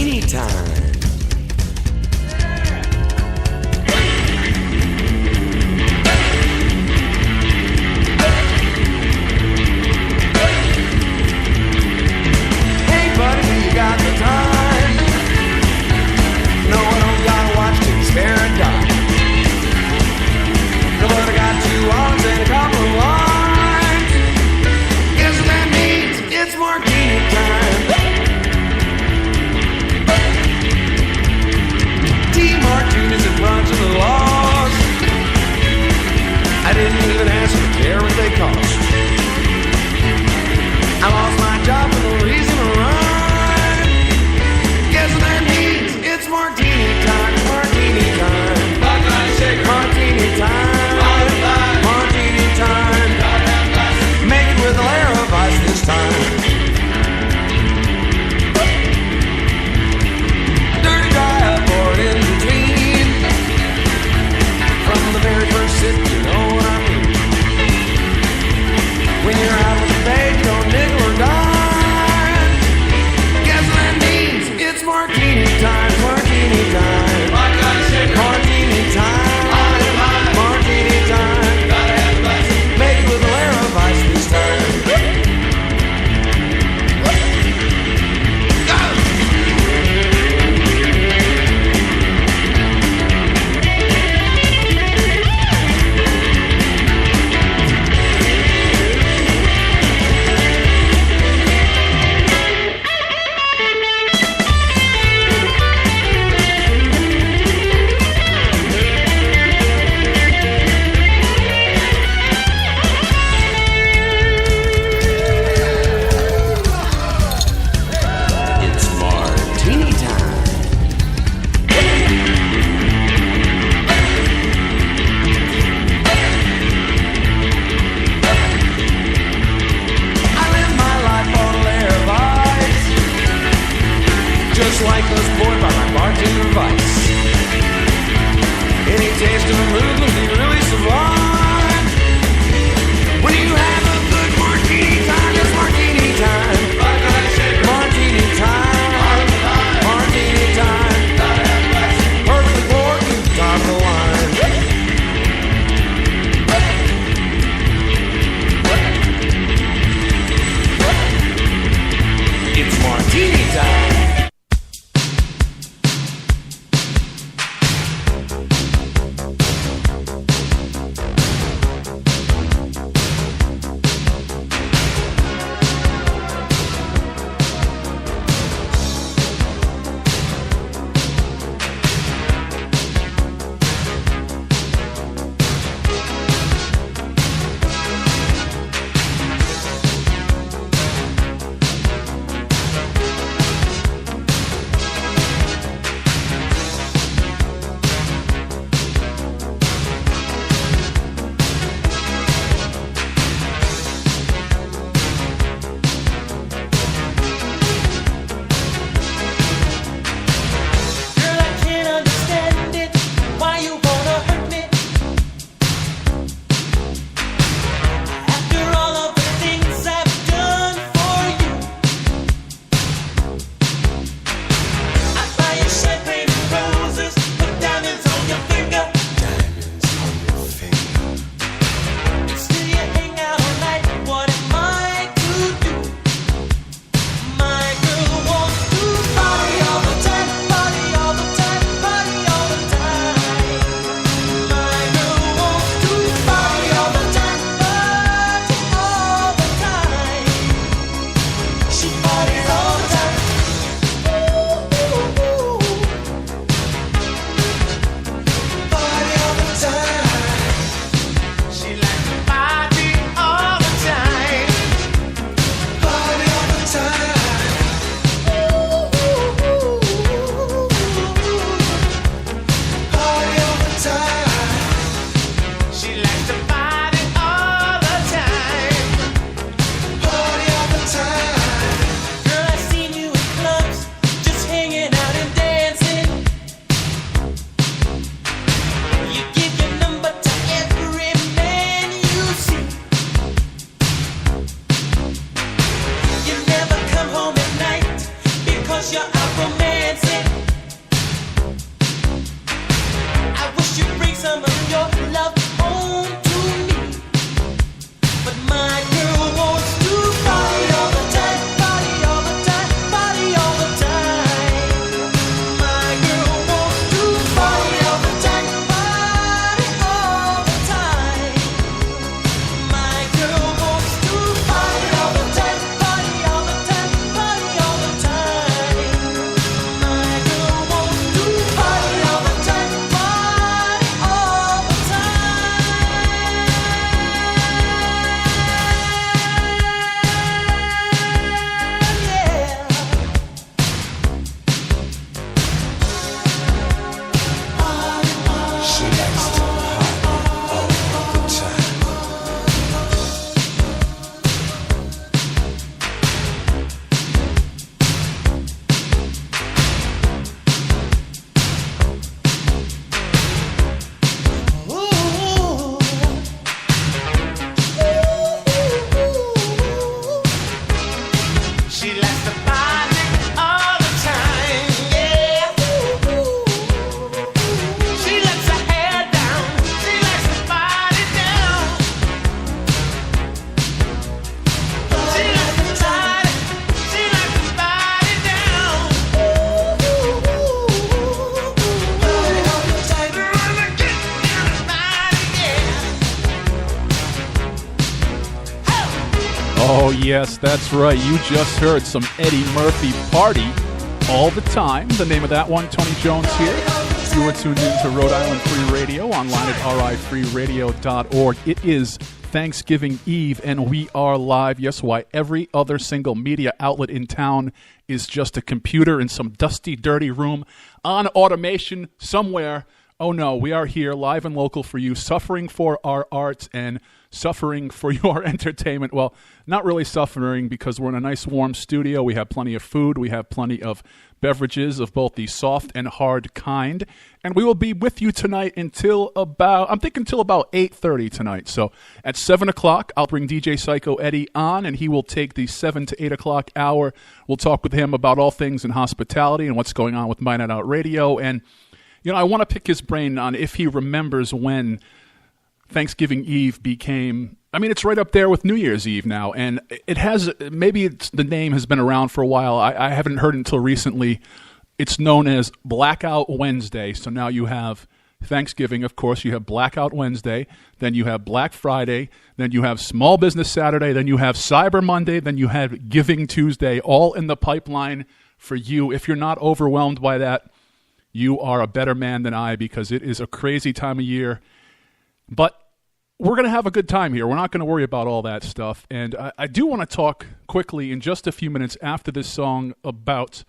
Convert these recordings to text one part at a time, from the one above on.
martini time. Hey buddy, you got the time? No, I don't gotta watch me spare and die. No, but I got 2 arms and a couple of lines. Guess what that means? It's martini time. Martinis in front of the laws. I didn't even ask or care what they cost. I lost my job for no reason to run. Guess what that means? It's martini time, martini time. Martini time, martini time. Make it with a layer of ice this time. Dirty dry up or in between. From the very first sip, you know what I mean. When you're out with the babe, you don't nickel or dime. Guess what that means? It's martini time, martini time. Martini time, martini time. Make it with a layer of ice this time. It's martini time. I live my life on a layer of ice, just like those boy by my bartender vice. Any taste of a movement he really survive. When you have a good martini time, it's martini time. Martini time, martini time. Perfectly poured to the top of the line. It's martini time. Yes, that's right. You just heard some Eddie Murphy Party all the time. The name of that one, Tony Jones here. You are tuned in to Rhode Island Free Radio online at rifreeradio.org. It is Thanksgiving Eve, and we are live. Yes, why every other single media outlet in town is just a computer in some dusty, dirty room on automation somewhere. Oh no, we are here live and local for you, suffering for our arts and suffering for your entertainment. Well, not really suffering because we're in a nice warm studio. We have plenty of food. We have plenty of beverages of both the soft and hard kind. And we will be with you tonight until about 8:30 tonight. So at 7 o'clock, I'll bring DJ Psycho Eddie on, and he will take the 7 to 8 o'clock hour. We'll talk with him about all things in hospitality and what's going on with My Night Out Radio. And, you know, I want to pick his brain on if he remembers when Thanksgiving Eve became, I mean, it's right up there with New Year's Eve now, and it has, maybe the name has been around for a while. I haven't heard it until recently. It's known as Blackout Wednesday. So now you have Thanksgiving, of course, you have Blackout Wednesday, then you have Black Friday, then you have Small Business Saturday, then you have Cyber Monday, then you have Giving Tuesday, all in the pipeline for you. If you're not overwhelmed by that, you are a better man than I, because it is a crazy time of year. But we're going to have a good time here. We're not going to worry about all that stuff. And I do want to talk quickly in just a few minutes after this song about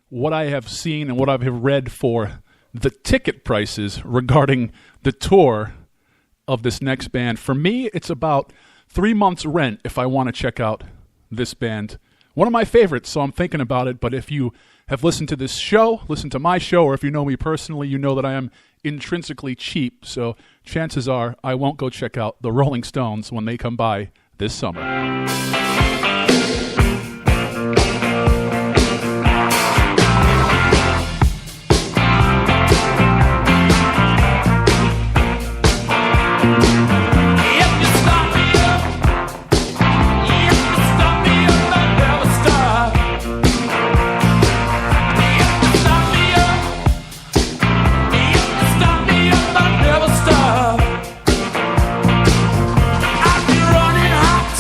what I have seen and what I have read for the ticket prices regarding the tour of this next band. For me, it's about 3 months' rent if I want to check out this band. One of my favorites, so I'm thinking about it. But if you have listened to this show, listened to my show, or if you know me personally, you know that I am intrinsically cheap, so chances are I won't go check out the Rolling Stones when they come by this summer. I've been running hot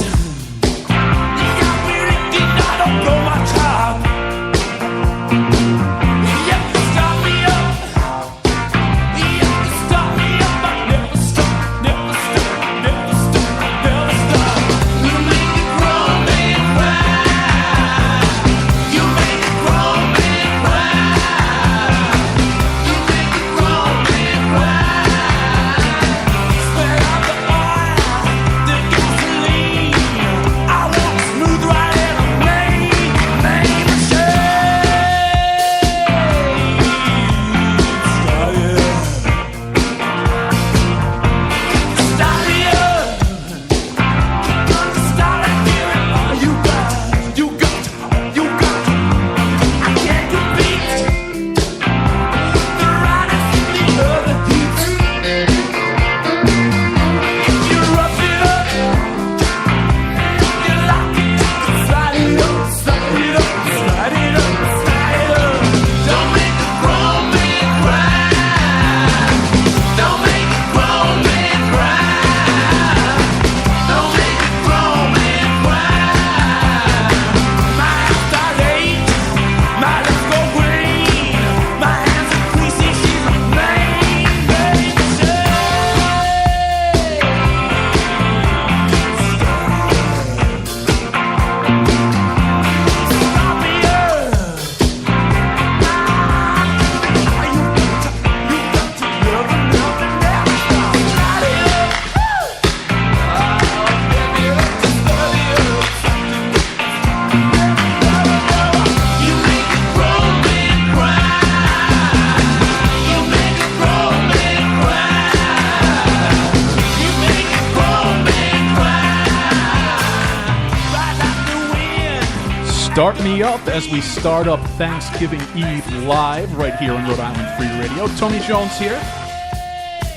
Start me up as we start up Thanksgiving Eve live right here on Rhode Island Free Radio. Tony Jones here.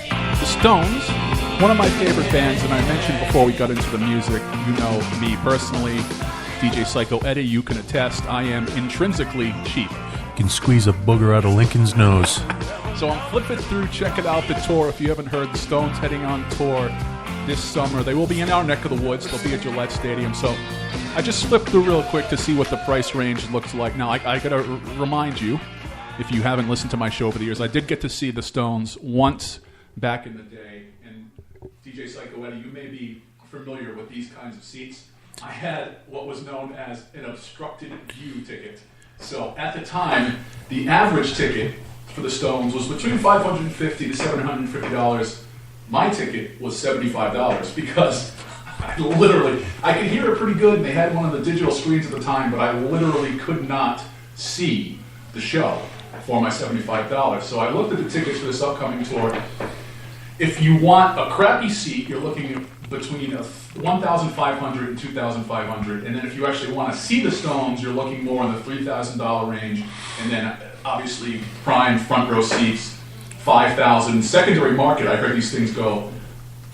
The Stones, one of my favorite bands, and I mentioned before we got into the music, you know me personally, DJ Psycho Eddie, you can attest, I am intrinsically cheap. You can squeeze a booger out of Lincoln's nose. So I'm flipping through, checking out the tour. If you haven't heard, the Stones heading on tour this summer. They will be in our neck of the woods. They'll be at Gillette Stadium. So I just flipped through real quick to see what the price range looks like. Now, I got to remind you, if you haven't listened to my show over the years, I did get to see the Stones once back in the day. And DJ Psycho Eddie, you may be familiar with these kinds of seats. I had what was known as an obstructed view ticket. So at the time, the average ticket for the Stones was between $550 to $750. My ticket was $75 because I could hear it pretty good, and they had one of the digital screens at the time, but I literally could not see the show for my $75. So I looked at the tickets for this upcoming tour. If you want a crappy seat, you're looking at between $1,500 and $2,500, and then if you actually want to see the Stones, you're looking more in the $3,000 range, and then obviously prime front row seats, $5,000. Secondary market, I heard these things go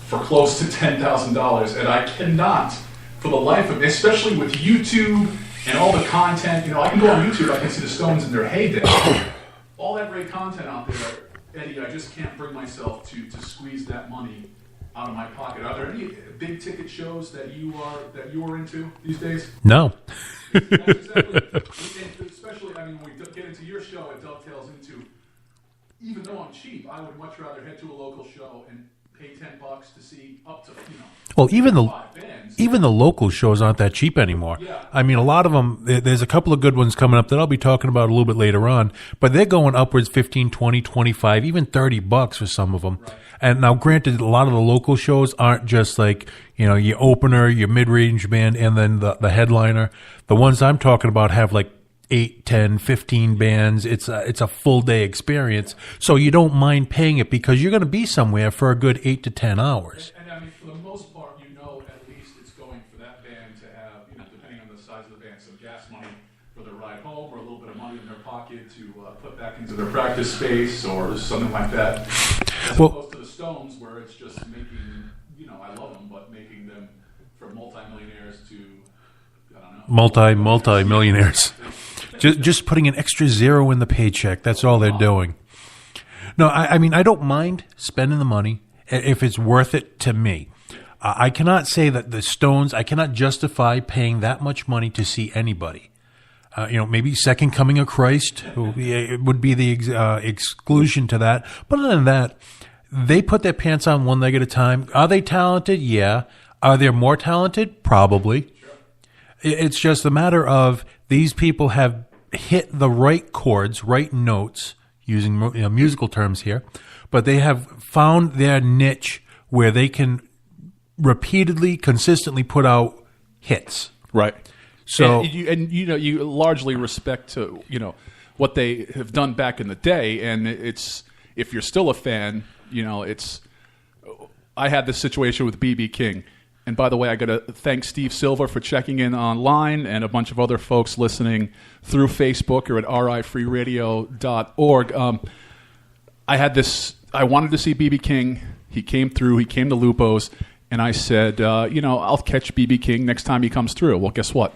for close to $10,000, and I cannot, for the life of me, especially with YouTube and all the content, I can go on YouTube, I can see the Stones in their heyday. All that great content out there, Eddie, I just can't bring myself to squeeze that money out of my pocket. Are there any big ticket shows that you are into these days? No. That's exactly. Especially, when we get into your show, it dovetails into, even though I'm cheap, I would much rather head to a local show and pay $10 to see up to, Well, even the 5 bands. Even the local shows aren't that cheap anymore. Yeah. A lot of them, there's a couple of good ones coming up that I'll be talking about a little bit later on, but they're going upwards 15, 20, 25, even $30 for some of them. Right. And now, granted, a lot of the local shows aren't just like, your opener, your mid-range band, and then the headliner. The ones I'm talking about have like 8, 10, 15 bands. It's a full day experience. So you don't mind paying it because you're going to be somewhere for a good 8 to 10 hours. And for the most part, at least it's going for that band to have, depending on the size of the band, some gas money for their ride home, or a little bit of money in their pocket to put back into their practice space or something like that. As opposed to the Stones, where it's just making, I love them, but making them from multimillionaires to, I don't know. Multi-millionaires. Just putting an extra zero in the paycheck. That's all they're doing. No, I don't mind spending the money if it's worth it to me. I cannot say that the Stones, I cannot justify paying that much money to see anybody. Maybe Second Coming of Christ would be the exclusion to that. But other than that, they put their pants on one leg at a time. Are they talented? Yeah. Are there more talented? Probably. Sure. It's just a matter of these people have hit the right chords, right notes, using musical terms here, but they have found their niche where they can repeatedly, consistently put out hits. Right. So you largely respect to what they have done back in the day, and it's, if you're still a fan, I had this situation with B.B. King. And by the way, I got to thank Steve Silver for checking in online, and a bunch of other folks listening through Facebook or at rifreeradio.org. I wanted to see B.B. King. He came through. He came to Lupo's, and I said, I'll catch B.B. King next time he comes through. Well, guess what?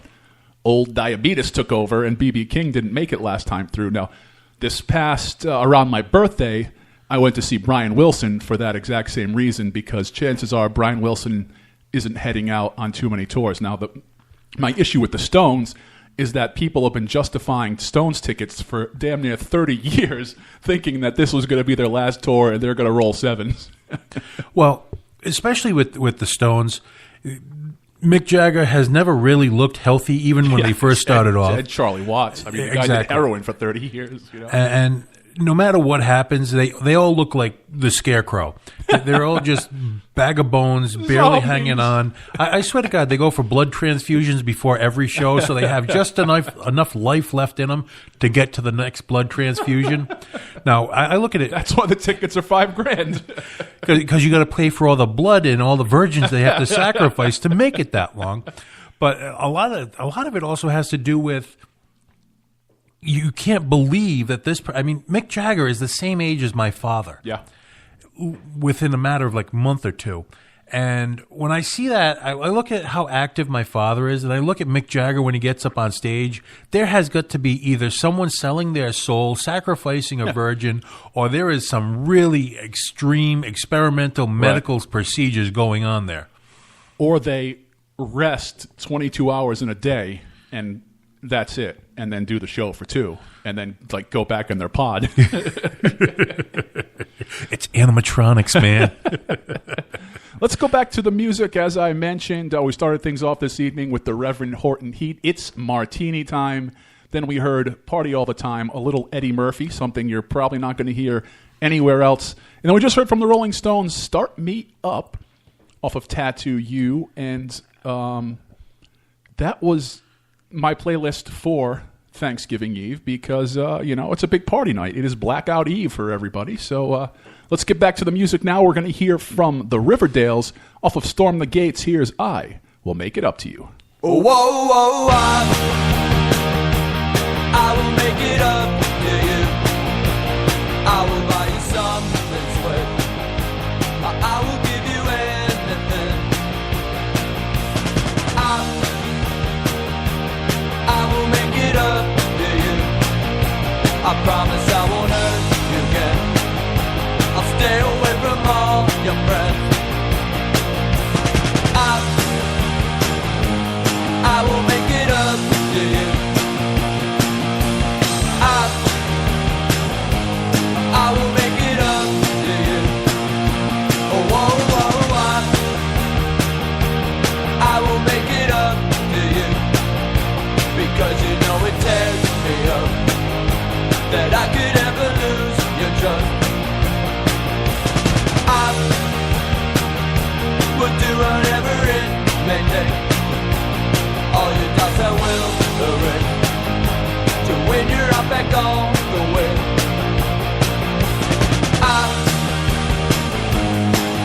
Old diabetes took over, and B.B. King didn't make it last time through. Now, this past, around my birthday, I went to see Brian Wilson for that exact same reason, because chances are Brian Wilson isn't heading out on too many tours. Now, my issue with the Stones is that people have been justifying Stones tickets for damn near 30 years, thinking that this was going to be their last tour and they're going to roll sevens. Well, especially with the Stones, Mick Jagger has never really looked healthy, even when they first started off. And Charlie Watts. The guy did heroin for 30 years. And no matter what happens, they all look like the Scarecrow. They're all just bag of bones, barely hanging on. I swear to God, they go for blood transfusions before every show, so they have just enough life left in them to get to the next blood transfusion. Now, I look at it. That's why the tickets are $5,000. Because you got to pay for all the blood and all the virgins they have to sacrifice to make it that long. But a lot of it also has to do with you can't believe that this. I mean, Mick Jagger is the same age as my father. Yeah. Within a matter of like a month or two. And when I see that, I look at how active my father is, and I look at Mick Jagger when he gets up on stage. There has got to be either someone selling their soul, sacrificing a virgin, or there is some really extreme experimental medical procedures going on there. Or they rest 22 hours in a day, and that's it, and then do the show for 2, and then like go back in their pod. It's animatronics, man. Let's go back to the music. As I mentioned, we started things off this evening with the Reverend Horton Heat. It's Martini time. Then we heard Party All the Time, a little Eddie Murphy, something you're probably not going to hear anywhere else. And then we just heard from the Rolling Stones, Start Me Up, off of Tattoo You. And that was my playlist for Thanksgiving Eve because, it's a big party night. It is Blackout Eve for everybody. So let's get back to the music now. We're going to hear from the Riverdales off of Storm the Gates. Here's I Will Make It Up to You. Oh, whoa, whoa, I will make it up to you. I will buy you something sweet. I will give you anything. I will make it up to you. I promise I won't hurt you again. I'll stay away from all your friends. I will make it up to you. I will make it up to you. Oh, whoa, whoa, I will make it up to you. Because you know it tears me up that I could ever lose your trust. I would do whatever it may take. All your doubts I will erase to win your up back all the way.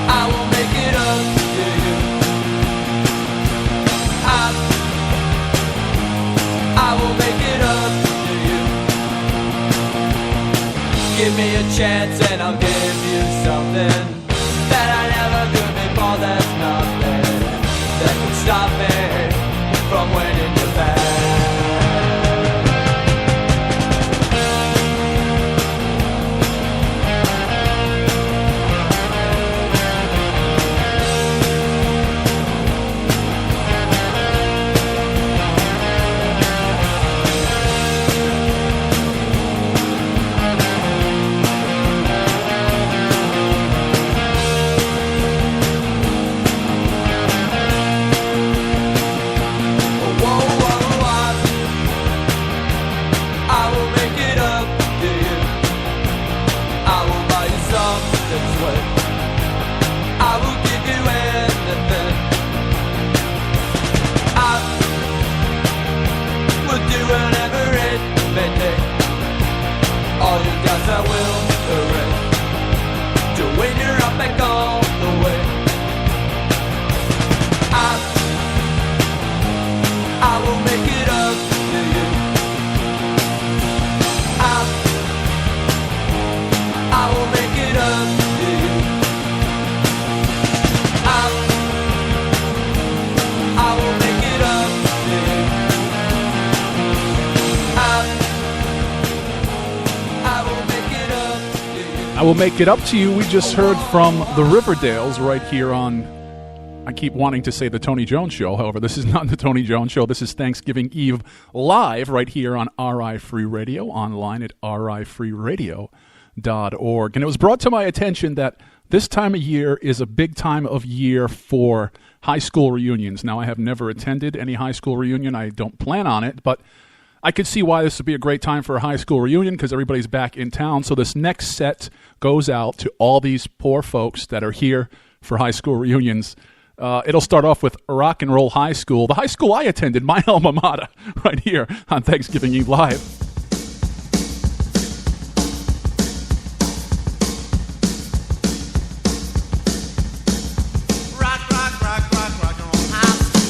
I will make it up to you. I will make it up to you. Give me a chance and I'll give you something that I never could before. There's nothing that can stop me from winning your back. I will erase to win your up back all the way. I will make it up to you. I will make it up to you. I will make it up to you. I Will Make It Up to You. We just heard from the Riverdales right here on, I keep wanting to say the Tony Jones Show. However, this is not the Tony Jones Show. This is Thanksgiving Eve live right here on RI Free Radio, online at rifreeradio.org. And it was brought to my attention that this time of year is a big time of year for high school reunions. Now, I have never attended any high school reunion. I don't plan on it, but I could see why this would be a great time for a high school reunion because everybody's back in town. So this next set goes out to all these poor folks that are here for high school reunions. It'll start off with Rock and Roll High School, the high school I attended, my alma mater, right here on Thanksgiving Eve Live. Rock, rock, rock, rock, rock and roll high school.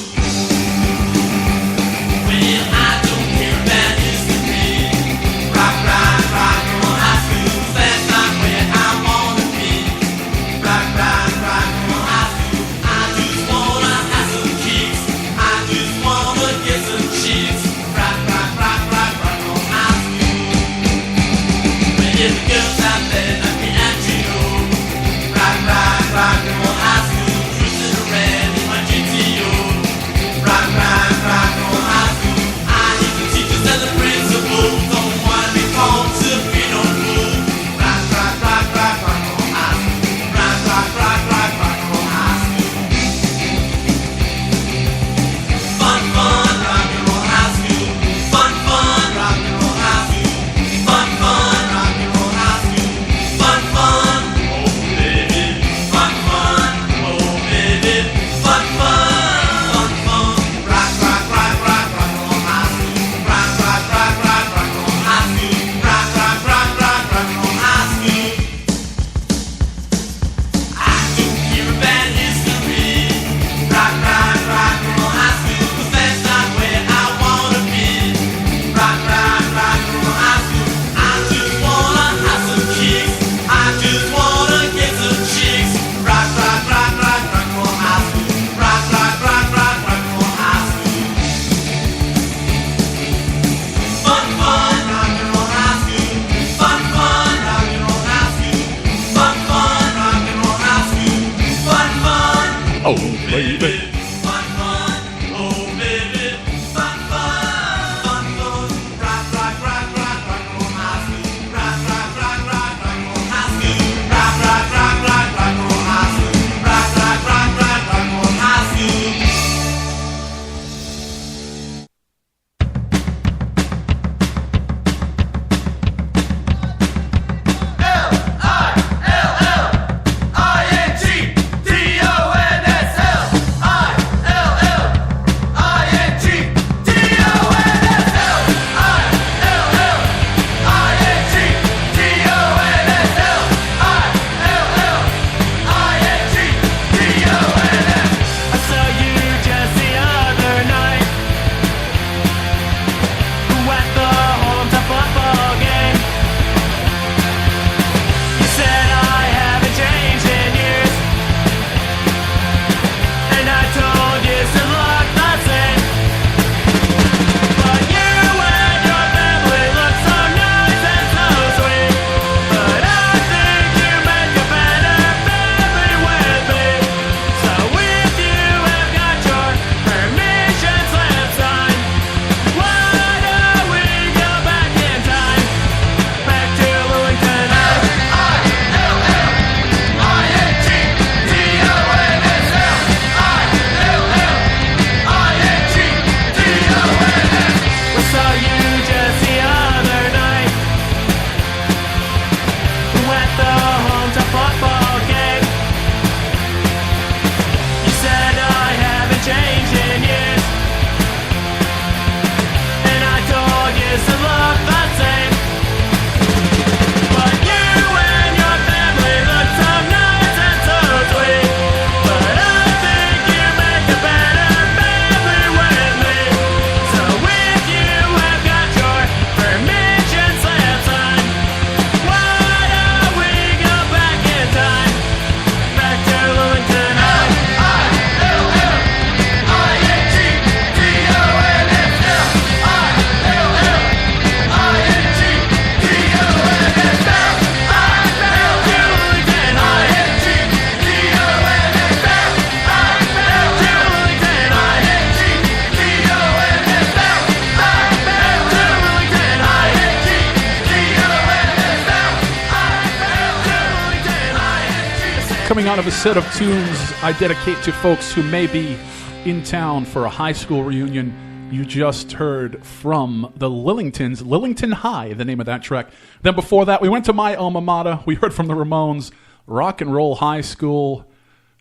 Coming out of a set of tunes I dedicate to folks who may be in town for a high school reunion. You just heard from the Lillingtons, Lillington High, the name of that track. Then before that, we went to my alma mater. We heard from the Ramones, Rock and Roll High School.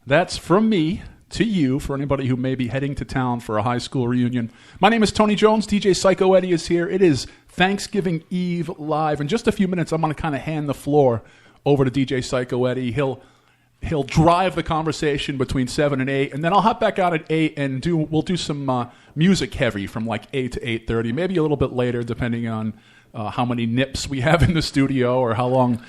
That's from me to you, for anybody who may be heading to town for a high school reunion. My name is Tony Jones. DJ Psycho Eddie is here. It is Thanksgiving Eve live. In just a few minutes, I'm going to kind of hand the floor over to DJ Psycho Eddie. He'll drive the conversation between 7 and 8, and then I'll hop back out at 8 and we'll do some music heavy from like 8 to 8:30, maybe a little bit later, depending on how many nips we have in the studio or how long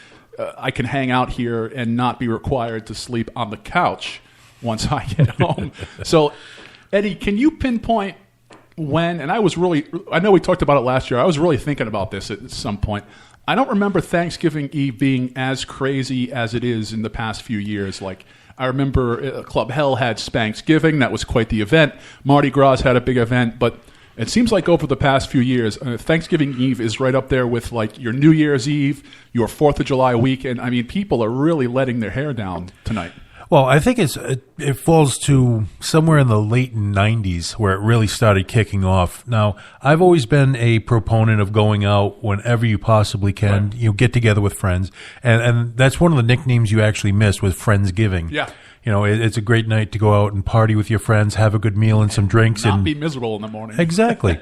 I can hang out here and not be required to sleep on the couch once I get home. So, Eddie, can you pinpoint when, and I know we talked about it last year, I was really thinking about this at some point. I don't remember Thanksgiving Eve being as crazy as it is in the past few years. Like, I remember Club Hell had Spanksgiving. That was quite the event. Mardi Gras had a big event. But it seems like over the past few years, Thanksgiving Eve is right up there with, like, your New Year's Eve, your 4th of July weekend. I mean, people are really letting their hair down tonight. Well, I think it falls to somewhere in the late 90s where it really started kicking off. Now, I've always been a proponent of going out whenever you possibly can, Right. you know, get together with friends. And that's one of the nicknames you actually missed with Friendsgiving. Yeah. You know, it's a great night to go out and party with your friends, have a good meal and some drinks. Not and be miserable in the morning. Exactly.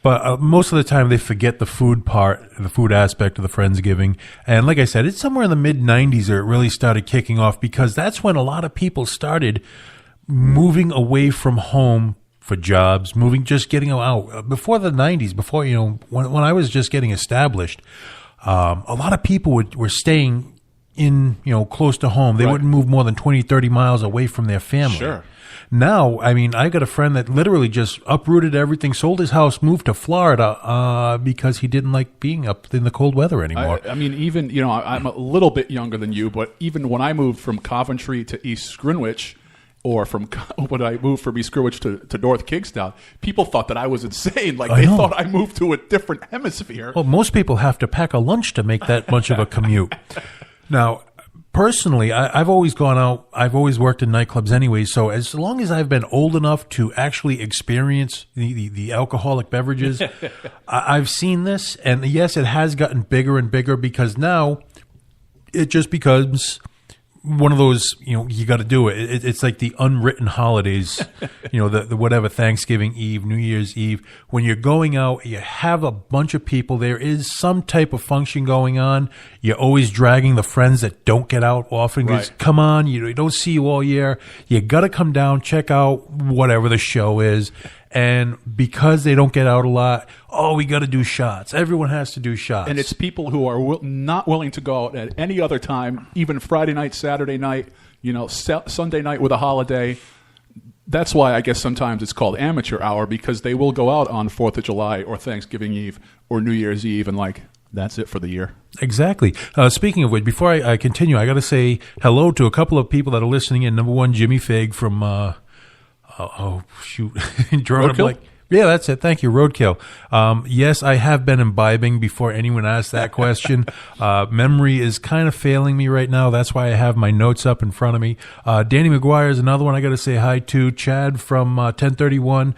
But most of the time they forget the food part, the food aspect of the Friendsgiving. And like I said, it's somewhere in the mid-90s where it really started kicking off because that's when a lot of people started moving away from home for jobs, just getting out. Before the 90s, before, you know, when I was just getting established, a lot of people were staying in, you know, close to home. They Right. wouldn't move more than 20, 30 miles away from their family. Sure. Now, I mean, I got a friend that literally just uprooted everything, sold his house, moved to Florida because he didn't like being up in the cold weather anymore. I mean, even, you know, I'm a little bit younger than you, but even when I moved from Coventry to East Greenwich, or when I moved from East Greenwich to North Kingstown, people thought that I was insane. Like, they know. thought I moved to a different hemisphere. Well, most people have to pack a lunch to make that much of a commute. Now, personally, I've always gone out. I've always worked in nightclubs anyway. So as long as I've been old enough to actually experience the alcoholic beverages, I've seen this. And yes, it has gotten bigger and bigger because now it just becomes one of those, you know, you got to do it. It's like the unwritten holidays, you know, the whatever, Thanksgiving Eve, New Year's Eve. When you're going out, you have a bunch of people. There is some type of function going on. You're always dragging the friends that don't get out often. 'Cause, Right. come on, you don't see you all year. You got to come down, check out whatever the show is. And because they don't get out a lot, we got to do shots. Everyone has to do shots. And it's people who are not willing to go out at any other time, even Friday night, Saturday night, you know, Sunday night with a holiday. That's why I guess sometimes it's called amateur hour, because they will go out on 4th of July or Thanksgiving Eve or New Year's Eve and, like, that's it for the year. Exactly. Speaking of which, before I continue, I got to say hello to a couple of people that are listening in. Number one, Jimmy Fig from, drawing a Roadkill? blank. Yeah, that's it. Thank you, Roadkill. Yes, I have been imbibing before anyone asked that question. Memory is kind of failing me right now. That's why I have my notes up in front of me. Danny McGuire is another one I got to say hi to. Chad from 1031.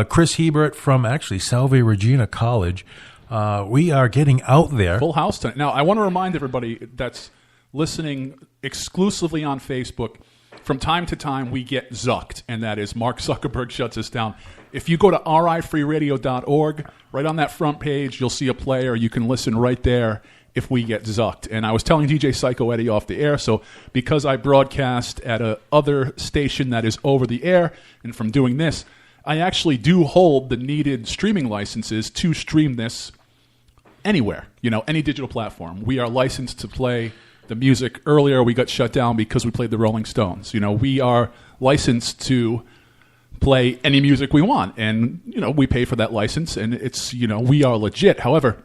Chris Hebert from actually Salve Regina College. We are getting out there. Full house tonight. Now, I want to remind everybody that's listening exclusively on Facebook, from time to time we get zucked, and that is Mark Zuckerberg shuts us down. If you go to rifreeradio.org, right on that front page, you'll see a player. You can listen right there if we get zucked. And I was telling DJ Psycho Eddie off the air, so because I broadcast at a other station that is over the air, and from doing this, I actually do hold the needed streaming licenses to stream this anywhere, you know, any digital platform. We are licensed to play the music. Earlier, we got shut down because we played the Rolling Stones. You know, we are licensed to play any music we want, and, you know, we pay for that license, and it's, you know, we are legit. However,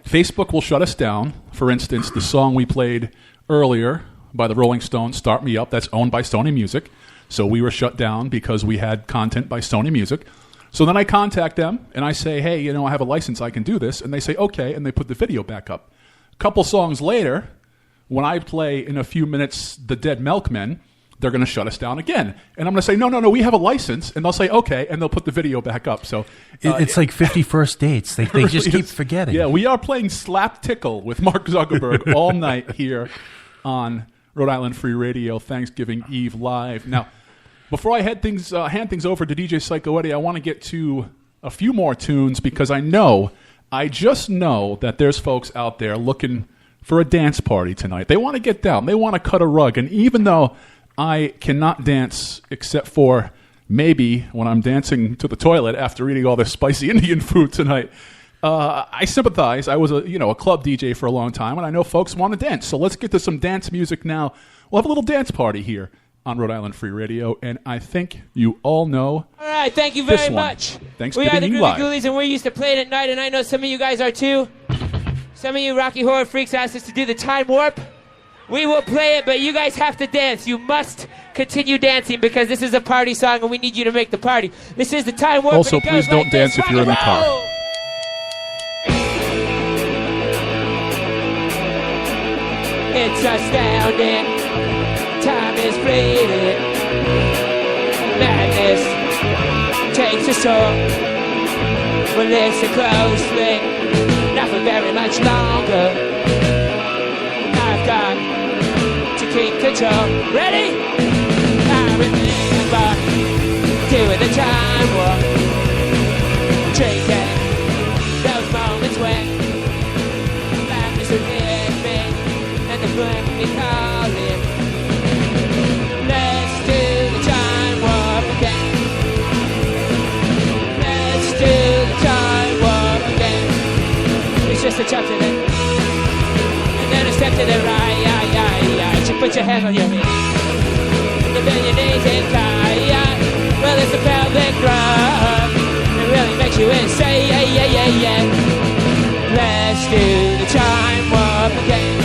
Facebook will shut us down. For instance, the song we played earlier by the Rolling Stones, Start Me Up, that's owned by Sony Music. So we were shut down because we had content by Sony Music. So then I contact them, and I say, hey, you know, I have a license, I can do this. And they say, okay, and they put the video back up. A couple songs later, when I play in a few minutes The Dead Milkmen, they're going to shut us down again. And I'm going to say, no, we have a license. And they'll say, okay, and they'll put the video back up. So It's like 51st dates. They just keep forgetting. Yeah, we are playing Slap Tickle with Mark Zuckerberg all night here on Rhode Island Free Radio, Thanksgiving Eve Live. Now, before I hand things over to DJ Psycho Eddie, I want to get to a few more tunes, because I just know that there's folks out there looking for a dance party tonight. They want to get down. They want to cut a rug. And even though I cannot dance except for maybe when I'm dancing to the toilet after eating all this spicy Indian food tonight, I sympathize. I was a club DJ for a long time, and I know folks want to dance. So let's get to some dance music now. We'll have a little dance party here on Rhode Island Free Radio, and I think you all know. All right, thank you very this one. much. Thanksgiving We are the Eve Groovy Live. Ghoulies, and we're used to playing at night, and I know some of you guys are too. Some of you Rocky Horror freaks asked us to do the time warp. We will play it, but you guys have to dance. You must continue dancing because this is a party song and we need you to make the party. This is the time warp. Also, and it please goes don't like dance this. if you're in the car. Roll! It's astounding. Time is fleeting. Madness takes us all. Well, listen closely. Not for very much longer. I've got to keep control. Ready? I remember doing the time warp. Drinking those moments when madness would hit me and the blame me calling. Let's do the time warp again. Let's do the time warp again. It's just a jump to the and then a step to the right. You put your hands on your hips. You bend your knees and tie. Well, it's a pelvic rub. It really makes you insane. Yeah. Let's do the time warp again.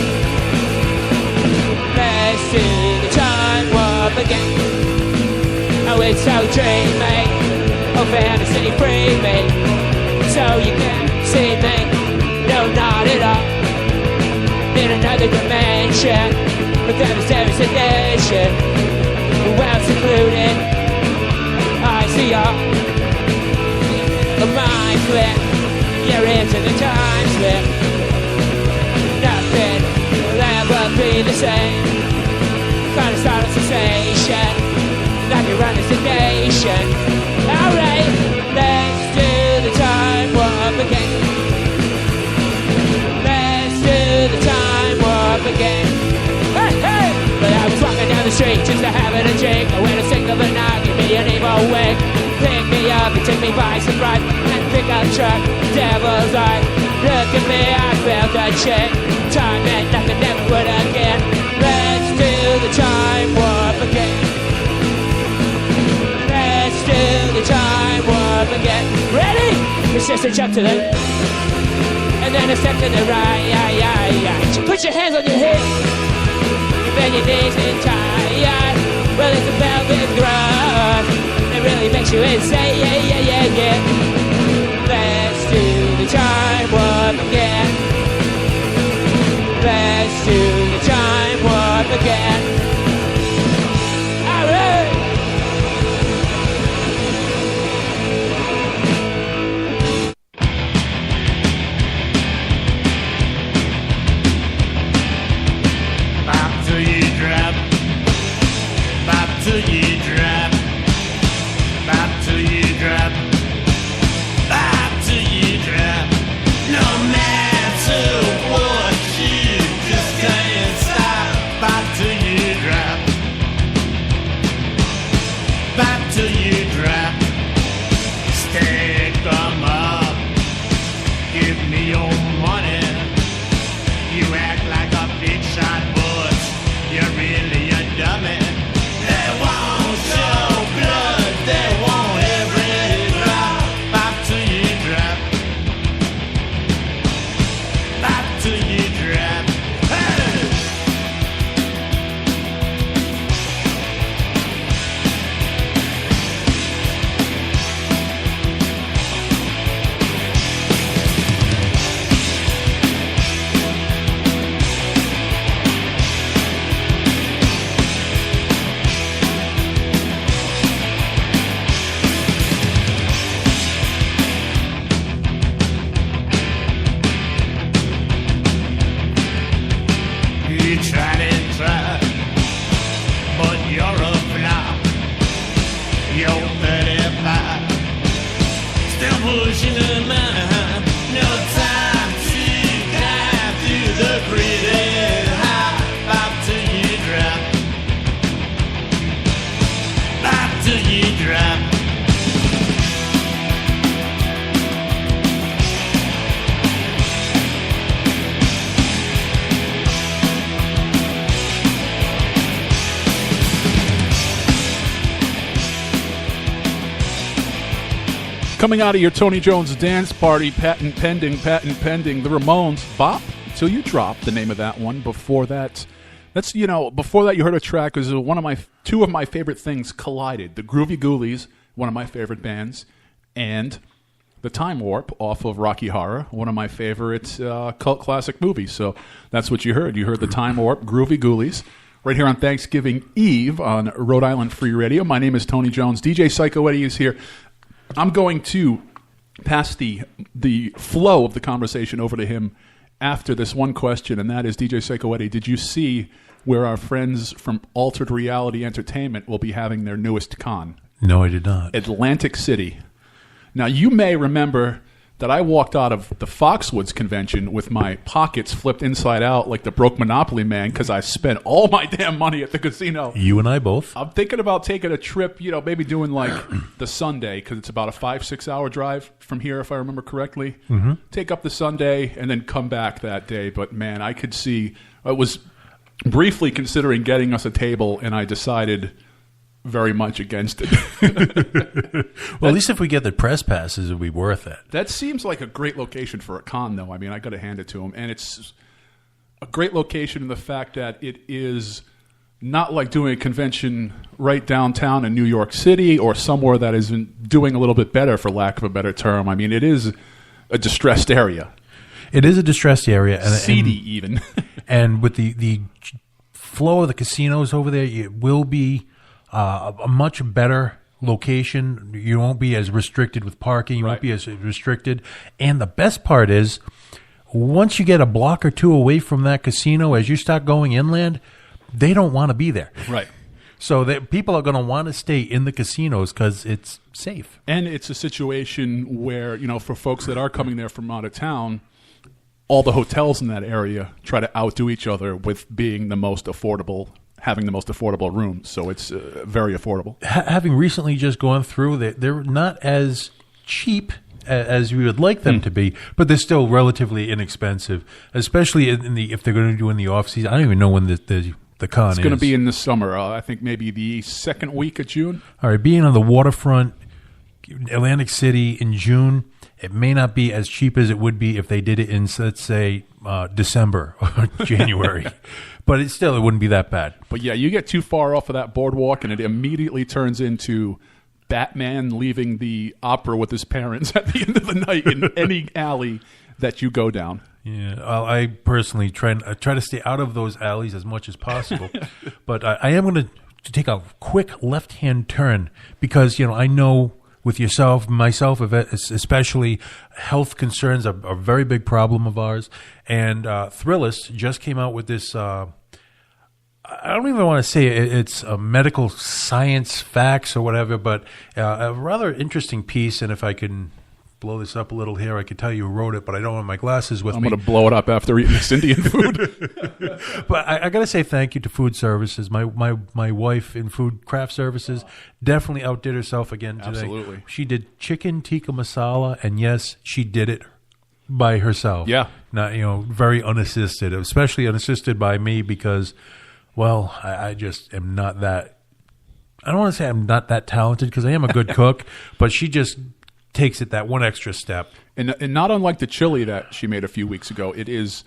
Let's do the time warp again. Oh, it's so dreamy. Oh, fantasy free me. So you can see me. No, not at all. In another dimension, but then there is a nation, well secluded. I see all a mind flip. You're into the time slip. Nothing will ever be the same. Kind of startle sensation, like you're running the nation. Alright, let's do the time warp again. The time warp again. Hey! But I was walking down the street just to having a drink. I went a sick of a night, give me an evil wink. Pick me up and take me by surprise and pick up truck, devil's eye. Look at me, I felt a chick. Time meant nothing, never would again. Let's do the time warp again. Let's do the time warp again. Ready? It's just a jump to the and then a step to the right. You put your hands on your hips. You bend your knees and tie. Well, it's a velvet thrust. It really makes you insane. Yeah. Let's do the time warp again. Let's do the time warp again. Alright. Till you drop, bop till you drop, bop till you drop. No matter what, you just can't stop. Bop till you drop, bop till you drop. Stick 'em up, give me your money. You act like a big shot, but you're really a dummy. Coming out of your Tony Jones dance party, patent pending, the Ramones, Bop Till You Drop, the name of that one. Before that, before that you heard a track, was two of my favorite things collided. The Groovy Ghoulies, one of my favorite bands, and The Time Warp off of Rocky Horror, one of my favorite cult classic movies. So that's what you heard. You heard The Time Warp, Groovy Ghoulies, right here on Thanksgiving Eve on Rhode Island Free Radio. My name is Tony Jones. DJ Psycho Eddie is here. I'm going to pass the flow of the conversation over to him after this one question, and that is, DJ Psycho Eddie, did you see where our friends from Altered Reality Entertainment will be having their newest con? No, I did not. Atlantic City. Now, you may remember that I walked out of the Foxwoods convention with my pockets flipped inside out like the broke Monopoly man because I spent all my damn money at the casino. You and I both. I'm thinking about taking a trip, maybe doing like the Sunday, because it's about a 5-6 hour drive from here, if I remember correctly. Mm-hmm. Take up the Sunday and then come back that day. But man, I could see, I was briefly considering getting us a table, and I decided very much against it. Well, at least if we get the press passes, it'll be worth it. That seems like a great location for a con, though. I mean, I got to hand it to them. And it's a great location in the fact that it is not like doing a convention right downtown in New York City or somewhere that is doing a little bit better, for lack of a better term. I mean, it is a distressed area. It is a distressed area. Seedy, even. And with the flow of the casinos over there, it will be a much better location. You won't be as restricted with parking. You won't be as restricted. And the best part is, once you get a block or two away from that casino, as you start going inland, they don't want to be there. Right. So people are going to want to stay in the casinos because it's safe. And it's a situation where, for folks that are coming there from out of town, all the hotels in that area try to outdo each other with being the most affordable, having the most affordable rooms. So it's very affordable. Having recently just gone through, they're not as cheap as we would like them to be, but they're still relatively inexpensive, especially if they're going to do in the off season. I don't even know when the con is. It's going to be in the summer. I think maybe the second week of June. All right, being on the waterfront, Atlantic City in June, it may not be as cheap as it would be if they did it in, let's say, December or January. But it wouldn't be that bad. But yeah, you get too far off of that boardwalk, and it immediately turns into Batman leaving the opera with his parents at the end of the night in any alley that you go down. Yeah, I personally try to stay out of those alleys as much as possible. But I am going to take a quick left-hand turn because, I know with myself, especially, health concerns are a very big problem of ours. And Thrillist just came out with this, I don't even want to say it's a medical science facts or whatever, but a rather interesting piece. And if I can blow this up a little here, I could tell you who wrote it, but I don't have my glasses with me. I'm going to blow it up after eating this Indian food. But I got to say thank you to Food Services. My wife in Food Craft Services definitely outdid herself again today. Absolutely. She did chicken tikka masala, and yes, she did it by herself. Yeah. Not, very unassisted, especially unassisted by me because, well, I just am not that, I don't want to say I'm not that talented because I am a good cook, but she just takes it that one extra step. And not unlike the chili that she made a few weeks ago, it is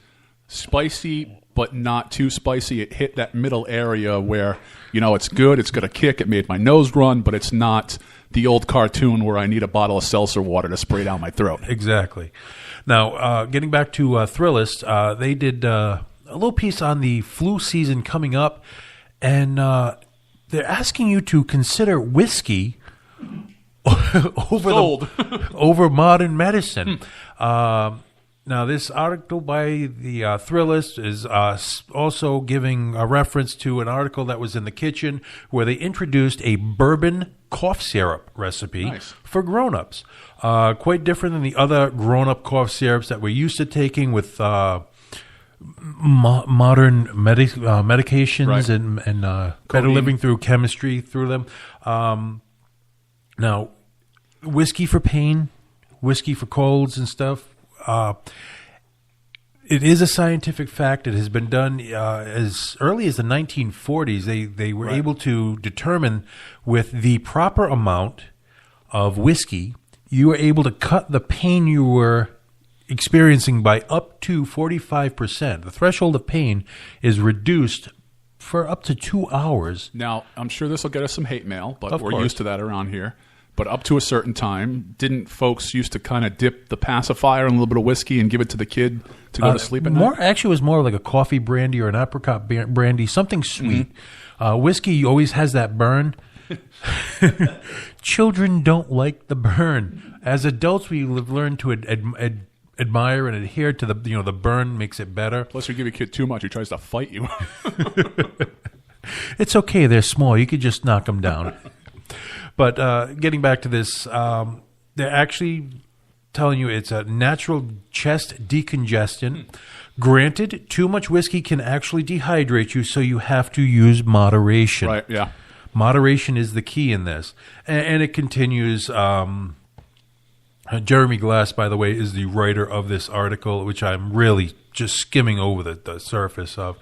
spicy but not too spicy. It hit that middle area where, it's good, it's got a kick, it made my nose run, but it's not the old cartoon where I need a bottle of seltzer water to spray down my throat. Exactly. Now, getting back to Thrillist, they did a little piece on the flu season coming up, and they're asking you to consider whiskey over modern medicine. Now, this article by the Thrillist is also giving a reference to an article that was in The Kitchen where they introduced a bourbon cough syrup recipe for grown-ups. Quite different than the other grown-up cough syrups that we're used to taking with modern medications and better living through chemistry through them. Now, whiskey for pain, whiskey for colds and stuff. It is a scientific fact. It has been done as early as the 1940s. They were able to determine with the proper amount of whiskey you were able to cut the pain you were experiencing by up to 45%. The threshold of pain is reduced for up to 2 hours. Now, I'm sure this will get us some hate mail, but Of we're course. used to that around here. But up to a certain time, didn't folks used to kind of dip the pacifier in a little bit of whiskey and give it to the kid to go to sleep at night? Actually, it was more like a coffee brandy or an apricot brandy, something sweet. Whiskey always has that burn. Children don't like the burn. As adults, we have learned to admire and adhere to the burn makes it better. Plus, you give your kid too much, he tries to fight you. It's okay. They're small. You could just knock them down. But getting back to this, they're actually telling you it's a natural chest decongestant. Granted, too much whiskey can actually dehydrate you, so you have to use moderation. Right, yeah. Moderation is the key in this. And it continues. Jeremy Glass, by the way, is the writer of this article, which I'm really just skimming over the surface of.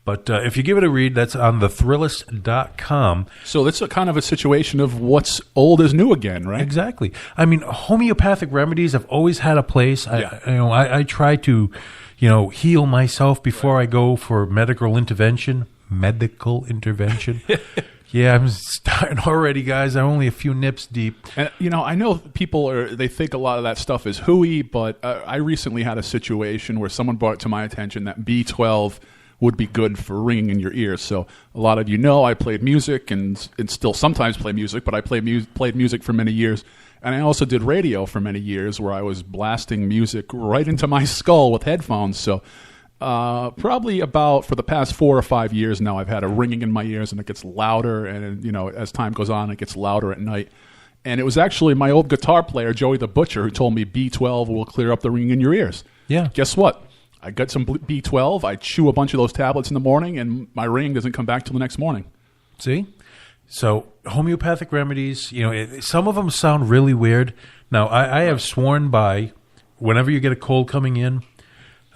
But if you give it a read, that's on thethrillist.com. So that's a kind of a situation of what's old is new again, right? Exactly. I mean, homeopathic remedies have always had a place. Yeah. I try to, heal myself before I go for medical intervention. Yeah, I'm starting already, guys. I'm only a few nips deep. And, I know people they think a lot of that stuff is hooey, but I recently had a situation where someone brought it to my attention that B12 would be good for ringing in your ears. So a lot of I played music and still sometimes play music, but I played music for many years. And I also did radio for many years where I was blasting music right into my skull with headphones. So probably about for the past 4 or 5 years now, I've had a ringing in my ears, and it gets louder. And, as time goes on, it gets louder at night. And it was actually my old guitar player, Joey the Butcher, who told me B12 will clear up the ringing in your ears. Yeah. Guess what? I got some B12. I chew a bunch of those tablets in the morning, and my ringing doesn't come back till the next morning. See? So homeopathic remedies, some of them sound really weird. Now, I have sworn by, whenever you get a cold coming in,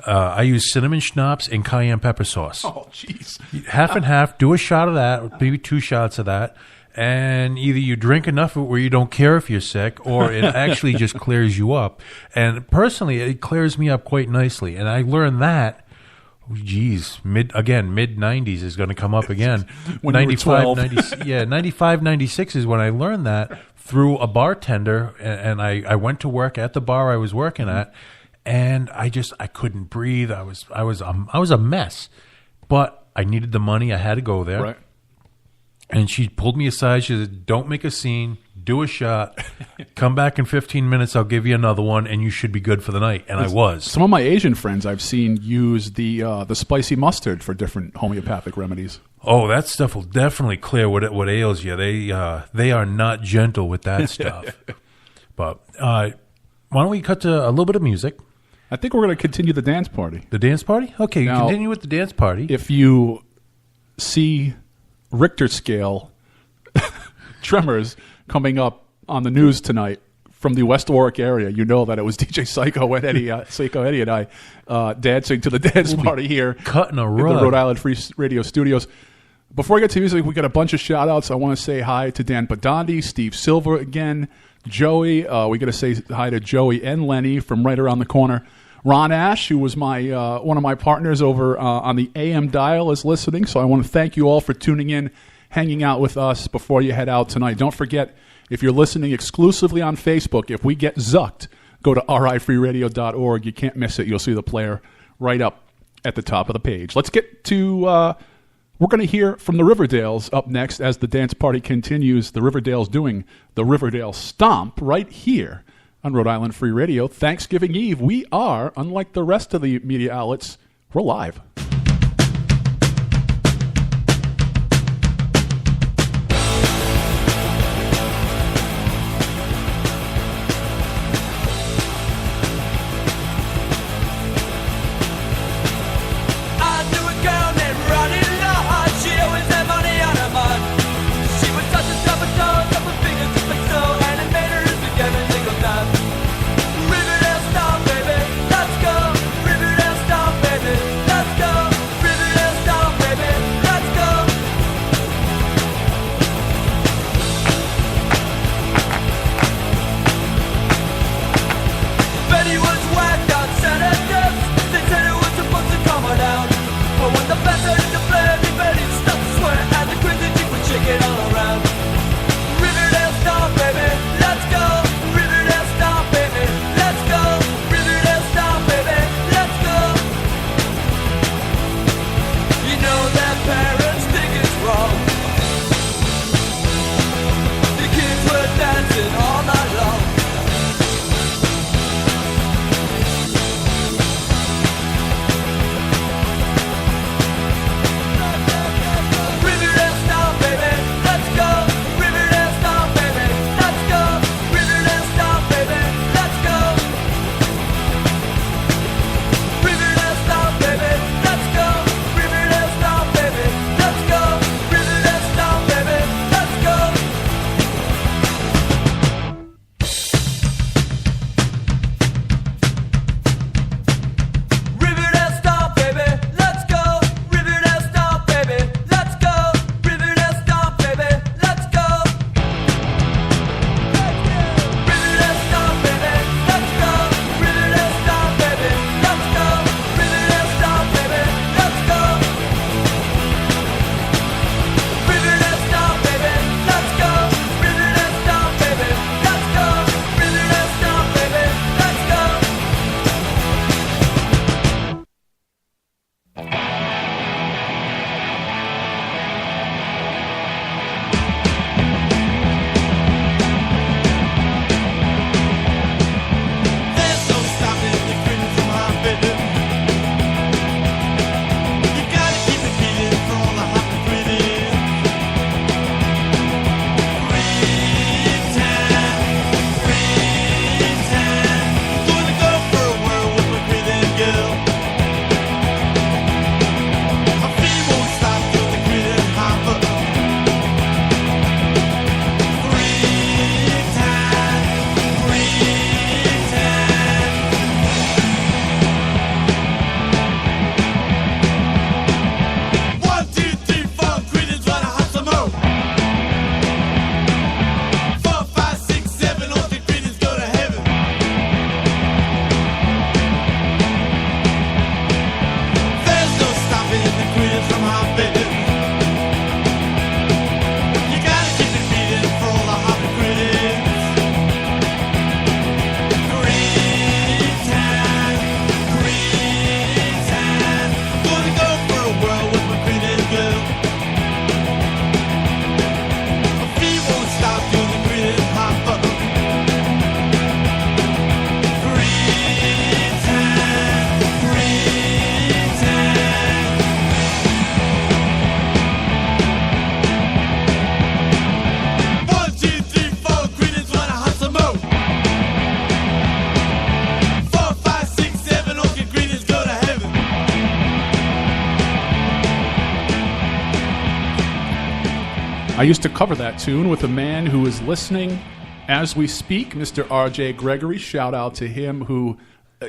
I use cinnamon schnapps and cayenne pepper sauce. Oh, jeez. Half and half. Do a shot of that, or maybe 2 shots of that. And either you drink enough of it where you don't care if you're sick, or it actually just clears you up. And personally, it clears me up quite nicely. And I learned that, mid-90s is going to come up again. When you were 12. 95, 96 is when I learned that through a bartender. And I went to work at the bar I was working at, and I couldn't breathe. I was a mess. But I needed the money. I had to go there. Right. And she pulled me aside. She said, "Don't make a scene. Do a shot. Come back in 15 minutes. I'll give you another one, and you should be good for the night." And I was. Some of my Asian friends I've seen use the spicy mustard for different homeopathic remedies. Oh, that stuff will definitely clear what ails you. They are not gentle with that stuff. But why don't we cut to a little bit of music? I think we're going to continue the dance party. The dance party? Okay, Now, continue with the dance party. If you see Richter scale tremors coming up on the news tonight from the West Warwick area, you know that it was DJ Psycho and Eddie and I dancing to the dance party here cutting a at rug. the Rhode Island Free Radio Studios. Before I get to music, we got a bunch of shout-outs. I want to say hi to Dan Padandi, Steve Silver again, Joey. We got to say hi to Joey and Lenny from right around the corner. Ron Ash, who was my one of my partners over on the AM dial, is listening. So I want to thank you all for tuning in, hanging out with us before you head out tonight. Don't forget, if you're listening exclusively on Facebook, if we get zucked, go to rifreeradio.org. You can't miss it. You'll see the player right up at the top of the page. Let's get to... we're going to hear from the Riverdales up next as the dance party continues. The Riverdales doing the Riverdale Stomp right here on Rhode Island Free Radio. Thanksgiving Eve, we are, unlike the rest of the media outlets, we're live. Riverdale Stomp, baby, let's go. I used to cover that tune with a man who is listening as we speak, Mr. R.J. Gregory. Shout out to him who,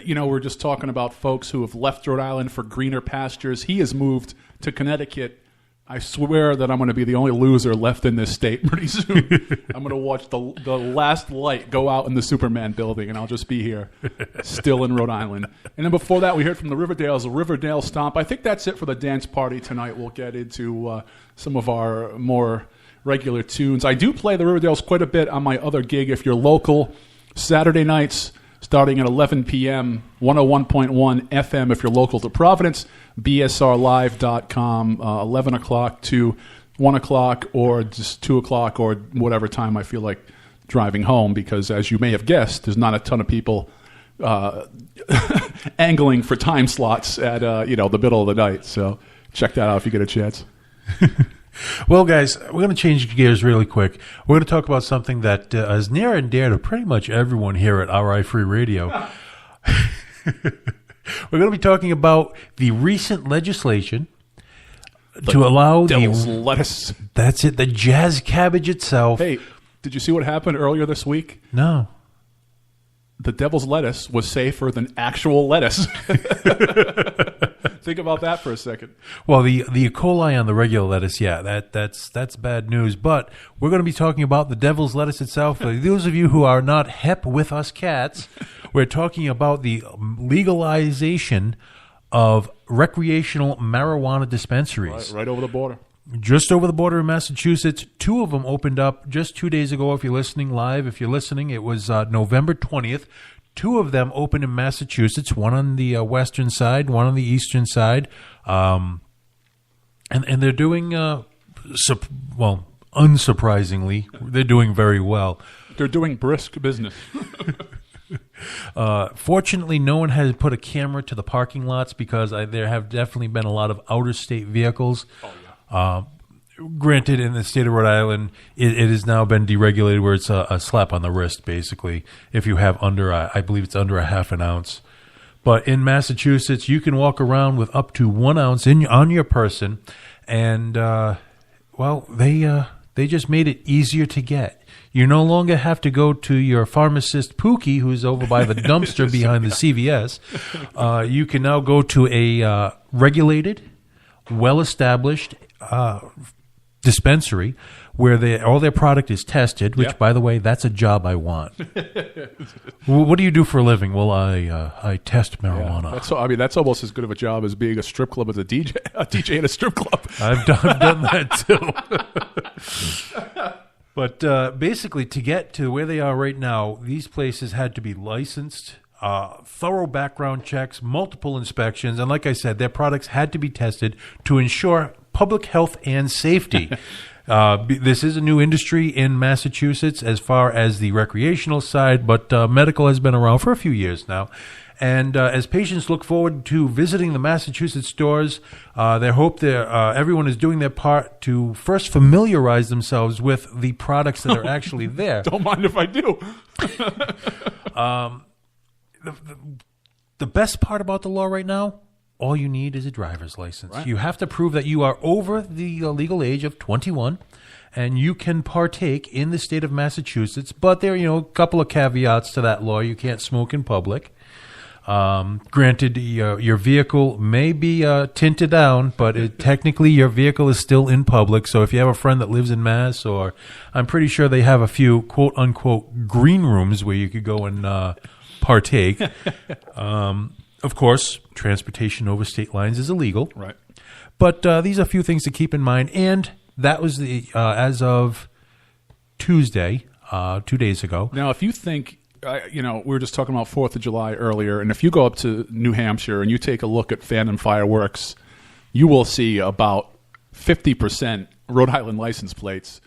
we're just talking about folks who have left Rhode Island for greener pastures. He has moved to Connecticut. I swear that I'm going to be the only loser left in this state pretty soon. I'm going to watch the last light go out in the Superman building, and I'll just be here, still in Rhode Island. And then before that, we heard from the Riverdales, the Riverdale Stomp. I think that's it for the dance party tonight. We'll get into some of our more regular tunes. I do play the Riverdales quite a bit on my other gig. If you're local, Saturday nights, starting at 11 p.m., 101.1 FM if you're local to Providence, bsrlive.com, 11 o'clock to 1 o'clock or just 2 o'clock or whatever time I feel like driving home, because as you may have guessed, there's not a ton of people angling for time slots at the middle of the night. So check that out if you get a chance. Well, guys, we're going to change gears really quick. We're going to talk about something that is near and dear to pretty much everyone here at RI Free Radio. We're going to be talking about the recent legislation to allow devil's lettuce. That's it, the jazz cabbage itself. Hey, did you see what happened earlier this week? No. The devil's lettuce was safer than actual lettuce. Think about that for a second. Well, the E. coli on the regular lettuce, yeah, that's bad news. But we're going to be talking about the devil's lettuce itself. For those of you who are not hep with us cats, we're talking about the legalization of recreational marijuana dispensaries. Right over the border. Just over the border in Massachusetts. 2 of them opened up just 2 days ago. If you're listening live, it was November 20th. 2 of them opened in Massachusetts, one on the western side, one on the eastern side. And they're doing, unsurprisingly, they're doing very well. They're doing brisk business. Fortunately, no one has put a camera to the parking lots because there have definitely been a lot of outer-state vehicles. Oh, yeah. Granted, in the state of Rhode Island, it has now been deregulated where it's a slap on the wrist, basically, if you have I believe it's under a half an ounce. But in Massachusetts, you can walk around with up to 1 ounce on your person, and, they just made it easier to get. You no longer have to go to your pharmacist, Pookie, who's over by the dumpster behind the CVS. You can now go to a regulated, well-established dispensary where all their product is tested, which, by the way, that's a job I want. What do you do for a living? Well, I test marijuana. Yeah, that's almost as good of a job as being a strip club as a DJ at a strip club. I've done that too. But basically, to get to where they are right now, these places had to be licensed, thorough background checks, multiple inspections, and like I said, their products had to be tested to ensure public health and safety. This is a new industry in Massachusetts as far as the recreational side, but medical has been around for a few years now. And as patients look forward to visiting the Massachusetts stores, they hope that everyone is doing their part to first familiarize themselves with the products that are actually there. Don't mind if I do. The best part about the law right now, all you need is a driver's license. Right. You have to prove that you are over the legal age of 21, and you can partake in the state of Massachusetts. But there are, a couple of caveats to that law. You can't smoke in public. Granted, your vehicle may be tinted down, but technically your vehicle is still in public. So if you have a friend that lives in Mass, or I'm pretty sure they have a few quote-unquote green rooms where you could go and partake. Of course, transportation over state lines is illegal. Right. But these are a few things to keep in mind. And that was the as of Tuesday, 2 days ago. Now, if you think, we were just talking about 4th of July earlier, and if you go up to New Hampshire and you take a look at Phantom Fireworks, you will see about 50% Rhode Island license plates.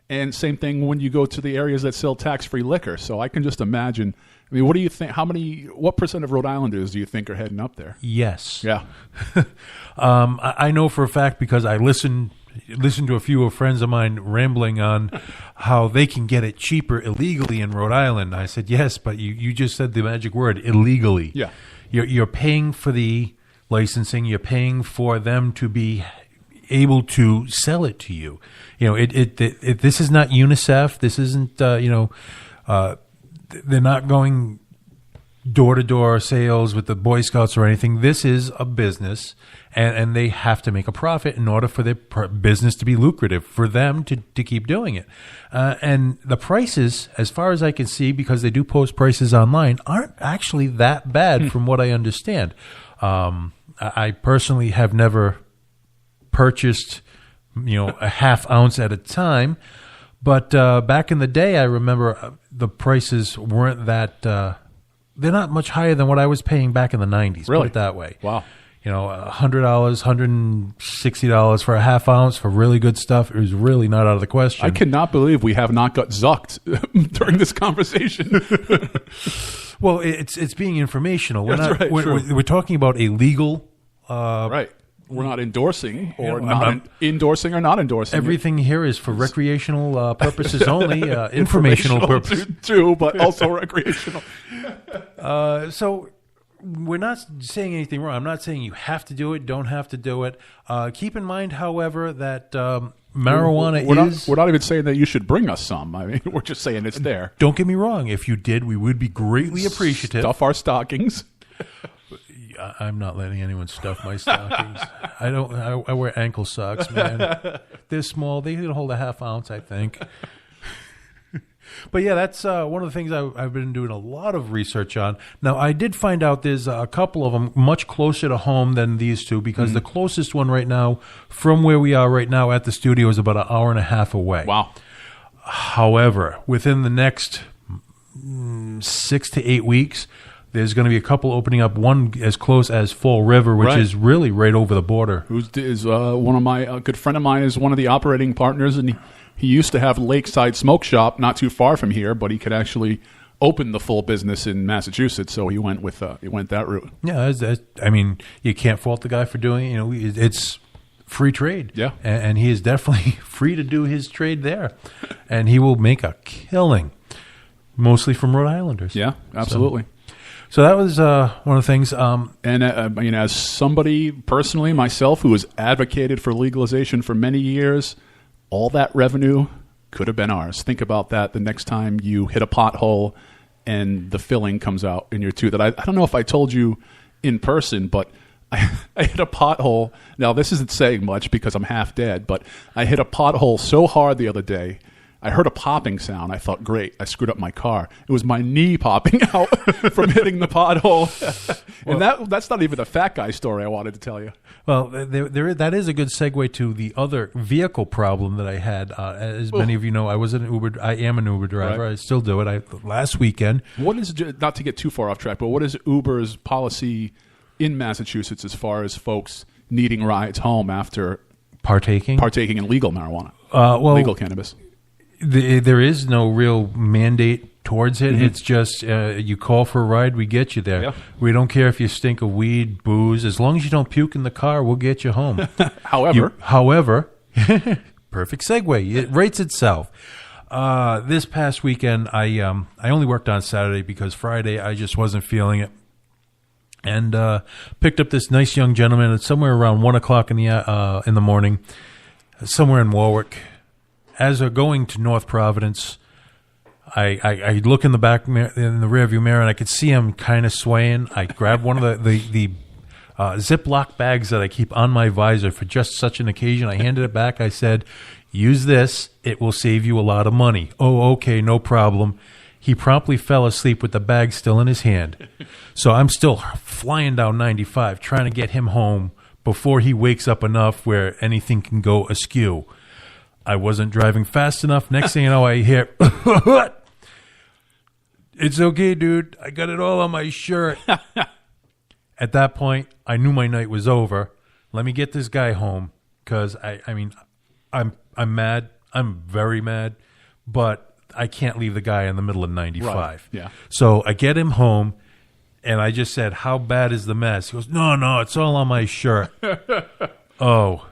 And same thing when you go to the areas that sell tax-free liquor. So I can just imagine. What do you think? What percent of Rhode Islanders do you think are heading up there? Yes. Yeah. I know for a fact because I listened to a few friends of mine rambling on how they can get it cheaper illegally in Rhode Island. I said, yes, but you just said the magic word, illegally. Yeah. You're paying for the licensing. You're paying for them to be able to sell it to you. You know, this is not UNICEF. This isn't, they're not going door-to-door sales with the Boy Scouts or anything. This is a business, and they have to make a profit in order for their business to be lucrative, for them to keep doing it. And the prices, as far as I can see, because they do post prices online, aren't actually that bad from what I understand. I personally have never purchased, a half ounce at a time. But back in the day, I remember the prices weren't that they're not much higher than what I was paying back in the 90s. Really? Put it that way. Wow. $100, $160 for a half ounce for really good stuff is really not out of the question. I cannot believe we have not got zucked during this conversation. Well, it's being informational. We're That's right, true. we're talking about a legal. Right. We're not endorsing or Yeah, not endorsing or not endorsing. Everything here is for recreational purposes only, informational purposes. too, but also recreational. So we're not saying anything wrong. I'm not saying you have to do it, don't have to do it. Keep in mind, however, that marijuana We're not even saying that you should bring us some. I mean, we're just saying it's there. Don't get me wrong. If you did, we would be greatly appreciative. Stuff our stockings. I'm not letting anyone stuff my stockings. I wear ankle socks, man. They're small. They can hold a half ounce, I think. But yeah, that's one of the things I've been doing a lot of research on. Now, I did find out there's a couple of them much closer to home than these two, because the closest one right now from where we are right now at the studio is about an hour and a half away. Wow. However, within the next 6 to 8 weeks, there's going to be a couple opening up, one as close as Fall River, which is really right over the border. Is one of my a good friend of mine is one of the operating partners, and he used to have Lakeside Smoke Shop not too far from here, but he could actually open the full business in Massachusetts, so he went that route. Yeah, I mean, you can't fault the guy for doing it. It's free trade. Yeah. And he is definitely free to do his trade there, and he will make a killing, mostly from Rhode Islanders. Yeah, absolutely. So that was one of the things. And as somebody personally, myself, who has advocated for legalization for many years, all that revenue could have been ours. Think about that the next time you hit a pothole and the filling comes out in your tooth. I don't know if I told you in person, but I hit a pothole. Now, this isn't saying much because I'm half dead, but I hit a pothole so hard the other day, I heard a popping sound. I thought, great, I screwed up my car. It was my knee popping out from hitting the pothole. And that's not even the fat guy story I wanted to tell you. Well, that is a good segue to the other vehicle problem that I had. As many of you know, I am an Uber driver. Right. I still do it. Last weekend. What is, not to get too far off track, but what is Uber's policy in Massachusetts as far as folks needing rides home after partaking in legal marijuana, legal cannabis? There is no real mandate towards it. Mm-hmm. It's just you call for a ride, we get you there. Yeah. We don't care if you stink of weed, booze. As long as you don't puke in the car, we'll get you home. However, perfect segue. It rates itself. This past weekend, I only worked on Saturday because Friday I just wasn't feeling it. And picked up this nice young gentleman at somewhere around 1 o'clock in the morning, somewhere in Warwick. As we're going to North Providence, I look in the back mirror, in the rearview mirror, and I could see him kind of swaying. I grabbed one of the Ziploc bags that I keep on my visor for just such an occasion. I handed it back. I said, "Use this. It will save you a lot of money." "Oh, okay, no problem." He promptly fell asleep with the bag still in his hand. So I'm still flying down 95, trying to get him home before he wakes up enough where anything can go askew. I wasn't driving fast enough. Next thing you know, I hear, "It's okay, dude. I got it all on my shirt." At that point, I knew my night was over. Let me get this guy home, because I'm mad. I'm very mad, but I can't leave the guy in the middle of 95. Right. Yeah. So I get him home, and I just said, "How bad is the mess?" He goes, No, it's all on my shirt." Oh.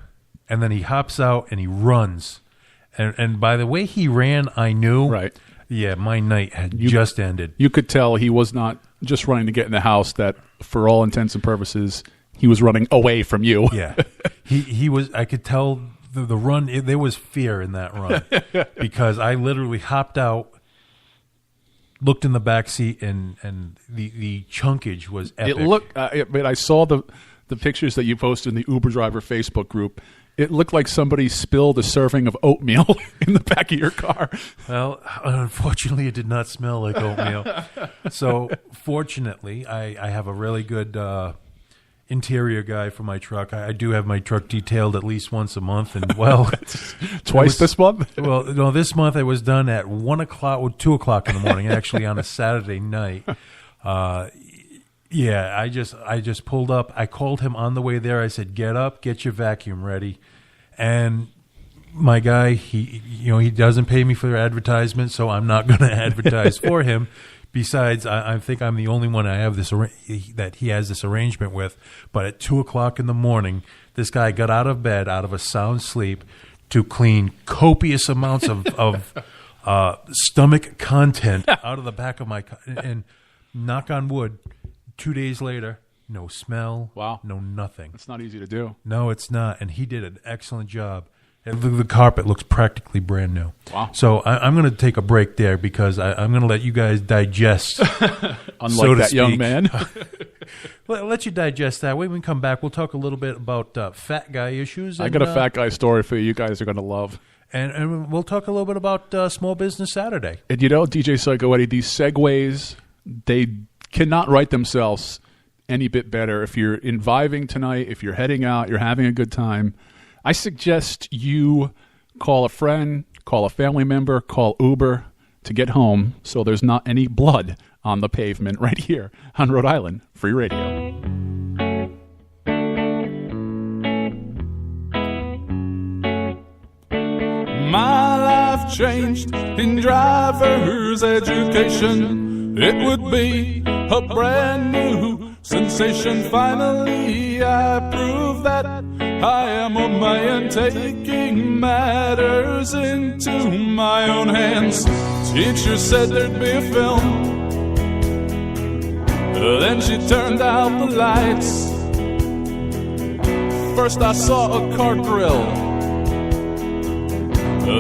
And then he hops out and he runs. And by the way he ran, I knew, right? Yeah, my night had just ended. You could tell he was not just running to get in the house, that for all intents and purposes, he was running away from you. Yeah, he was. I could tell the run. There was fear in that run because I literally hopped out, looked in the back seat, and the chunkage was epic. It looked. I saw the pictures that you posted in the Uber driver Facebook group. It looked like somebody spilled a serving of oatmeal in the back of your car. Well, unfortunately, it did not smell like oatmeal. So, fortunately, I have a really good interior guy for my truck. I do have my truck detailed at least once a month, and Twice this month. Well, no, this month I was done at 1 o'clock or 2 o'clock in the morning, actually on a Saturday night. Yeah, I just pulled up. I called him on the way there. I said, "Get up, get your vacuum ready." And my guy, he doesn't pay me for advertisement, so I'm not going to advertise for him. Besides, I think I'm the only one I have that he has this arrangement with. But at 2 o'clock in the morning, this guy got out of bed, out of a sound sleep, to clean copious amounts of stomach content out of the back of my car. And knock on wood, 2 days later, no smell, wow, no nothing. It's not easy to do. No, it's not. And he did an excellent job. And the carpet looks practically brand new. Wow. So I'm going to take a break there because I'm going to let you guys digest. Unlike so that speak. young man. Let you digest that. When we come back, we'll talk a little bit about fat guy issues. I got a fat guy story for you. You guys are going to love. And we'll talk a little bit about Small Business Saturday. And DJ Psycho Eddie, these segues, they cannot write themselves any bit better. If you're vibing tonight, if you're heading out, you're having a good time, I suggest you call a friend, call a family member, call Uber to get home so there's not any blood on the pavement right here on Rhode Island Free Radio. My life changed in driver's education. It would be a brand new sensation. Finally, I proved that I am a man taking matters into my own hands. Teacher said there'd be a film. Then she turned out the lights. First I saw a car grill.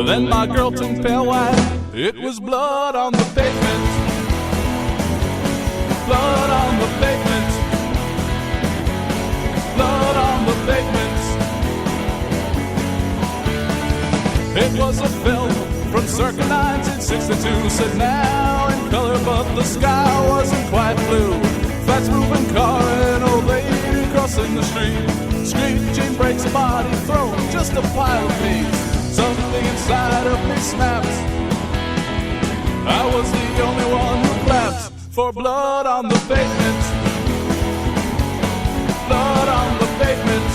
Then my girl turned pale white. It was blood on the pavement. Blood on the pavement. Blood on the pavement. It was a film from circa 1962. Said now in color, but the sky wasn't quite blue. Fast moving car and old lady crossing the street. Screeching brakes, a body thrown, just a pile of meat. Something inside of me snapped. I was the only one who clapped for blood on the pavement. Blood on the pavement.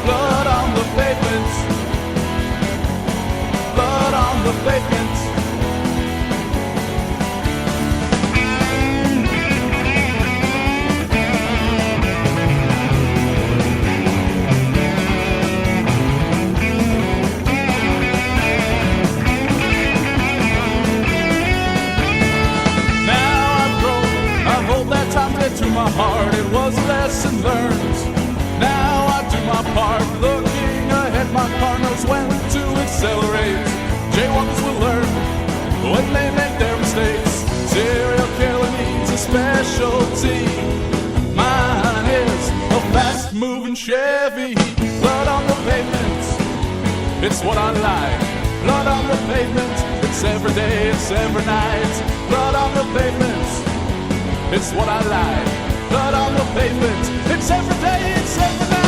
Blood on the pavement. Blood on the pavement. To my heart, it was a lesson learned. Now I do my part, looking ahead, my car knows when to accelerate. Jaywalkers will learn when they make their mistakes. Serial killer needs a specialty. Mine is a fast-moving Chevy. Blood on the pavement, it's what I like. Blood on the pavement, it's every day, it's every night. Blood on the pavement, it's what I like. Blood on the pavement. It's every day, it's every night.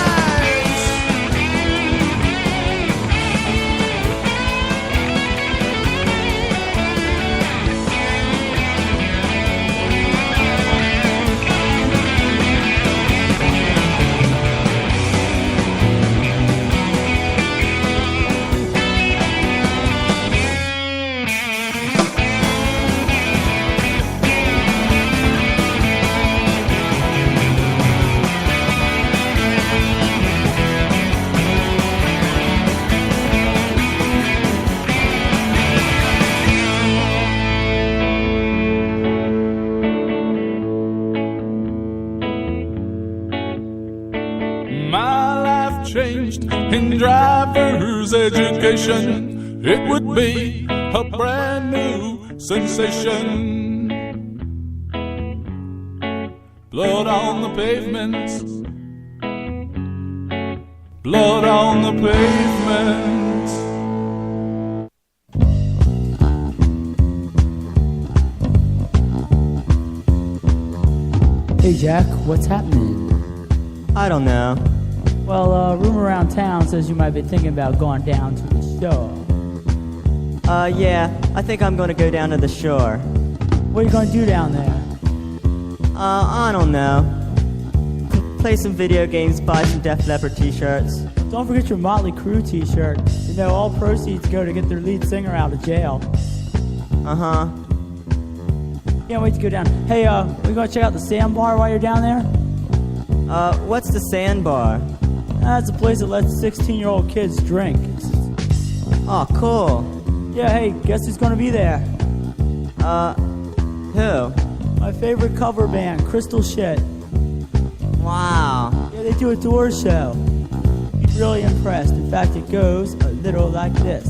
changed in driver's education, it would be a brand new sensation. Blood on the pavement, blood on the pavement. Hey Jack, what's happening? I don't know. Well, rumor around town says you might be thinking about going down to the shore. Yeah, I think I'm gonna go down to the shore. What are you gonna do down there? I don't know. Play some video games, buy some Def Leppard t-shirts. Don't forget your Motley Crue t-shirt. You know, all proceeds go to get their lead singer out of jail. Uh-huh. Can't wait to go down. Hey, we gonna check out the Sandbar while you're down there? What's the Sandbar? That's a place that lets 16-year-old kids drink. Oh, cool. Yeah, hey, guess who's gonna be there? Who? My favorite cover band, Crystal Shit. Wow. Yeah, they do a tour show. You'd be really impressed. In fact, it goes a little like this.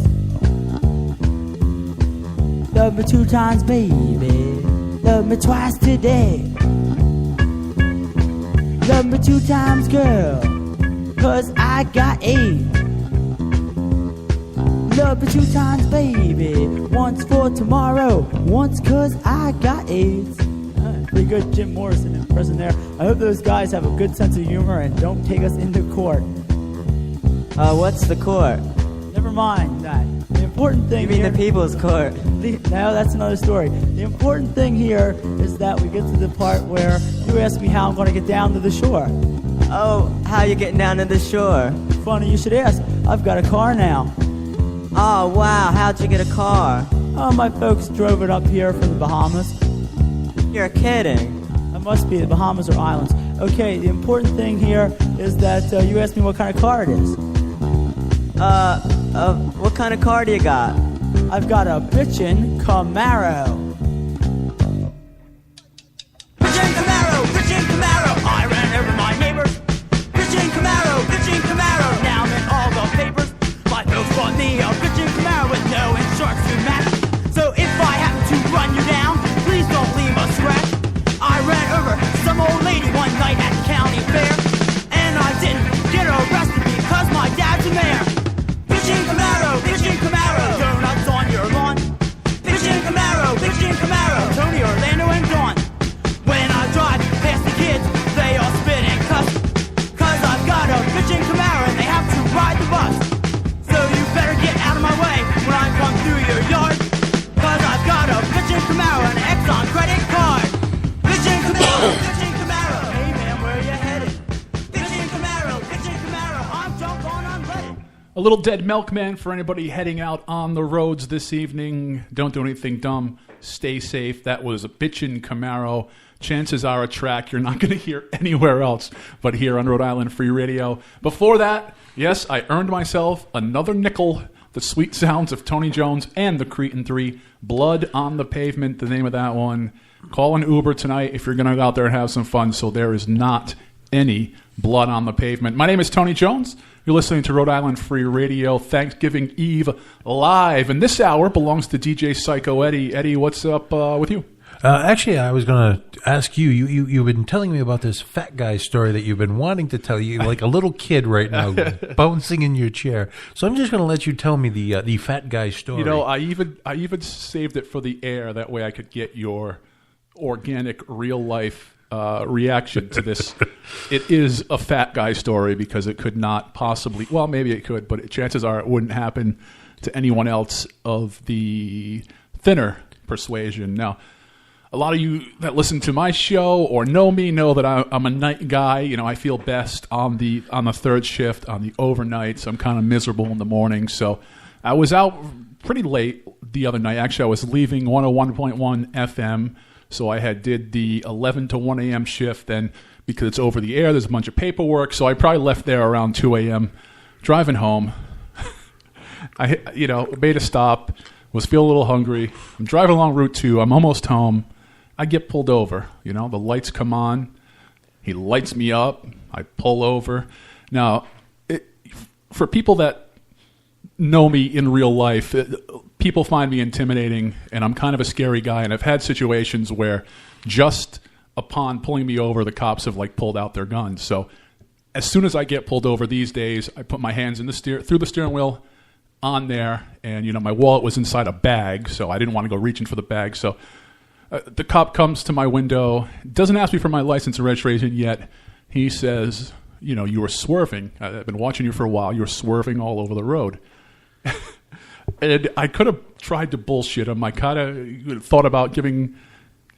Love me 2 times, baby. Love me twice today. Love me 2 times, girl. 'Cause I got AIDS. Love me 2 times, baby. Once for tomorrow. Once 'cause I got AIDS. Pretty good Jim Morrison impression there. I hope those guys have a good sense of humor and don't take us into court. What's the court? Never mind that. The important thing You mean here, the People's Court? No, that's another story. The important thing here is that we get to the part where you ask me how I'm going to get down to the shore. Oh, how you getting down to the shore? Funny you should ask. I've got a car now. Oh, wow, how'd you get a car? Oh, my folks drove it up here from the Bahamas. You're kidding. It must be the Bahamas or islands. Okay, the important thing here is that you asked me what kind of car it is. What kind of car do you got? I've got a bitchin' Camaro. Bitchin' Camaro, bitchin' Camaro. I ran over my neighbors. Bitchin' Camaro, bitchin' Camaro. Now I'm in all the papers. My folks bought me a bitchin' Camaro with no insurance to match. So if I happen to run you down, please don't leave a scratch. I ran over some old lady one night at the county fair, and I didn't get arrested because my dad's a mayor. Bitchin' Camaro, bitchin' Camaro. Donuts on your lawn. Bitchin' Camaro, bitchin' Camaro. Tony, Orlando, and Dawn. When I drive past the kids, they all spit and cuss. 'Cause I've got a bitchin' Camaro and they have to ride the bus. So you better get out of my way when I come through your yard. 'Cause I've got a bitchin' Camaro and an Exxon credit card. Bitchin' Camaro, bitchin' Camaro. Hey man, where you headed? Bitchin' Camaro, bitchin' Camaro. I'm drunk on unleaded. A little Dead Milkman for anybody heading out on the roads this evening. Don't do anything dumb. Stay safe. That was a bitchin' Camaro. Chances are a track you're not going to hear anywhere else but here on Rhode Island Free Radio. Before that, yes, I earned myself another nickel. The sweet sounds of Tony Jones and the Cretin 3. Blood on the Pavement, the name of that one. Call an Uber tonight if you're going to go out there and have some fun, so there is not any blood on the pavement. My name is Tony Jones. You're listening to Rhode Island Free Radio, Thanksgiving Eve live. And this hour belongs to DJ Psycho Eddie. Eddie, what's up with you? Actually, I was going to ask you. You've been telling me about this fat guy story that you've been wanting to tell. You like a little kid right now, bouncing in your chair. So I'm just going to let you tell me the fat guy story. You know, I even saved it for the air. That way I could get your organic, real life reaction to this. It is a fat guy story because it could not possibly. Well, maybe it could, but chances are it wouldn't happen to anyone else of the thinner persuasion. Now, a lot of you that listen to my show or know me know that I'm a night guy. You know, I feel best on the third shift, on the overnights. I'm kind of miserable in the morning. So I was out pretty late the other night. Actually, I was leaving 101.1 FM. So I did the 11 to 1 a.m. shift. Then because it's over the air, there's a bunch of paperwork. So I probably left there around 2 a.m. Driving home, I made a stop. Was feeling a little hungry. I'm driving along Route 2. I'm almost home. I get pulled over. You know, the lights come on. He lights me up. I pull over. Now, for people that know me in real life, people find me intimidating, and I'm kind of a scary guy. And I've had situations where just upon pulling me over, the cops have like pulled out their guns. So as soon as I get pulled over these days, I put my hands in the through the steering wheel on there, and my wallet was inside a bag, so I didn't want to go reaching for the bag. So the cop comes to my window, doesn't ask me for my license and registration yet. He says, you were swerving. I've been watching you for a while. You were swerving all over the road. And I could have tried to bullshit him. I kind of thought about giving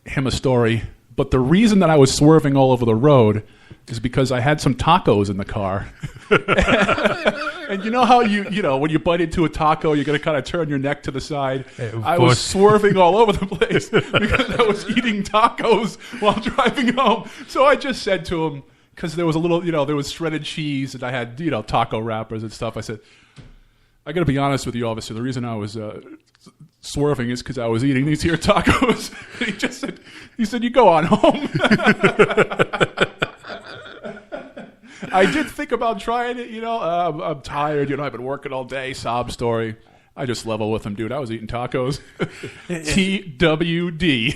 him a story, but the reason that I was swerving all over the road is because I had some tacos in the car. And you know how when you bite into a taco, you're going to kind of turn your neck to the side. I was swerving all over the place because I was eating tacos while driving home. So I just said to him, because there was a little, there was shredded cheese, and I had, taco wrappers and stuff. I said, I got to be honest with you, officer. The reason I was swerving is because I was eating these here tacos. He said, you go on home. I did think about trying it, I'm tired, I've been working all day, sob story. I just level with him, dude. I was eating tacos. TWD.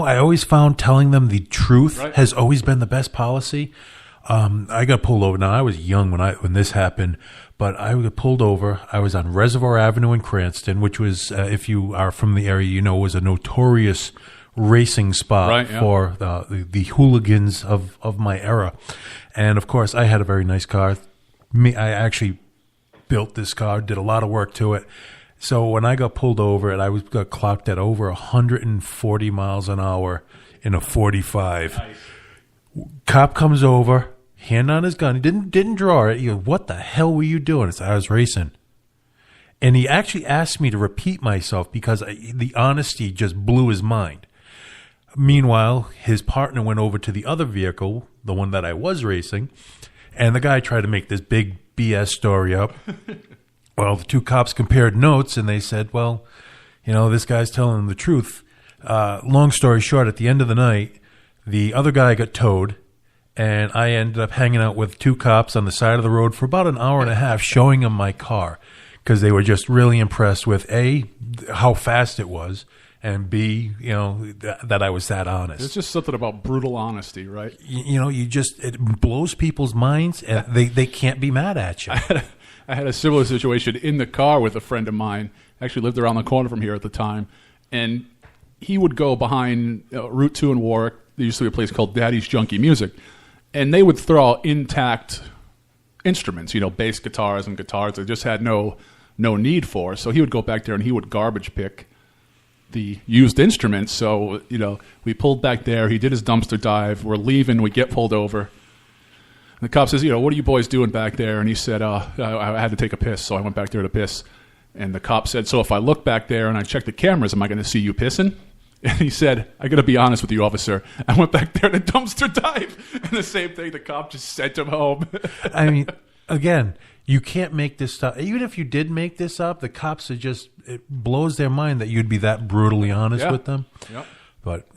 I always found telling them the truth has always been the best policy. I got pulled over. Now, I was young when this happened, but I got pulled over. I was on Reservoir Avenue in Cranston, which was, if you are from the area, was a notorious racing spot for the hooligans of my era. And, of course, I had a very nice car. I actually built this car, did a lot of work to it. So when I got pulled over, and I got clocked at over 140 miles an hour in a 45. Nice. Cop comes over, hand on his gun. He didn't draw it. He goes, "What the hell were you doing?" I said, "I was racing." And he actually asked me to repeat myself because the honesty just blew his mind. Meanwhile, his partner went over to the other vehicle, the one that I was racing, and the guy tried to make this big BS story up. Well, the two cops compared notes, and they said, well, this guy's telling them the truth. Long story short, at the end of the night, the other guy got towed, and I ended up hanging out with two cops on the side of the road for about an hour and a half, showing them my car, because they were just really impressed with, A, how fast it was, and B, that I was that honest. It's just something about brutal honesty, right? It blows people's minds, and they can't be mad at you. I had a similar situation in the car with a friend of mine. Actually lived around the corner from here at the time, and he would go behind Route 2 in Warwick. There used to be a place called Daddy's Junkie Music, and they would throw out intact instruments, bass guitars and guitars they just had no need for. So he would go back there and he would garbage pick the used instruments. So, we pulled back there. He did his dumpster dive. We're leaving. We get pulled over. And the cop says, what are you boys doing back there? And he said, I had to take a piss, so I went back there to piss. And the cop said, so if I look back there and I check the cameras, am I going to see you pissing? And he said, I got to be honest with you, officer. I went back there to dumpster dive. And the same thing, the cop just sent him home. I mean, again, you can't make this stuff. Even if you did make this up, the cops are just, it blows their mind that you'd be that brutally honest with them. Yep. But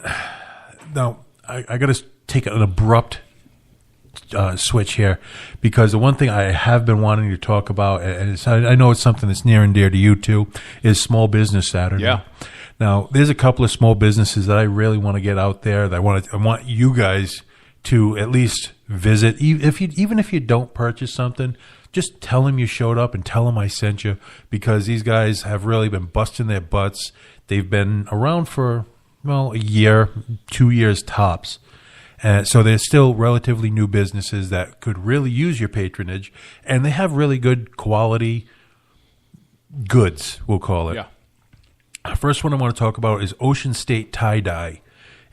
now I got to take an abrupt switch here, because the one thing I have been wanting to talk about, and I know it's something that's near and dear to you too, is Small Business Saturday. Yeah. Now, there's a couple of small businesses that I really want to get out there. That I want you guys to at least visit. Even if you don't purchase something, just tell them you showed up and tell them I sent you, because these guys have really been busting their butts. They've been around for, a year, 2 years tops. So they're still relatively new businesses that could really use your patronage, and they have really good quality goods, we'll call it. Yeah. First one I want to talk about is Ocean State Tie-Dye.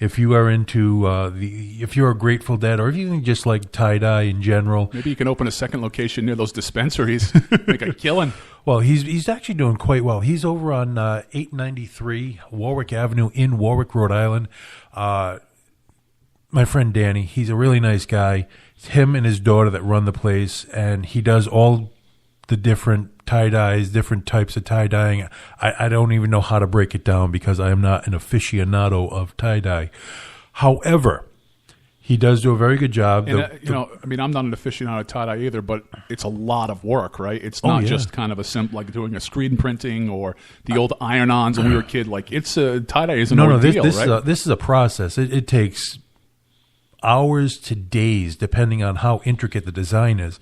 If you are into if you're a Grateful Dead, or if you just like tie-dye in general. Maybe you can open a second location near those dispensaries. Make a killing. Well, he's actually doing quite well. He's over on 893 Warwick Avenue in Warwick, Rhode Island. My friend Danny, he's a really nice guy. It's him and his daughter that run the place, and he does all the different tie-dyes, different types of tie-dyeing. I don't even know how to break it down because I am not an aficionado of tie-dye. However, He does do a very good job. And, I mean, I'm not an aficionado of tie-dye either, but it's a lot of work, right? It's not just kind of a simple, like doing a screen printing or the old iron-ons when we were a kid. Like, it's tie-dye is an ordeal, right? This is a process. It takes hours to days, depending on how intricate the design is.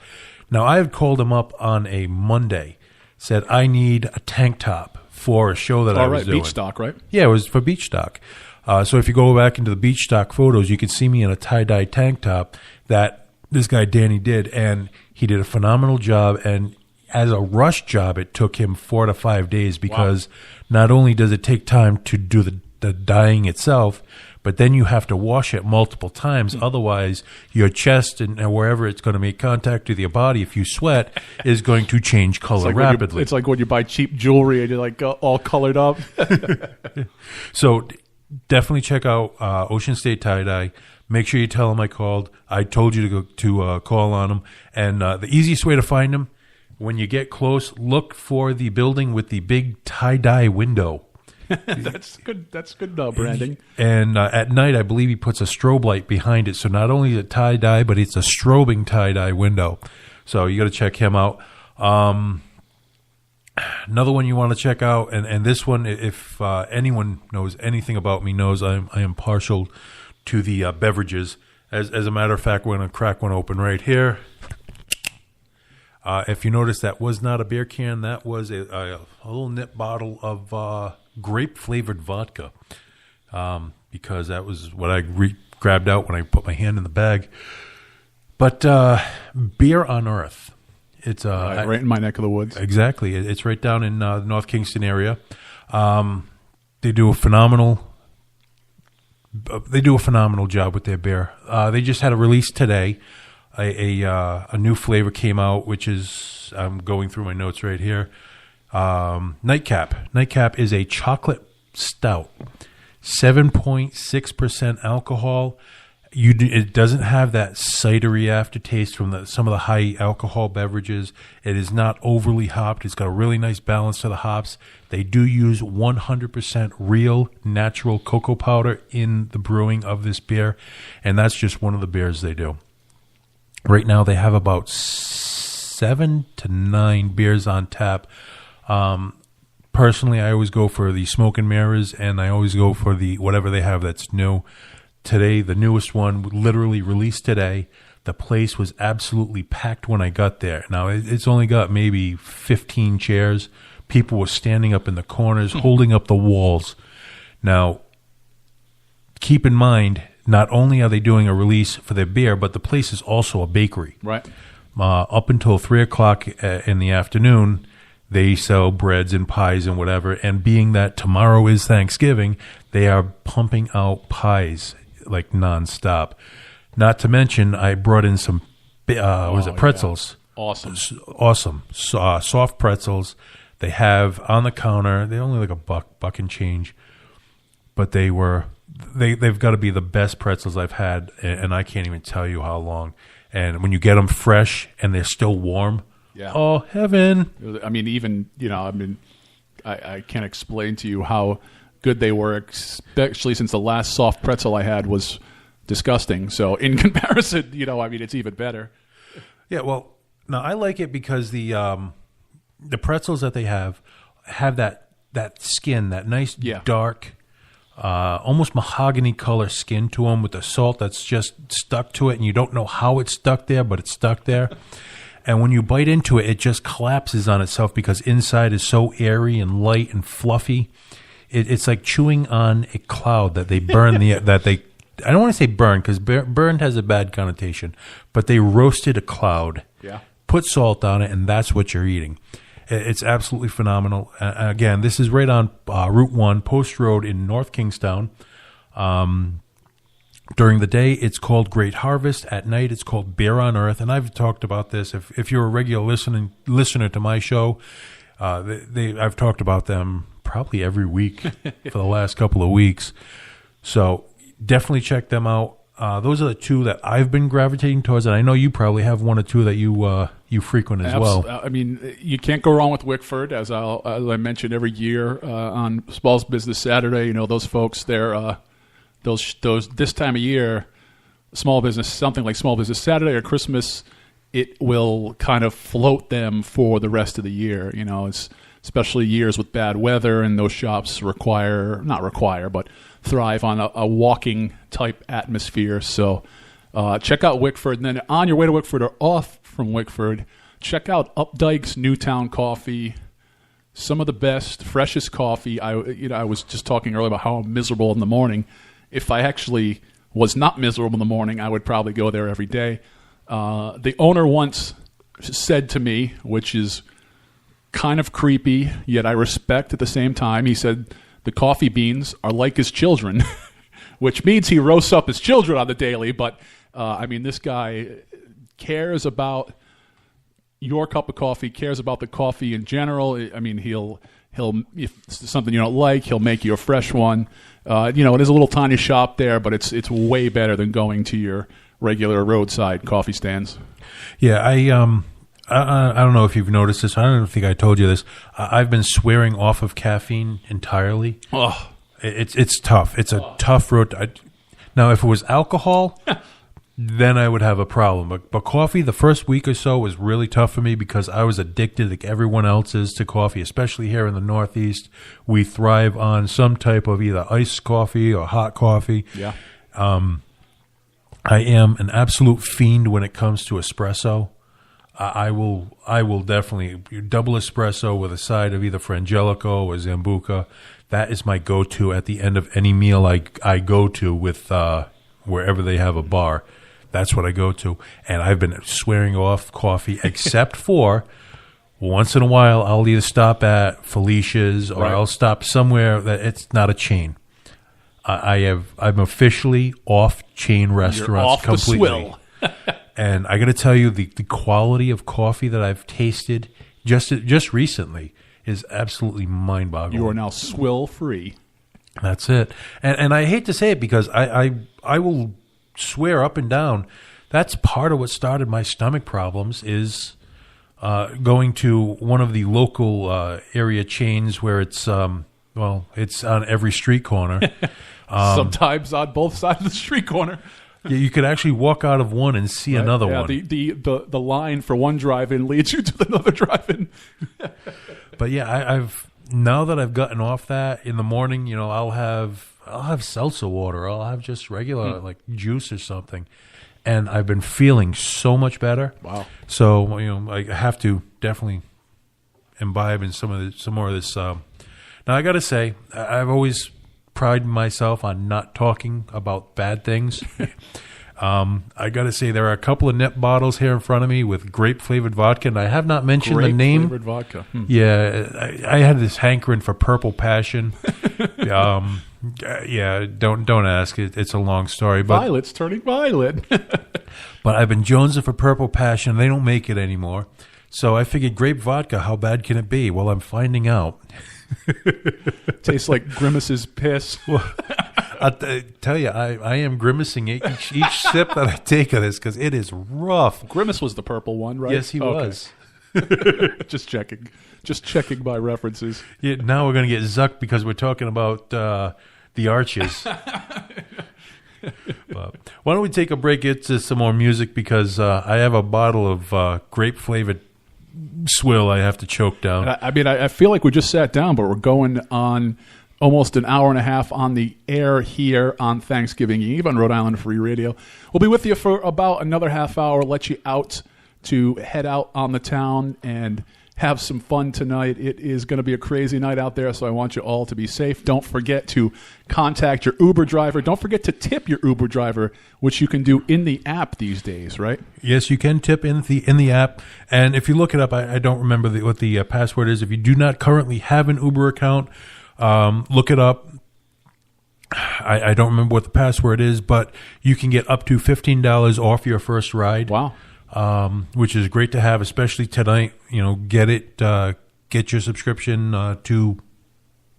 Now, I had called him up on a Monday, said, I need a tank top for a show that I was doing. Beach stock, right? Yeah, it was for beach stock. So if you go back into the beach stock photos, you can see me in a tie-dye tank top that this guy Danny did, and he did a phenomenal job. And as a rush job, it took him 4 to 5 days because not only does it take time to do the dyeing itself, but then you have to wash it multiple times. Otherwise, your chest and wherever it's going to make contact with your body, if you sweat, is going to change color rapidly. It's like when you buy cheap jewelry and you're like all colored up. So definitely check out Ocean State Tie-Dye. Make sure you tell them I called. I told you to call on them. And the easiest way to find them, when you get close, look for the building with the big tie-dye window. That's good. That's good branding. And at night, I believe he puts a strobe light behind it. So not only is it tie-dye, but it's a strobing tie-dye window. So you got to check him out. Another one you want to check out, and this one, if anyone knows anything about me, knows I am partial to the beverages. As a matter of fact, we're going to crack one open right here. If you notice, that was not a beer can. That was a little nip bottle of grape-flavored vodka, because that was what I grabbed out when I put my hand in the bag. But Beer on Earth. It's right in my neck of the woods. Exactly. It's right down in the North Kingston area. They do a phenomenal job with their beer. They just had a release today. A new flavor came out, which is, I'm going through my notes right here. Nightcap. Nightcap is a chocolate stout, 7.6% alcohol. It doesn't have that cidery aftertaste from some of the high alcohol beverages. It is not overly hopped. It's got a really nice balance to the hops. They do use 100% real natural cocoa powder in the brewing of this beer, and that's just one of the beers they do. Right now they have about 7 to 9 beers on tap. Personally, I always go for the Smoke and Mirrors, and I always go for the whatever they have that's new. Today, the newest one literally released today. The place was absolutely packed when I got there. Now, it's only got maybe 15 chairs. People were standing up in the corners, holding up the walls. Now, keep in mind, not only are they doing a release for their beer, but the place is also a bakery. Right. Up until 3 o'clock in the afternoon, they sell breads and pies and whatever. And being that tomorrow is Thanksgiving, they are pumping out pies like nonstop. Not to mention, I brought in some pretzels. Yeah. Awesome. Soft pretzels. They have on the counter. They're only like a buck and change, but they've got to be the best pretzels I've had, and I can't even tell you how long. And when you get them fresh and they're still warm, oh heaven! I mean, I can't explain to you how good they were, especially since the last soft pretzel I had was disgusting. So in comparison, it's even better. Yeah, well, now I like it because the pretzels that they have that skin, that nice dark, almost mahogany color skin to them with the salt that's just stuck to it, and you don't know how it's stuck there, but it's stuck there. And when you bite into it, it just collapses on itself because inside is so airy and light and fluffy. It's like chewing on a cloud that they burn I don't want to say burn because burned has a bad connotation, but they roasted a cloud, put salt on it, and that's what you're eating. It's absolutely phenomenal. Again, this is right on Route 1, Post Road in North Kingstown. During the day, it's called Great Harvest. At night, it's called Beer on Earth. And I've talked about this. If you're a regular listener to my show, I've talked about them probably every week for the last couple of weeks. So definitely check them out. Those are the two that I've been gravitating towards, and I know you probably have one or two that you frequent as well. I mean, you can't go wrong with Wickford, as I mention every year on Small's Business Saturday. Those folks, they're those this time of year, small business, something like Small Business Saturday or Christmas, it will kind of float them for the rest of the year. You know, it's especially years with bad weather, and those shops but thrive on a walking type atmosphere. So check out Wickford, and then on your way to Wickford or off from Wickford, check out Updike's Newtown Coffee. Some of the best, freshest coffee. I was just talking earlier about how I'm miserable in the morning. If I actually was not miserable in the morning, I would probably go there every day. The owner once said to me, which is kind of creepy, yet I respect at the same time, he said, the coffee beans are like his children, which means he roasts up his children on the daily. But, this guy cares about your cup of coffee, cares about the coffee in general. I mean, he'll if it's something you don't like, he'll make you a fresh one. It is a little tiny shop there, but it's way better than going to your regular roadside coffee stands. Yeah, I don't know if you've noticed this. I don't think I told you this. I've been swearing off of caffeine entirely. Oh, it's tough. It's a tough road. Now, if it was alcohol, then I would have a problem. But coffee, the first week or so was really tough for me because I was addicted, like everyone else is, to coffee, especially here in the Northeast. We thrive on some type of either iced coffee or hot coffee. Yeah. I am an absolute fiend when it comes to espresso. I will definitely double espresso with a side of either Frangelico or Zambuca. That is my go-to at the end of any meal I go to with wherever they have a bar. That's what I go to. And I've been swearing off coffee except for once in a while I'll either stop at Felicia's or I'll stop somewhere that it's not a chain. I'm officially off chain restaurants completely. The swill. And I got to tell you, the quality of coffee that I've tasted just recently is absolutely mind-boggling. You are now swill free. That's it. And I hate to say it because I will swear up and down that's part of what started my stomach problems is going to one of the local area chains where it's it's on every street corner. Sometimes on both sides of the street corner. Yeah, you could actually walk out of one and see another one. The line for one drive-in leads you to another drive-in. But yeah, I've now that I've gotten off that in the morning, I'll have seltzer water. I'll have just regular like juice or something, and I've been feeling so much better. Wow! So I have to definitely imbibe in some more of this. Now I got to say, I've always prided myself on not talking about bad things. I got to say, there are a couple of net bottles here in front of me with grape-flavored vodka, and I have not mentioned the name. Grape-flavored vodka. Yeah, I had this hankering for Purple Passion. Yeah, don't ask. It's a long story. But Violet's turning violet. But I've been jonesing for Purple Passion. They don't make it anymore. So I figured grape vodka, how bad can it be? Well, I'm finding out. Tastes like Grimace's piss. Well, I'll tell you, I am grimacing each sip that I take of this because it is rough. Grimace was the purple one, right? Yes, he was. Just checking my references. Yeah, now we're going to get zucked because we're talking about the Arches. But why don't we take a break, get to some more music, because I have a bottle of grape-flavored swill I have to choke down. I feel like we just sat down, but we're going on almost an hour and a half on the air here on Thanksgiving Eve on Rhode Island Free Radio. We'll be with you for about another half hour, let you out to head out on the town and have some fun tonight. It is going to be a crazy night out there, so I want you all to be safe. Don't forget to contact your Uber driver. Don't forget to tip your Uber driver, which you can do in the app these days, right? Yes, you can tip in the app. And if you look it up, I don't remember what the password is. If you do not currently have an Uber account, look it up. I don't remember what the password is, but you can get up to $15 off your first ride. Wow. Which is great to have, especially tonight. Get your subscription to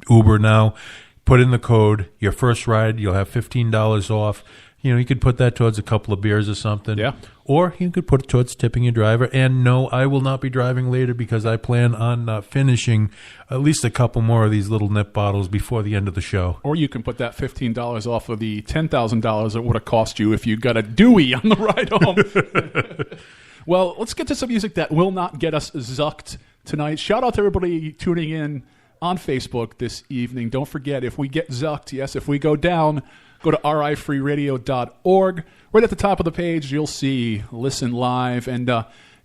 Uber now. Put in the code, your first ride, you'll have $15 off. You could put that towards a couple of beers or something. Yeah. Or you could put it towards tipping your driver. And no, I will not be driving later because I plan on finishing at least a couple more of these little nip bottles before the end of the show. Or you can put that $15 off of the $10,000 it would have cost you if you got a Dewey on the ride home. Well, let's get to some music that will not get us zucked tonight. Shout out to everybody tuning in on Facebook this evening. Don't forget, if we get zucked, yes, if we go down, go to rifreeradio.org. Right at the top of the page, you'll see Listen Live. And,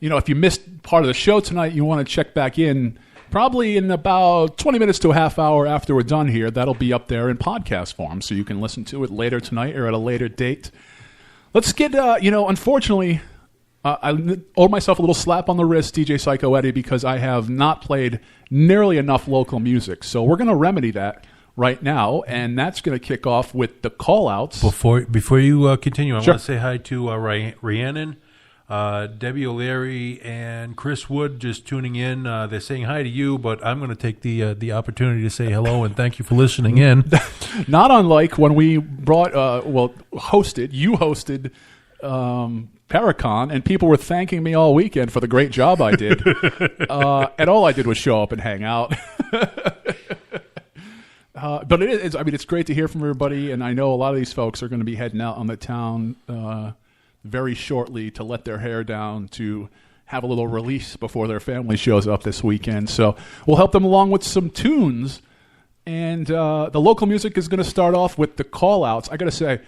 if you missed part of the show tonight, you want to check back in probably in about 20 minutes to a half hour after we're done here. That'll be up there in podcast form, so you can listen to it later tonight or at a later date. Let's get, unfortunately, I owe myself a little slap on the wrist, DJ Psycho Eddie, because I have not played nearly enough local music. So we're going to remedy that right now, and that's going to kick off with the call-outs. Before you continue, I Sure. want to say hi to Rhiannon, Debbie O'Leary, and Chris Wood just tuning in. They're saying hi to you, but I'm going to take the opportunity to say hello and thank you for listening in. Not unlike when we hosted Paracon, and people were thanking me all weekend for the great job I did. And all I did was show up and hang out. But it's great to hear from everybody, and I know a lot of these folks are going to be heading out on the town very shortly to let their hair down, to have a little release before their family shows up this weekend. So we'll help them along with some tunes, and the local music is going to start off with the call-outs. I got to say,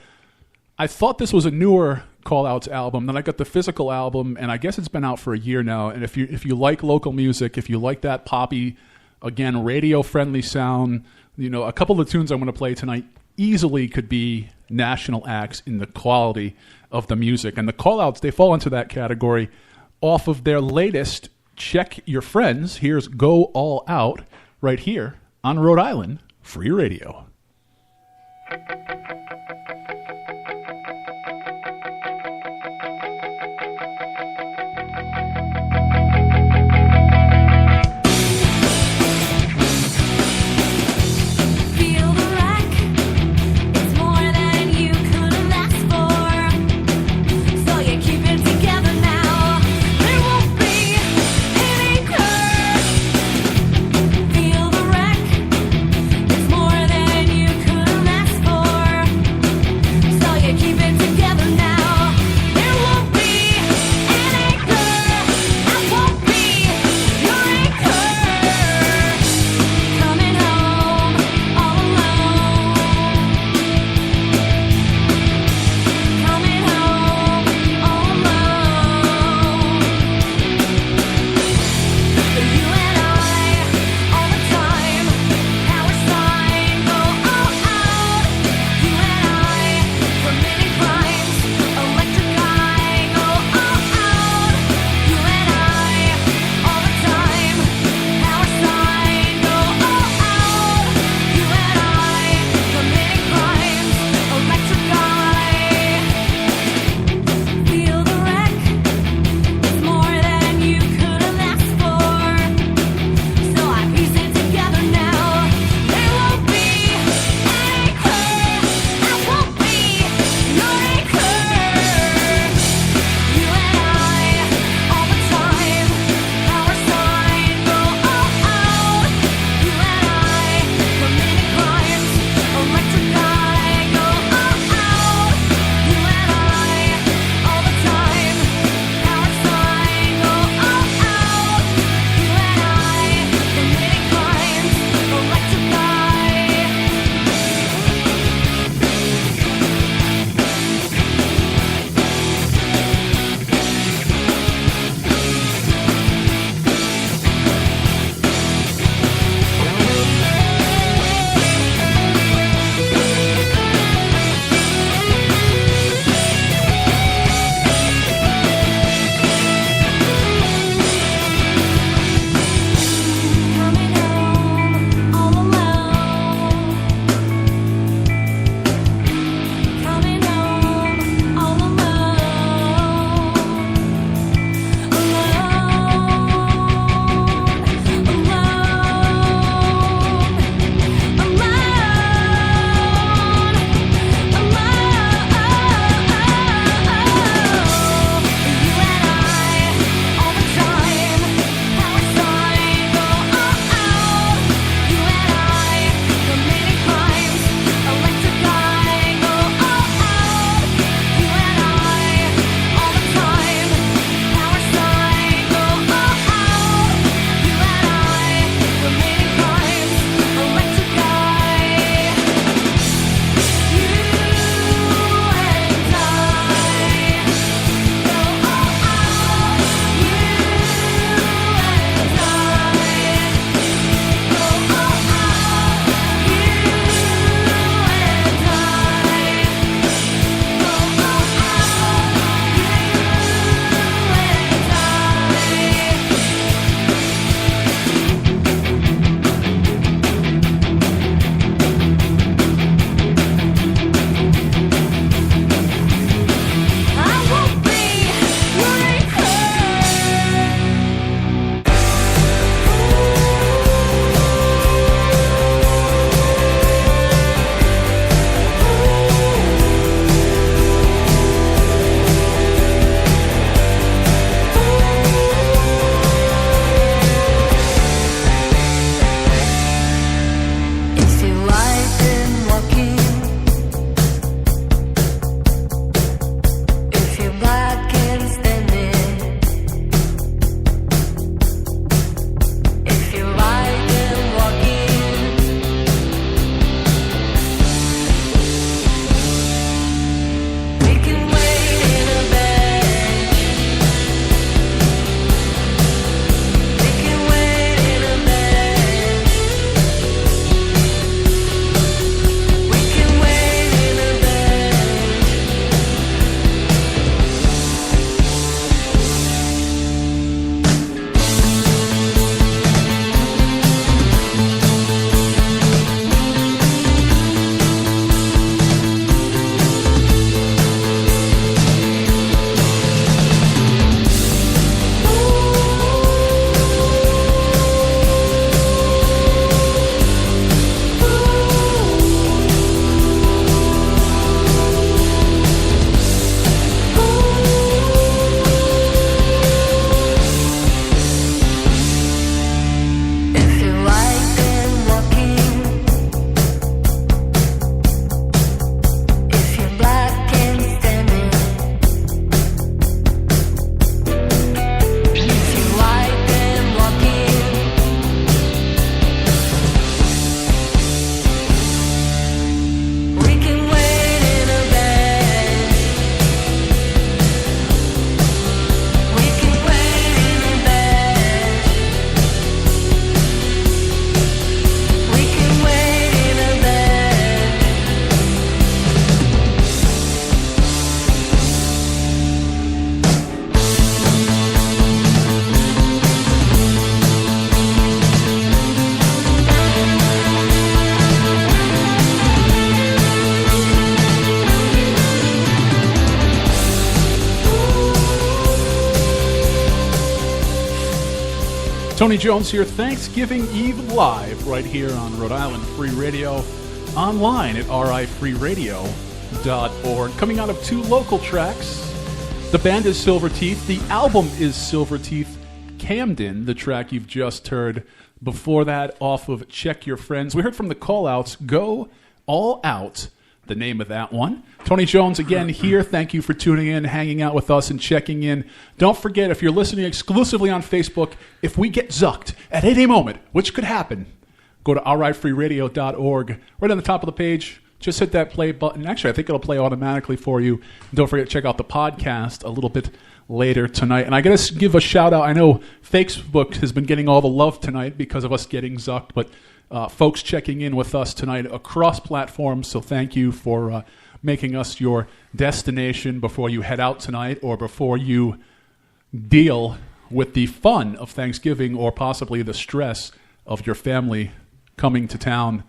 I thought this was a newer call-outs album. Then I got the physical album, and I guess it's been out for a year now. And if you like local music, if you like that poppy, again, radio-friendly sound, a couple of the tunes I'm going to play tonight easily could be national acts in the quality of the music. And the call-outs, they fall into that category off of their latest Check Your Friends. Here's Go All Out right here on Rhode Island Free Radio. Feel the wreck, it's more than Tony Jones here, Thanksgiving Eve live right here on Rhode Island Free Radio, online at rifreeradio.org. Coming out of 2 local tracks. The band is Silverteeth. The album is Silverteeth Camden, the track you've just heard. Before that, off of Check Your Friends. We heard from the call-outs, Go All Out, the name of that one. Tony Jones again here. Thank you for tuning in, hanging out with us, and checking in. Don't forget, if you're listening exclusively on Facebook, if we get zucked at any moment, which could happen, go to rifreeradio.org. Right on the top of the page, just hit that play button. Actually, I think it'll play automatically for you. And don't forget to check out the podcast a little bit later tonight. And I got to give a shout-out. I know Facebook has been getting all the love tonight because of us getting zucked, but folks checking in with us tonight across platforms, so thank you for making us your destination before you head out tonight or before you deal with the fun of Thanksgiving or possibly the stress of your family coming to town.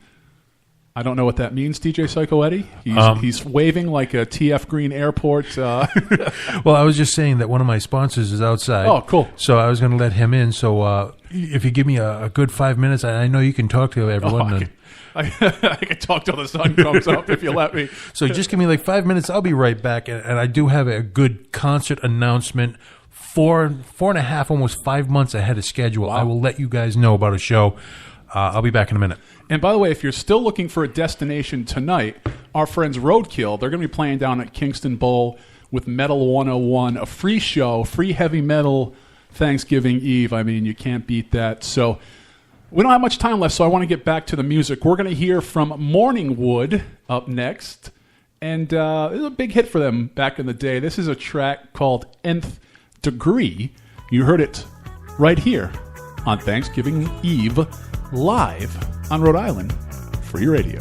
I don't know what that means, DJ Psycho Eddie. He's waving like a TF Green Airport. Well, I was just saying that one of my sponsors is outside. Oh, cool. So I was going to let him in. So if you give me a good 5 minutes, I know you can talk to everyone. I can talk till the sun comes up if you let me. So just give me like 5 minutes. I'll be right back. And I do have a good concert announcement. 4.5, almost 5 months ahead of schedule. Wow. I will let you guys know about a show. I'll be back in a minute. And by the way, if you're still looking for a destination tonight, our friends Roadkill, they're going to be playing down at Kingston Bowl with Metal 101, a free show, free heavy metal Thanksgiving Eve. I mean, you can't beat that. So we don't have much time left, so I want to get back to the music. We're going to hear from Morningwood up next. And it was a big hit for them back in the day. This is a track called Nth Degree. You heard it right here on Thanksgiving Eve, live on Rhode Island Free Radio.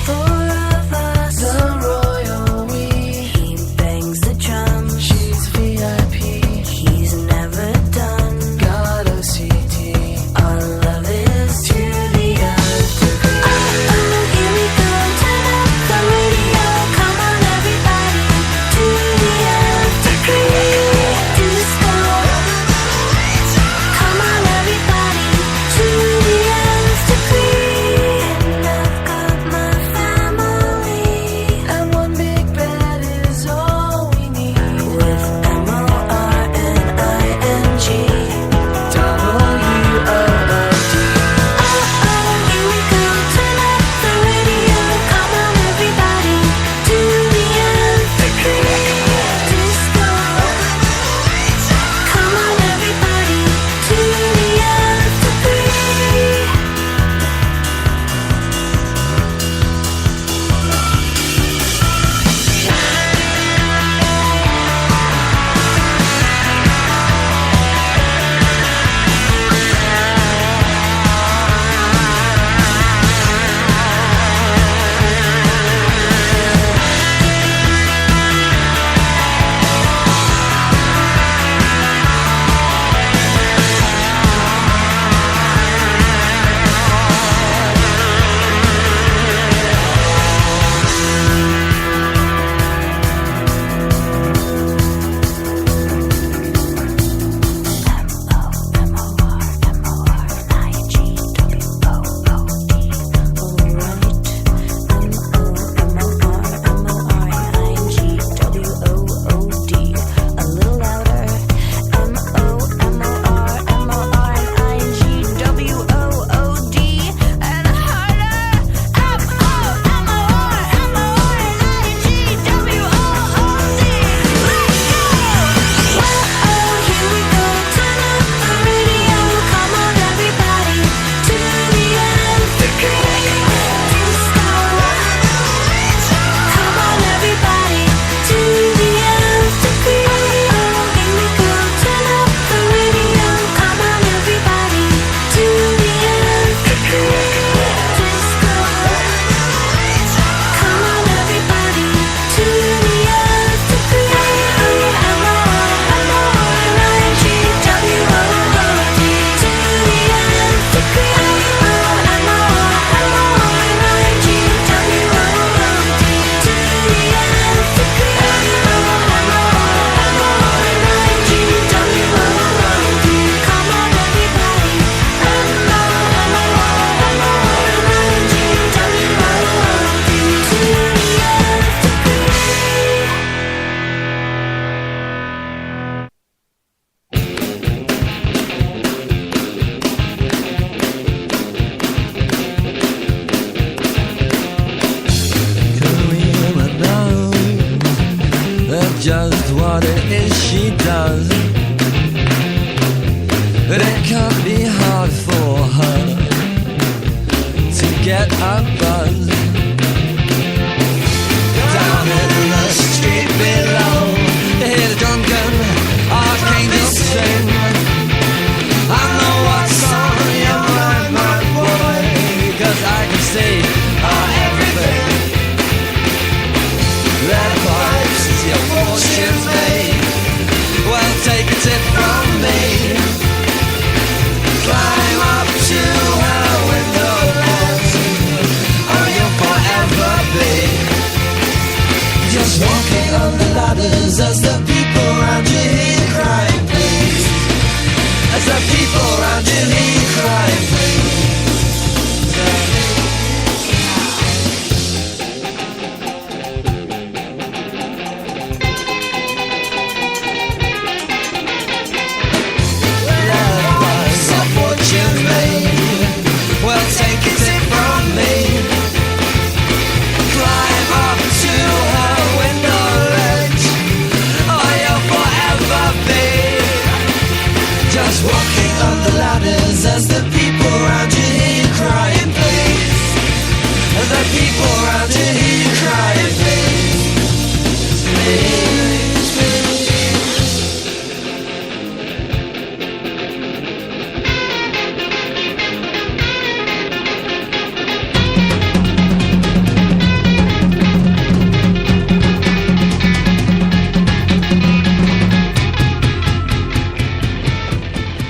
Four of us just what it is she does. But it can't be hard for her to get a buzz. Down in the street below, you hear the drunken archangel sing. I know what's on your mind, my boy, 'cause I can see everything. Red pipes, your fortune's made. Well, take a tip from me. Climb up to her window ledge, or you'll forever be just walking on the ladders as the people around you hear crying, please. As the people around you hear crying, please. Well, take it from me. Climb up to her window ledge, or you'll forever be just walking on the ladders as the people around you hear crying, please. As the people around you hear crying, please. Please, please.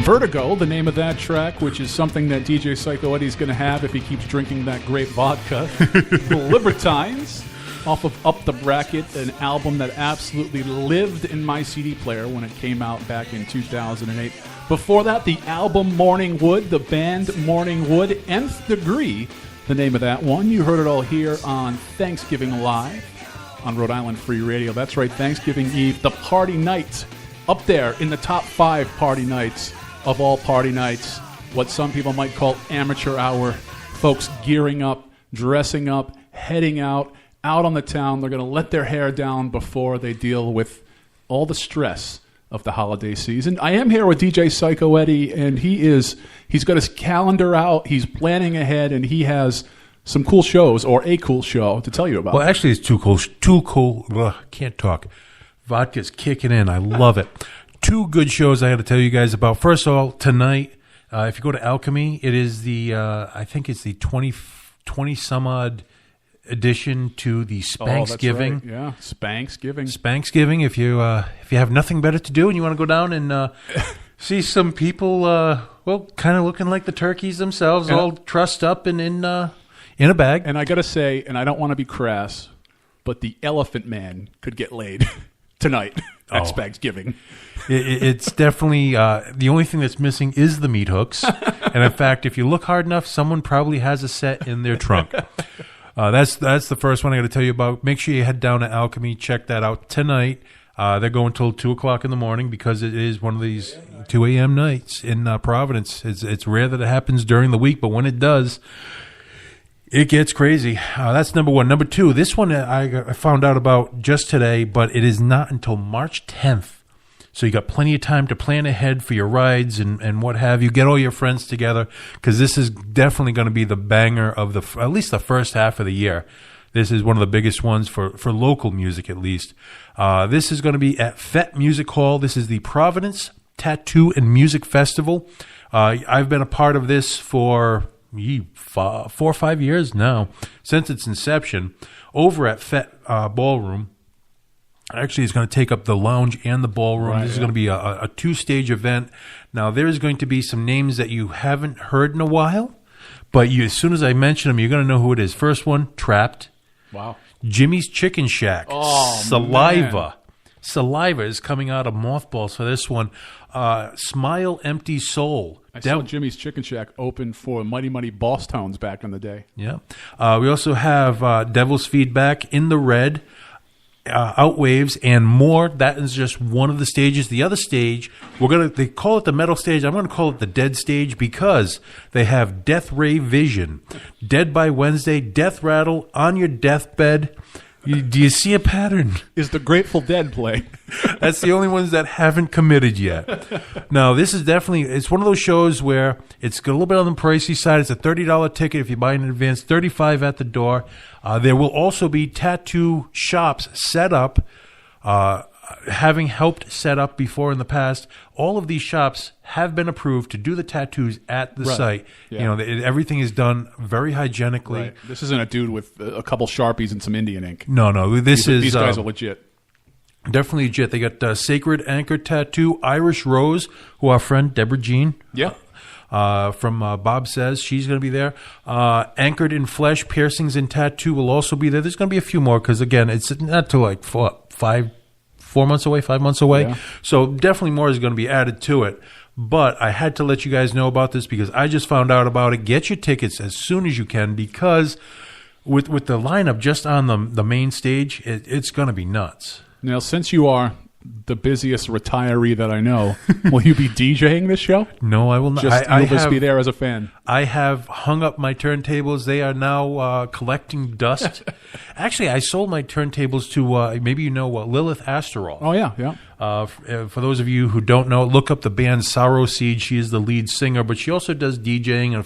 Vertigo, the name of that track, which is something that DJ Psycho Eddie's going to have if he keeps drinking that great vodka. Libertines, off of Up the Bracket, an album that absolutely lived in my CD player when it came out back in 2008. Before that, the album Morning Wood, the band Morning Wood, Nth Degree, the name of that one. You heard it all here on Thanksgiving Live on Rhode Island Free Radio. That's right, Thanksgiving Eve, the party night, up there in the top 5 party nights of all party nights, what some people might call amateur hour. Folks gearing up, dressing up, heading out on the town. They're going to let their hair down before they deal with all the stress of the holiday season. I am here with DJ Psycho Eddie, and he's got his calendar out. He's planning ahead, and he has some cool shows, or a cool show, to tell you about. Well, actually, it's too cool. Ugh, can't talk. Vodka's kicking in. I love it. 2 good shows I got to tell you guys about. First of all, tonight, if you go to Alchemy, it is the, I think it's the 20 some odd edition to the Spanksgiving. Oh, that's right. Yeah, Spanksgiving. Spanksgiving. If you have nothing better to do and you want to go down and see some people, well, kind of looking like the turkeys themselves, all trussed up and in a bag. And I got to say, and I don't want to be crass, but the Elephant Man could get laid tonight at Spanksgiving. It's definitely the only thing that's missing is the meat hooks. And in fact, if you look hard enough, someone probably has a set in their trunk. That's the first one I got to tell you about. Make sure you head down to Alchemy. Check that out tonight. They're going till 2 o'clock in the morning because it is one of these 2 a.m. nights in Providence. It's rare that it happens during the week, but when it does, it gets crazy. That's number 1. Number 2, this one I found out about just today, but it is not until March 10th. So you got plenty of time to plan ahead for your rides and what have you. Get all your friends together because this is definitely going to be the banger of at least the first half of the year. This is one of the biggest ones for local music, at least. This is going to be at FET Music Hall. This is the Providence Tattoo and Music Festival. I've been a part of this for 4 or 5 years now, since its inception, over at FET Ballroom. Actually, it's going to take up the lounge and the ballroom. Right, this is going to be a 2-stage event. Now, there's going to be some names that you haven't heard in a while, but as soon as I mention them, you're going to know who it is. First one, Trapped. Wow. Jimmy's Chicken Shack. Oh, Saliva. Man. Saliva is coming out of mothballs for this one. Smile Empty Soul. I saw Jimmy's Chicken Shack open for Mighty Mighty Boss Tones back in the day. Yeah. We also have Devil's Feedback, In the Red, Outwaves, and more. That is just one of the stages. The other stage, they call it the metal stage. I'm going to call it the dead stage because they have Death Ray Vision, Dead by Wednesday, Death Rattle, On Your Deathbed, Do you see a pattern? Is the Grateful Dead playing? That's the only ones that haven't committed yet. No, this is definitely, it's one of those shows where it's a little bit on the pricey side. It's a $30 ticket if you buy in advance, $35 at the door. There will also be tattoo shops set up, having helped set up before in the past. All of these shops have been approved to do the tattoos at the site. Yeah. Everything is done very hygienically. Right. This isn't a dude with a couple Sharpies and some Indian ink. No, these guys are legit. Definitely legit. They got Sacred Anchor Tattoo, Irish Rose, who our friend Deborah Jean. Yeah. From Bob Says, she's going to be there. Anchored in Flesh, Piercings and Tattoo will also be there. There's going to be a few more because, again, it's not till like 5 months away, 5 months away. Yeah. So definitely more is going to be added to it. But I had to let you guys know about this because I just found out about it. Get your tickets as soon as you can because with the lineup just on the main stage, it's going to be nuts. Now, since you are the busiest retiree that I know, will you be DJing this show? No, I will not. You'll just be there as a fan. I have hung up my turntables. They are now collecting dust. Actually, I sold my turntables to, maybe you know, Lilith Asterol. Oh, yeah. For those of you who don't know, look up the band Sorrow Seed. She is the lead singer, but she also does DJing and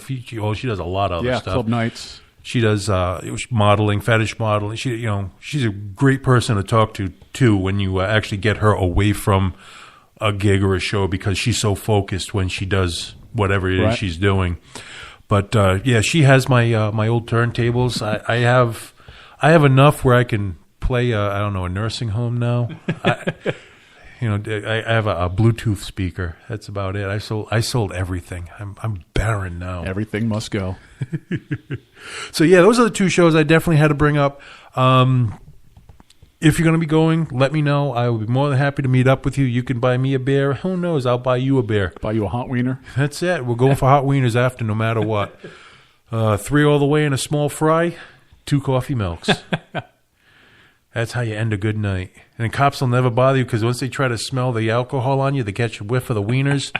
she does a lot of other stuff. Club nights. She does modeling, fetish modeling. She's a great person to talk to too when you actually get her away from a gig or a show because she's so focused when she does whatever it is she's doing. But she has my old turntables. I have enough where I can play. A nursing home now. I have a Bluetooth speaker. That's about it. I sold everything. I'm barren now. Everything must go. So yeah, those are the two shows I definitely had to bring up. If you're going to be going, let me know. I will be more than happy to meet up with you. You can buy me a beer. Who knows? I'll buy you a beer. Buy you a hot wiener. That's it. We're going for hot wieners after, no matter what. 3 all the way and a small fry, 2 coffee milks. That's how you end a good night. And cops will never bother you because once they try to smell the alcohol on you, they catch a whiff of the wieners.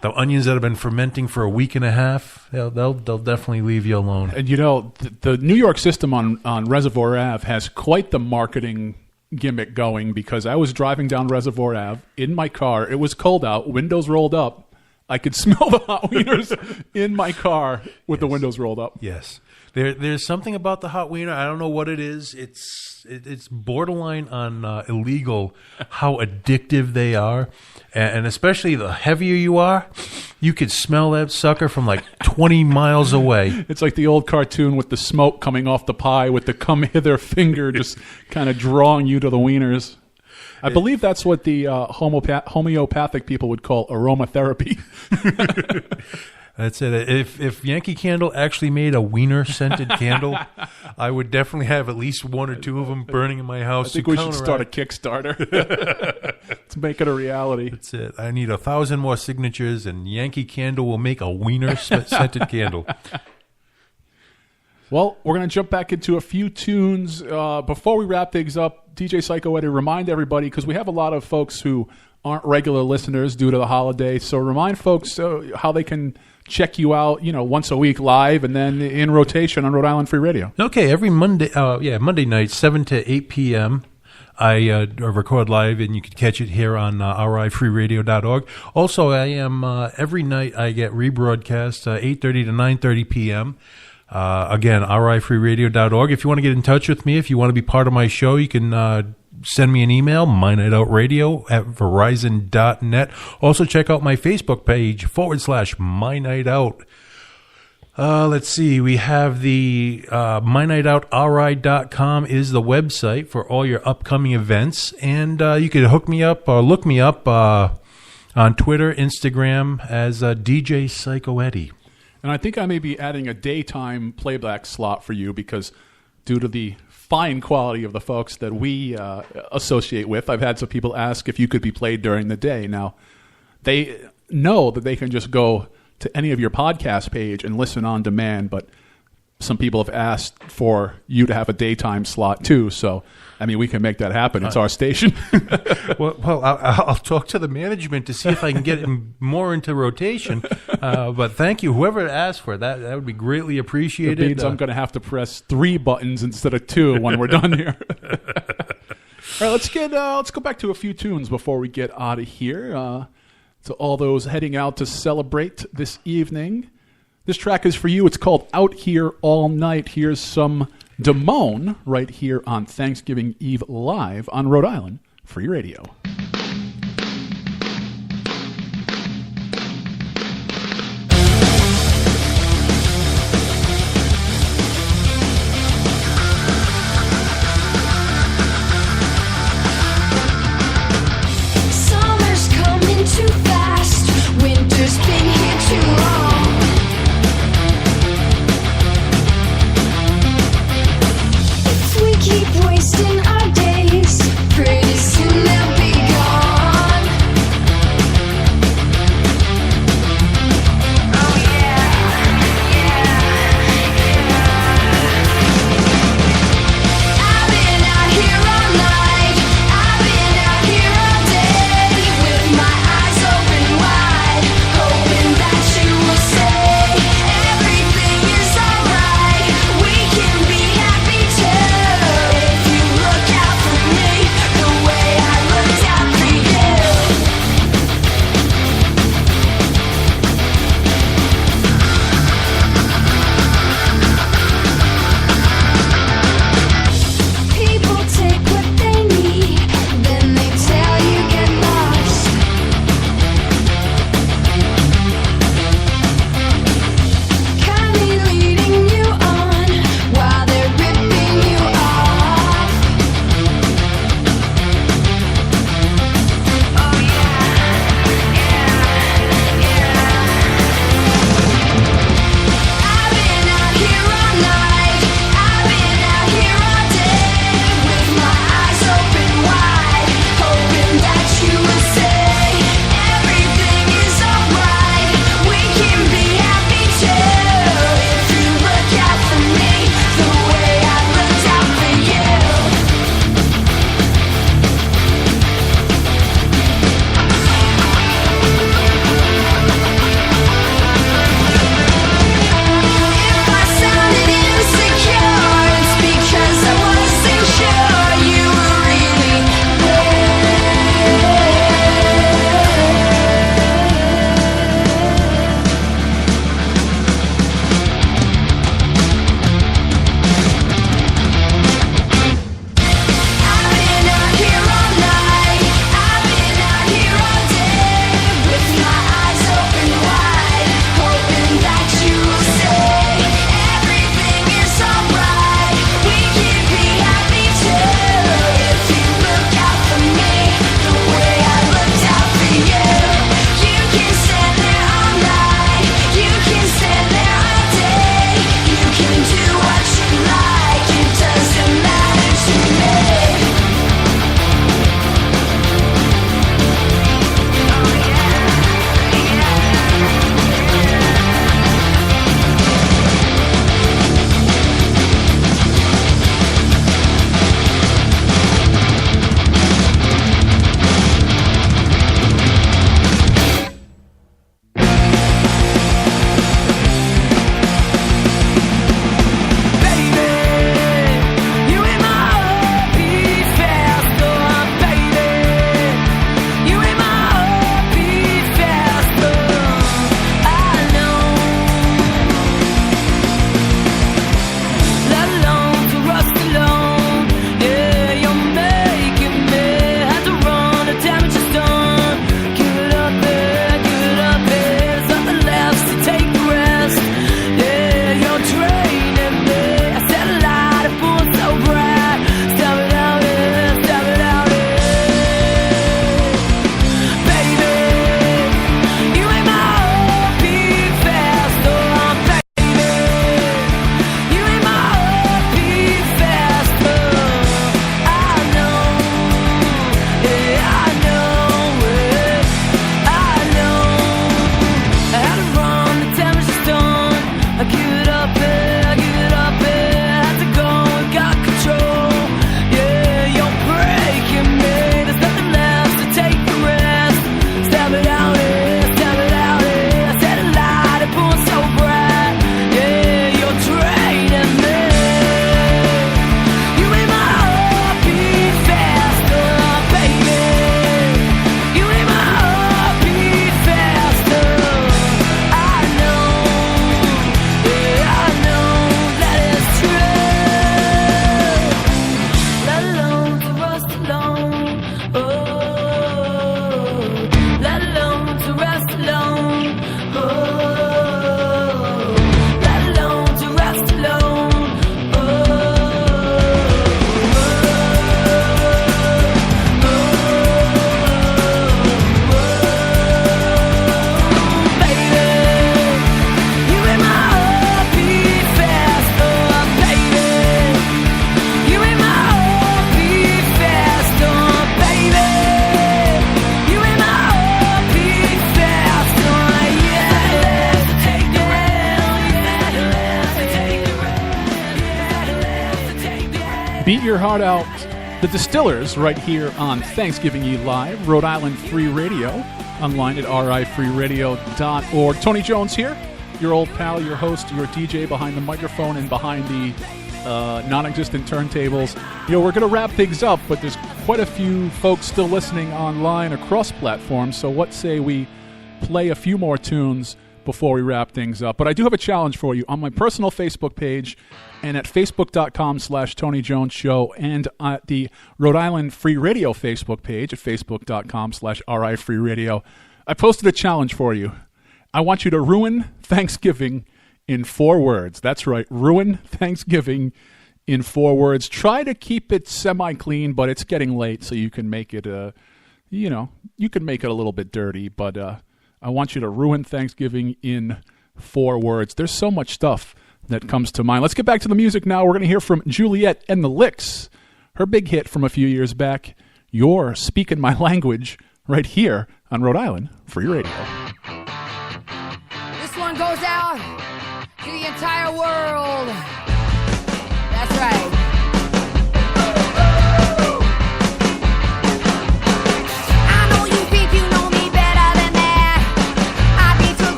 The onions that have been fermenting for a week and a half, they'll definitely leave you alone. And the New York system on Reservoir Ave has quite the marketing gimmick going because I was driving down Reservoir Ave in my car. It was cold out, windows rolled up. I could smell the hot wieners in my car with the windows rolled up. Yes. There's something about the hot wiener. I don't know what it is. It's borderline on illegal how addictive they are. And especially the heavier you are, you could smell that sucker from like 20 miles away. It's like the old cartoon with the smoke coming off the pie with the come hither finger just kind of drawing you to the wieners. I believe that's what the homeopathic people would call aromatherapy. That's it. If Yankee Candle actually made a wiener-scented candle, I would definitely have at least 1 or 2 of them burning in my house. I think we should start a Kickstarter to make it a reality. That's it. I need 1,000 more signatures, and Yankee Candle will make a wiener-scented candle. Well, we're going to jump back into a few tunes. Before we wrap things up, DJ Psycho Eddie, remind everybody, because we have a lot of folks who aren't regular listeners due to the holiday, so remind folks how they can check you out, once a week live and then in rotation on Rhode Island Free Radio. Okay, every Monday, Monday night, 7 to 8 p.m., I record live, and you can catch it here on rifreeradio.org. Also, I am every night I get rebroadcast 8:30 to 9:30 p.m. Again, rifreeradio.org. If you want to get in touch with me, if you want to be part of my show, you can send me an email, mynightoutradio@verizon.net. Also, check out my Facebook page, /mynnightout. Let's see. We have the mynightoutri.com is the website for all your upcoming events. And you can hook me up or look me up on Twitter, Instagram as DJ Psycho Eddie. And I think I may be adding a daytime playback slot for you because due to the fine quality of the folks that we associate with, I've had some people ask if you could be played during the day. Now, they know that they can just go to any of your podcast page and listen on demand, but some people have asked for you to have a daytime slot too. So, I mean, we can make that happen. It's our station. Well, I'll talk to the management to see if I can get him more into rotation. But thank you, whoever asked for that. That would be greatly appreciated. It means I'm going to have to press 3 buttons instead of 2 when we're done here. All right, let's go back to a few tunes before we get out of here. To all those heading out to celebrate this evening, this track is for you. It's called Out Here All Night. Here's some Damone right here on Thanksgiving Eve live on Rhode Island Free Radio. Summer's coming too fast. Winter's been here too long. If we keep wasting our days, pretty soon they'll be gone. Beat Your Heart Out, The Distillers, right here on Thanksgiving Eve Live, Rhode Island Free Radio, online at rifreeradio.org. Tony Jones here, your old pal, your host, your DJ behind the microphone and behind the non-existent turntables. You know, we're going to wrap things up, but there's quite a few folks still listening online across platforms, so what say we play a few more tunes before we wrap things up. But I do have a challenge for you on my personal Facebook page and at facebook.com/Tony Jones Show and at the Rhode Island Free Radio Facebook page at facebook.com/RI Free Radio. I posted a challenge for you. I want you to ruin Thanksgiving in 4 words. That's right, ruin Thanksgiving in 4 words. Try to keep it semi-clean, but it's getting late, so you can make it, you can make it a little bit dirty, but I want you to ruin Thanksgiving in 4 words. There's so much stuff that comes to mind. Let's get back to the music now. We're going to hear from Juliet and the Licks, her big hit from a few years back, You're Speaking My Language, right here on Rhode Island Free Radio. This one goes out to the entire world. That's right.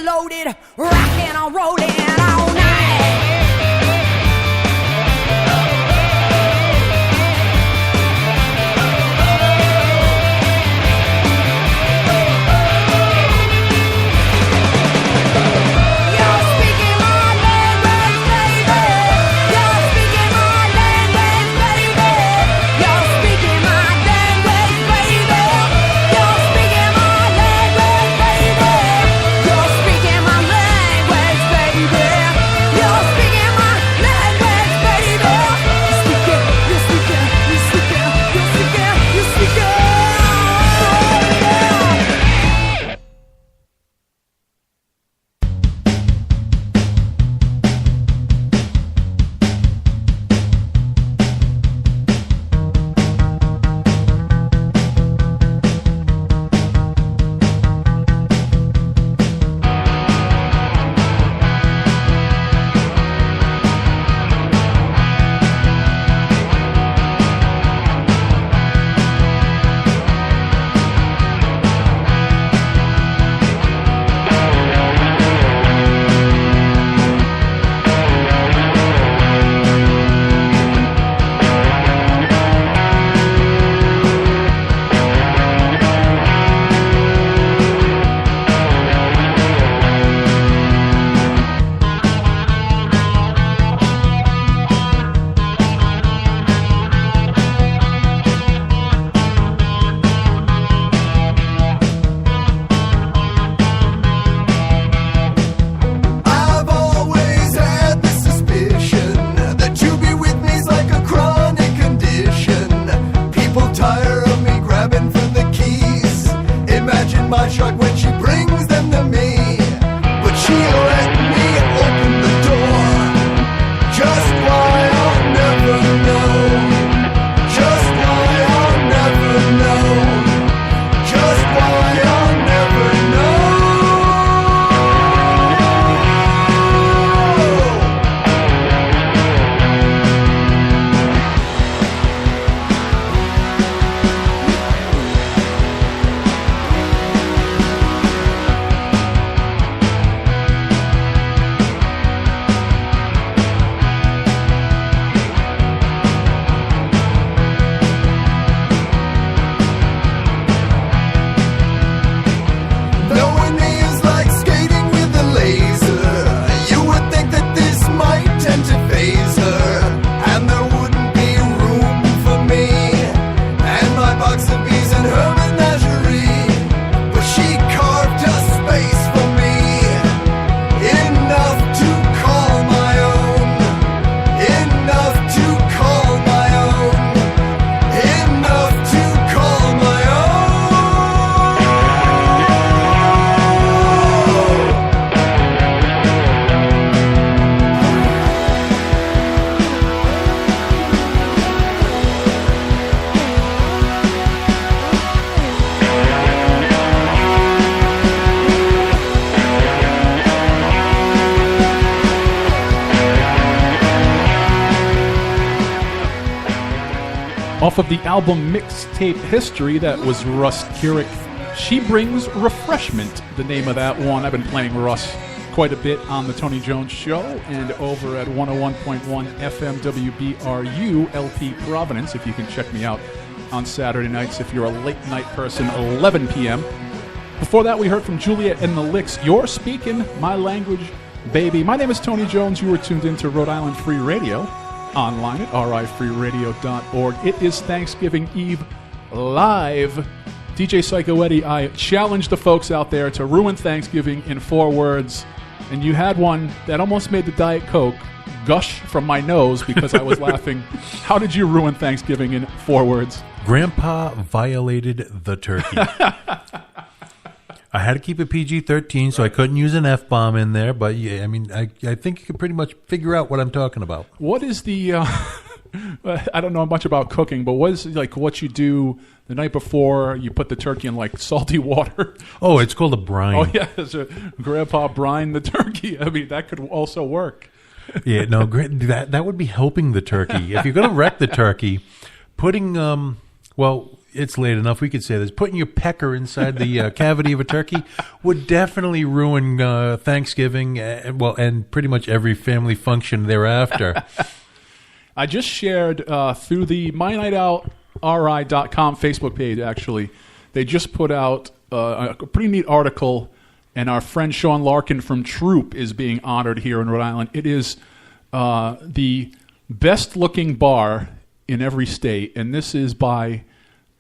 Loaded, rocking and rolling all night. Off of the album Mixtape History, that was Russ Keurig. She Brings Refreshment, the name of that one. I've been playing Russ quite a bit on the Tony Jones Show and over at 101.1 FM WBRU LP Providence, if you can check me out on Saturday nights if you're a late night person, 11 p.m. Before that, we heard from Juliet and the Licks. You're speaking my language, baby. My name is Tony Jones. You were tuned into Rhode Island Free Radio, online at rifreeradio.org. It is Thanksgiving Eve live. DJ Psycho Eddie, I challenge the folks out there to ruin Thanksgiving in 4 words. And you had one that almost made the Diet Coke gush from my nose because I was laughing. How did you ruin Thanksgiving in 4 words? Grandpa violated the turkey. I had to keep it PG-13, so I couldn't use an F-bomb in there. But, yeah, I mean, I think you can pretty much figure out what I'm talking about. What is the... I don't know much about cooking, but what is like what you do the night before you put the turkey in like salty water? Oh, it's called a brine. Oh, yeah. So Grandpa brine the turkey. I mean, that could also work. Yeah, no, that would be helping the turkey. If you're going to wreck the turkey, putting... well, it's late enough. We could say this. Putting your pecker inside the cavity of a turkey would definitely ruin Thanksgiving, and pretty much every family function thereafter. I just shared through the MyNightOutRI.com Facebook page, actually. They just put out a pretty neat article, and our friend Sean Larkin from Troop is being honored here in Rhode Island. It is the best-looking bar in every state, and this is by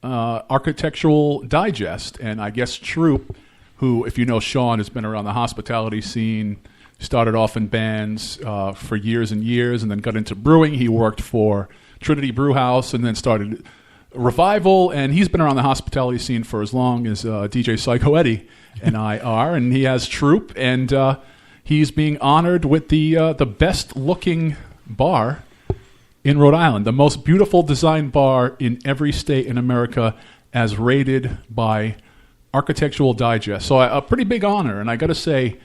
Architectural Digest. And I guess Troop, who, if you know Sean, has been around the hospitality scene, started off in bands for years and years and then got into brewing. He worked for Trinity Brew House and then started Revival, and he's been around the hospitality scene for as long as DJ Psycho Eddie and I are, and he has Troop, and he's being honored with the best-looking bar in Rhode Island, the most beautiful designed bar in every state in America as rated by Architectural Digest. So a pretty big honor, and I got to say,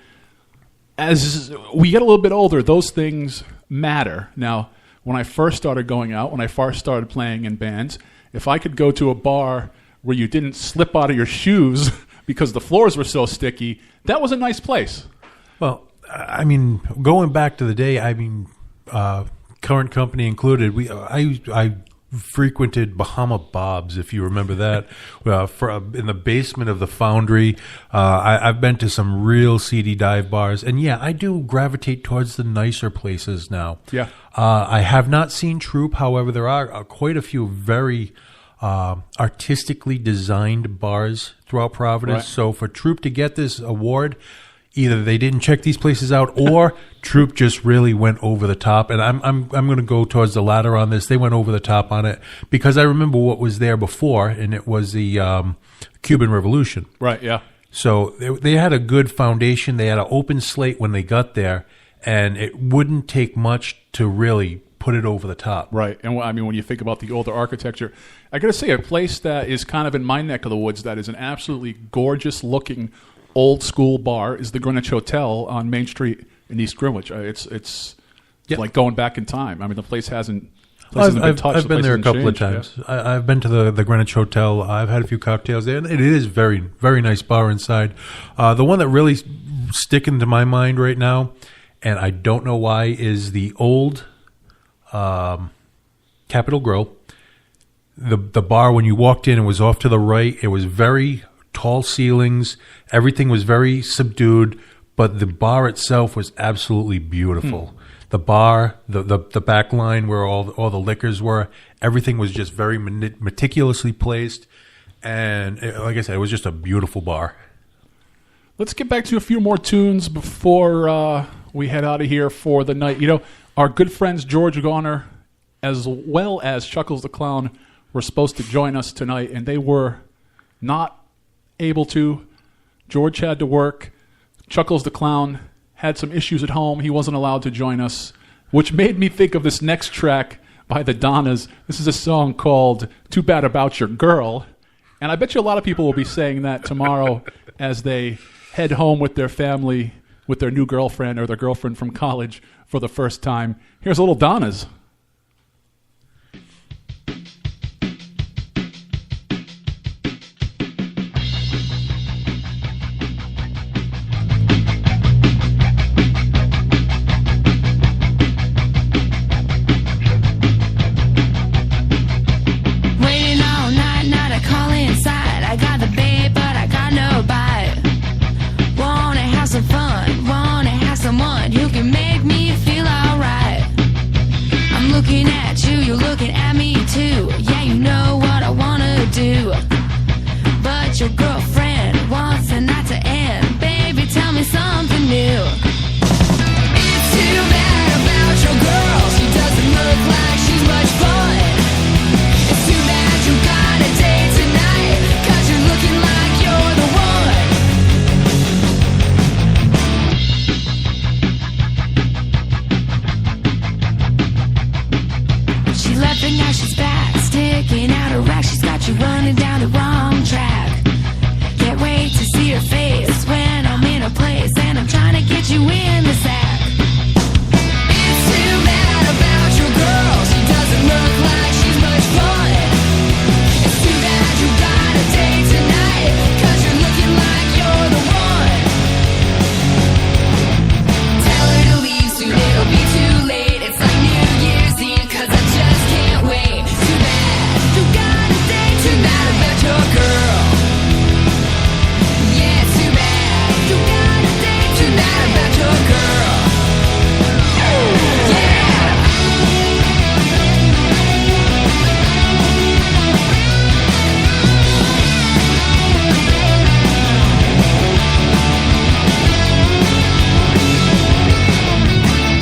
as we get a little bit older, those things matter. Now, when I first started going out, when I first started playing in bands, if I could go to a bar where you didn't slip out of your shoes because the floors were so sticky, that was a nice place. Well, I mean, going back to the day, I mean, current company included, I frequented Bahama Bob's, if you remember that, in the basement of the Foundry. I've been to some real seedy dive bars, and yeah, I do gravitate towards the nicer places now. Yeah. I have not seen Troop, however, there are quite a few very artistically designed bars throughout Providence. Right. So for Troop to get this award, either they didn't check these places out, or Troop just really went over the top. And I'm going to go towards the latter on this. They went over the top on it because I remember what was there before, and it was the Cuban Revolution. Right. Yeah. So they had a good foundation. They had an open slate when they got there, and it wouldn't take much to really put it over the top. Right. And I mean, when you think about the older architecture, I got to say, a place that is kind of in my neck of the woods that is an absolutely gorgeous looking old school bar is the Greenwich Hotel on Main Street in East Greenwich. It's like going back in time. I mean, the place hasn't been touched. I've been there a couple of times. Yeah. I've been to the Greenwich Hotel. I've had a few cocktails there, and it is very, very nice bar inside. The one that really sticking to my mind right now, and I don't know why, is the old Capitol Grill. The bar, when you walked in, it was off to the right. It was very tall ceilings. Everything was very subdued, but the bar itself was absolutely beautiful. The bar, the back line where all the liquors were, everything was just very meticulously placed. And like I said, it was just a beautiful bar. Let's get back to a few more tunes before we head out of here for the night. You know, our good friends George Garner, as well as Chuckles the Clown, were supposed to join us tonight, and they were not able to. George had to work. Chuckles the Clown had some issues at home. He wasn't allowed to join us, which made me think of this next track by the Donnas. This is a song called Too Bad About Your Girl, and I bet you a lot of people will be saying that tomorrow as they head home with their family, with their new girlfriend or their girlfriend from college for the first time. Here's a little Donnas. at me too. Yeah, you know what I wanna do. But your girlfriend wants the night to end. Baby, tell me something new. It's too bad about your girl. She doesn't look like she's much fun. It's too bad you got a date tonight, 'cause you're looking like you're the one. She left and now she's back, sticking out her rack. She's got you running down the wrong track. Can't wait to see her face when I'm in a place and I'm trying to get you in the sack. It's too bad about your girl. She doesn't look like she's much fun. It's too bad you got a date tonight, 'cause you're looking like you're the one. Tell her to leave soon, it'll be too late. It's like New Year's Eve, 'cause I just can't wait. Too bad you got a date, too bad about your girl. Yeah, too bad you got a date, too bad about your girl. Yeah.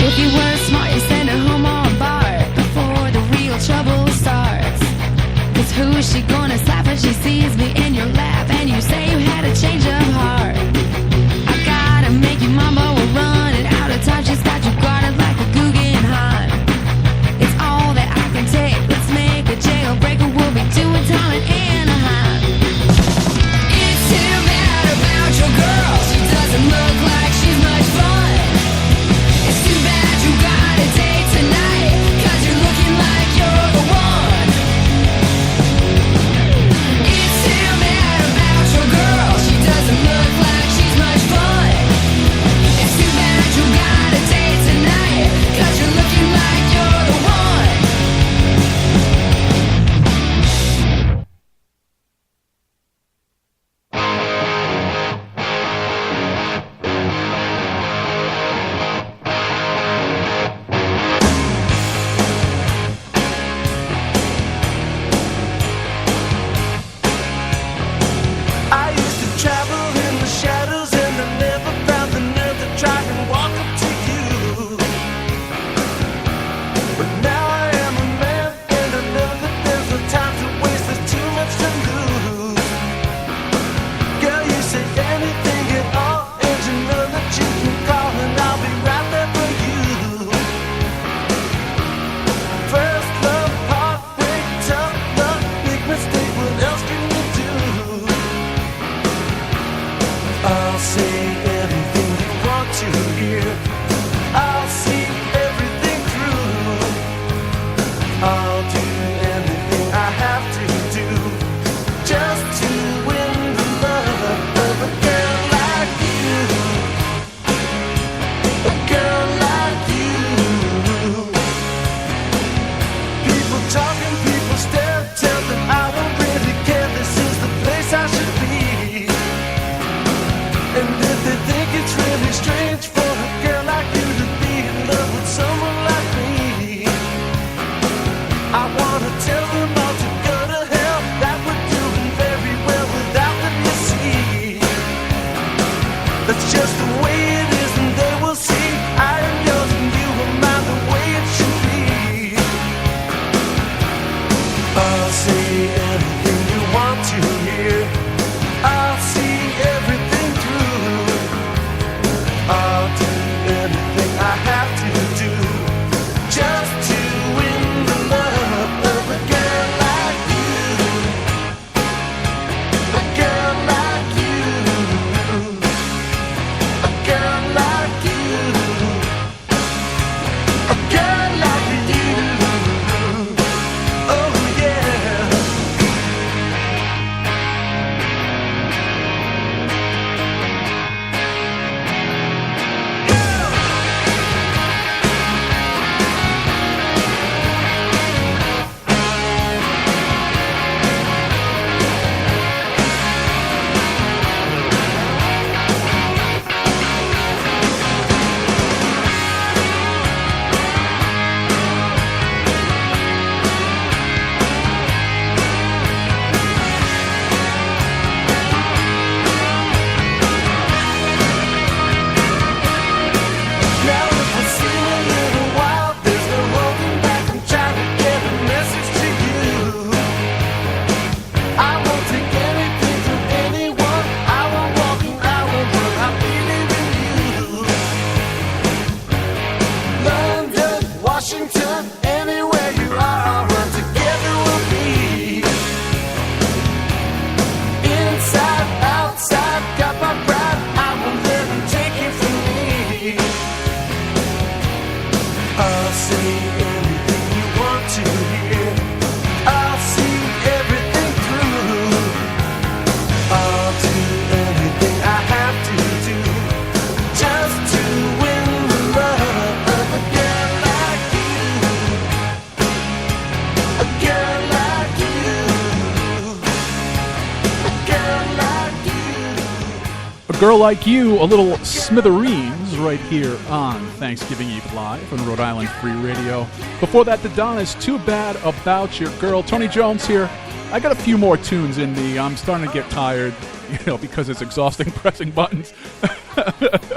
If you were smart, you send her home all barred before the real trouble starts. 'Cause who is she gonna slap when she sees me in your lap and you say you had a change of heart? I gotta make you mama, we're running out of time. She's got you guarded like a Guggenheim. It's all that I can take. Let's make a jailbreaker. We'll be doing time in Anaheim. It's too bad about your girl. She doesn't look like she's much fun. It's too bad you got a date tonight, 'cause you're looking like you're the one. It's too bad about your girl. She doesn't look like she's much fun. It's too bad you got a date tonight, 'cause you're looking like you're the one. I used to travel in the shadows and I never found the nerve to try and walk up to you. But now I am a man and I know that there's no time to waste, there's too much to lose. Girl, you say anything at all and you know that you can call and I'll be right there for you. First love, heartbreak, tough love, big mistake, what else can you do? I'll say everything you want to hear. I'll see everything through. I'll do anything I have to do just to win the love of a girl like you. A girl like you. People talking, people stare, tell them I don't really care. This is the place I should be. And if they think it's really strange for a girl like you to be in love with someone like me, I wanna tell them all to go to hell, that we're doing very well without them, you see. That's just the way it is and they will see. I am yours and you are mine, the way it should be. Girl Like You, a little Smithereens right here on Thanksgiving Eve Live on Rhode Island Free Radio. Before that, the Donnas, Too Bad About Your Girl. Tony Jones here. I got a few more tunes in me. I'm starting to get tired, because it's exhausting pressing buttons. It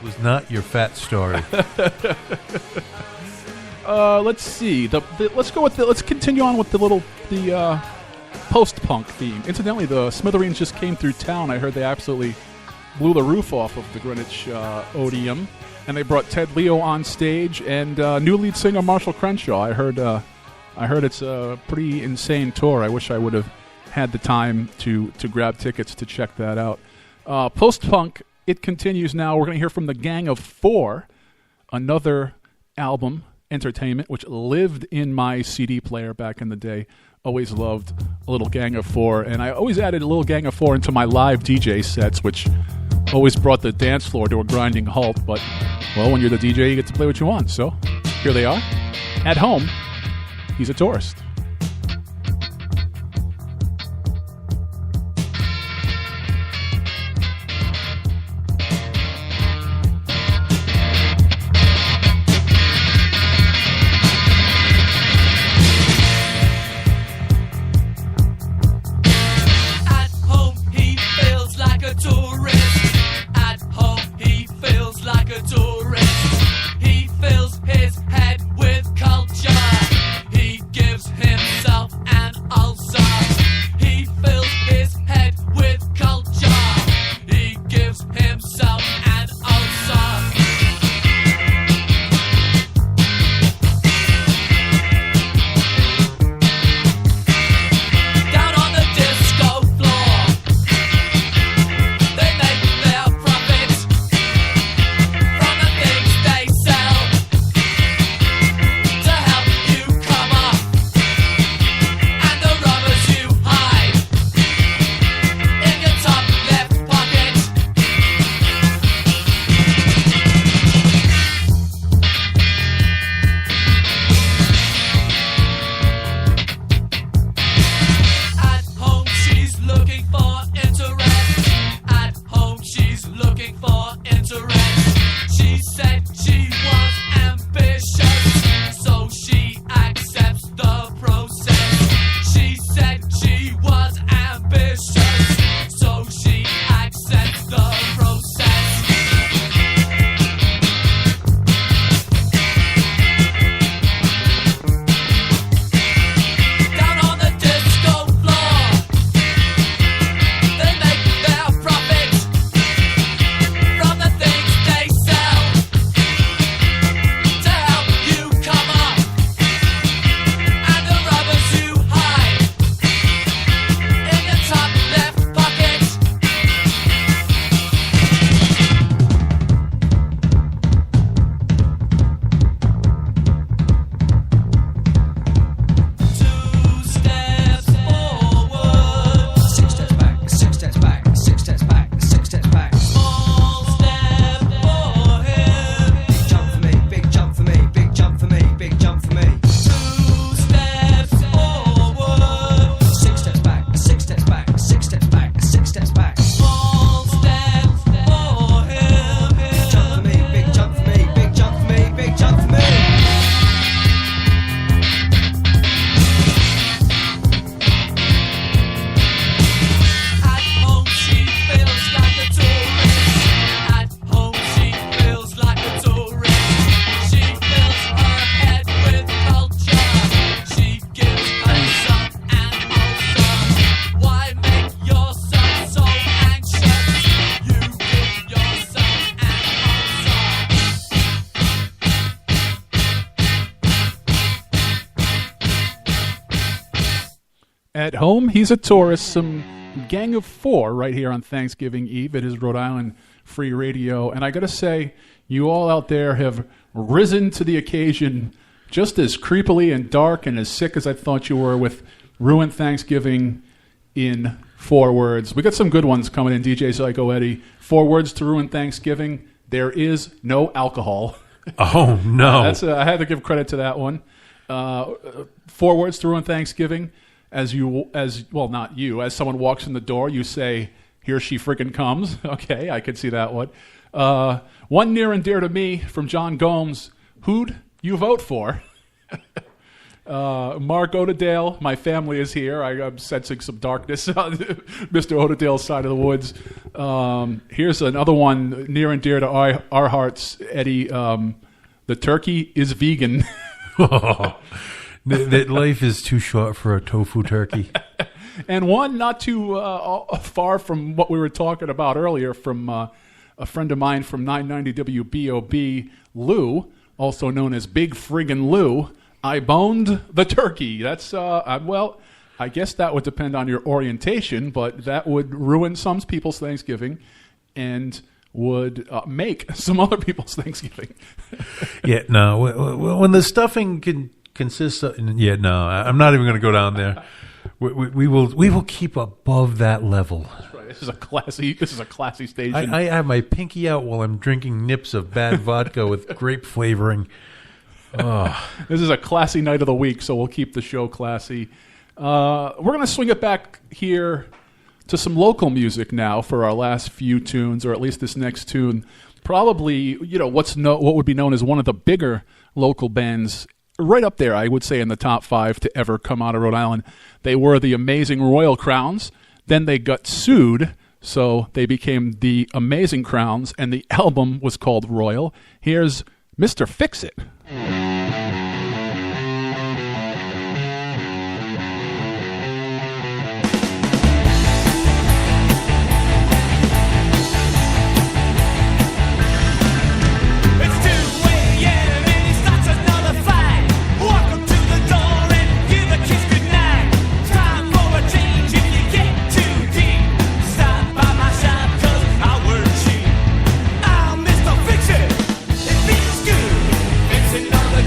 was not your fat story. Let's see. Let's go with let's continue on with the post-punk theme. Incidentally, the Smithereens just came through town. I heard they absolutely blew the roof off of the Greenwich Odeum, and they brought Ted Leo on stage and new lead singer Marshall Crenshaw. I heard it's a pretty insane tour. I wish I would have had the time to grab tickets to check that out. Post-punk, it continues now. We're going to hear from the Gang of Four, another album, Entertainment, which lived in my CD player back in the day. Always loved a little Gang of Four, and I always added a little Gang of Four into my live DJ sets, which always brought the dance floor to a grinding halt. But, well, when you're the DJ, you get to play what you want. So here they are. At Home, He's a Tourist. At Home, He's a Tourist, some Gang of Four right here on Thanksgiving Eve. It is Rhode Island Free Radio. And I got to say, you all out there have risen to the occasion just as creepily and dark and as sick as I thought you were with Ruined Thanksgiving in 4 words. We got some good ones coming in, DJ Psycho Eddie. 4 words to Ruined Thanksgiving. There is no alcohol. Oh, no. I had to give credit to that one. 4 words to Ruined Thanksgiving. As someone walks in the door, you say, Here She Friggin' Comes. Okay, I could see that one. One near and dear to me from John Gomes. Who'd you vote for? Mark Odedale, my family is here. I'm sensing some darkness on Mr. Odedale's side of the woods. Here's another one near and dear to our hearts, Eddie. The turkey is vegan. That life is too short for a tofu turkey. And one not too far from what we were talking about earlier from a friend of mine from 990 WBOB, Lou, also known as Big Friggin' Lou. I boned the turkey. That's, well, I guess that would depend on your orientation, but that would ruin some people's Thanksgiving and would make some other people's Thanksgiving. Yeah, no. When the stuffing consists of... Yeah, no, I'm not even going to go down there. We will keep above that level. That's right. This is a classy station. I have my pinky out while I'm drinking nips of bad vodka with grape flavoring. Oh. This is a classy night of the week, so we'll keep the show classy. We're going to swing it back here to some local music now for our last few tunes, or at least this next tune. Probably, what would be known as one of the bigger local bands, right up there, I would say, in the top 5 to ever come out of Rhode Island. They were the Amazing Royal Crowns. Then they got sued, so they became the Amazing Crowns, and the album was called Royal. Here's Mr. Fix-It. Another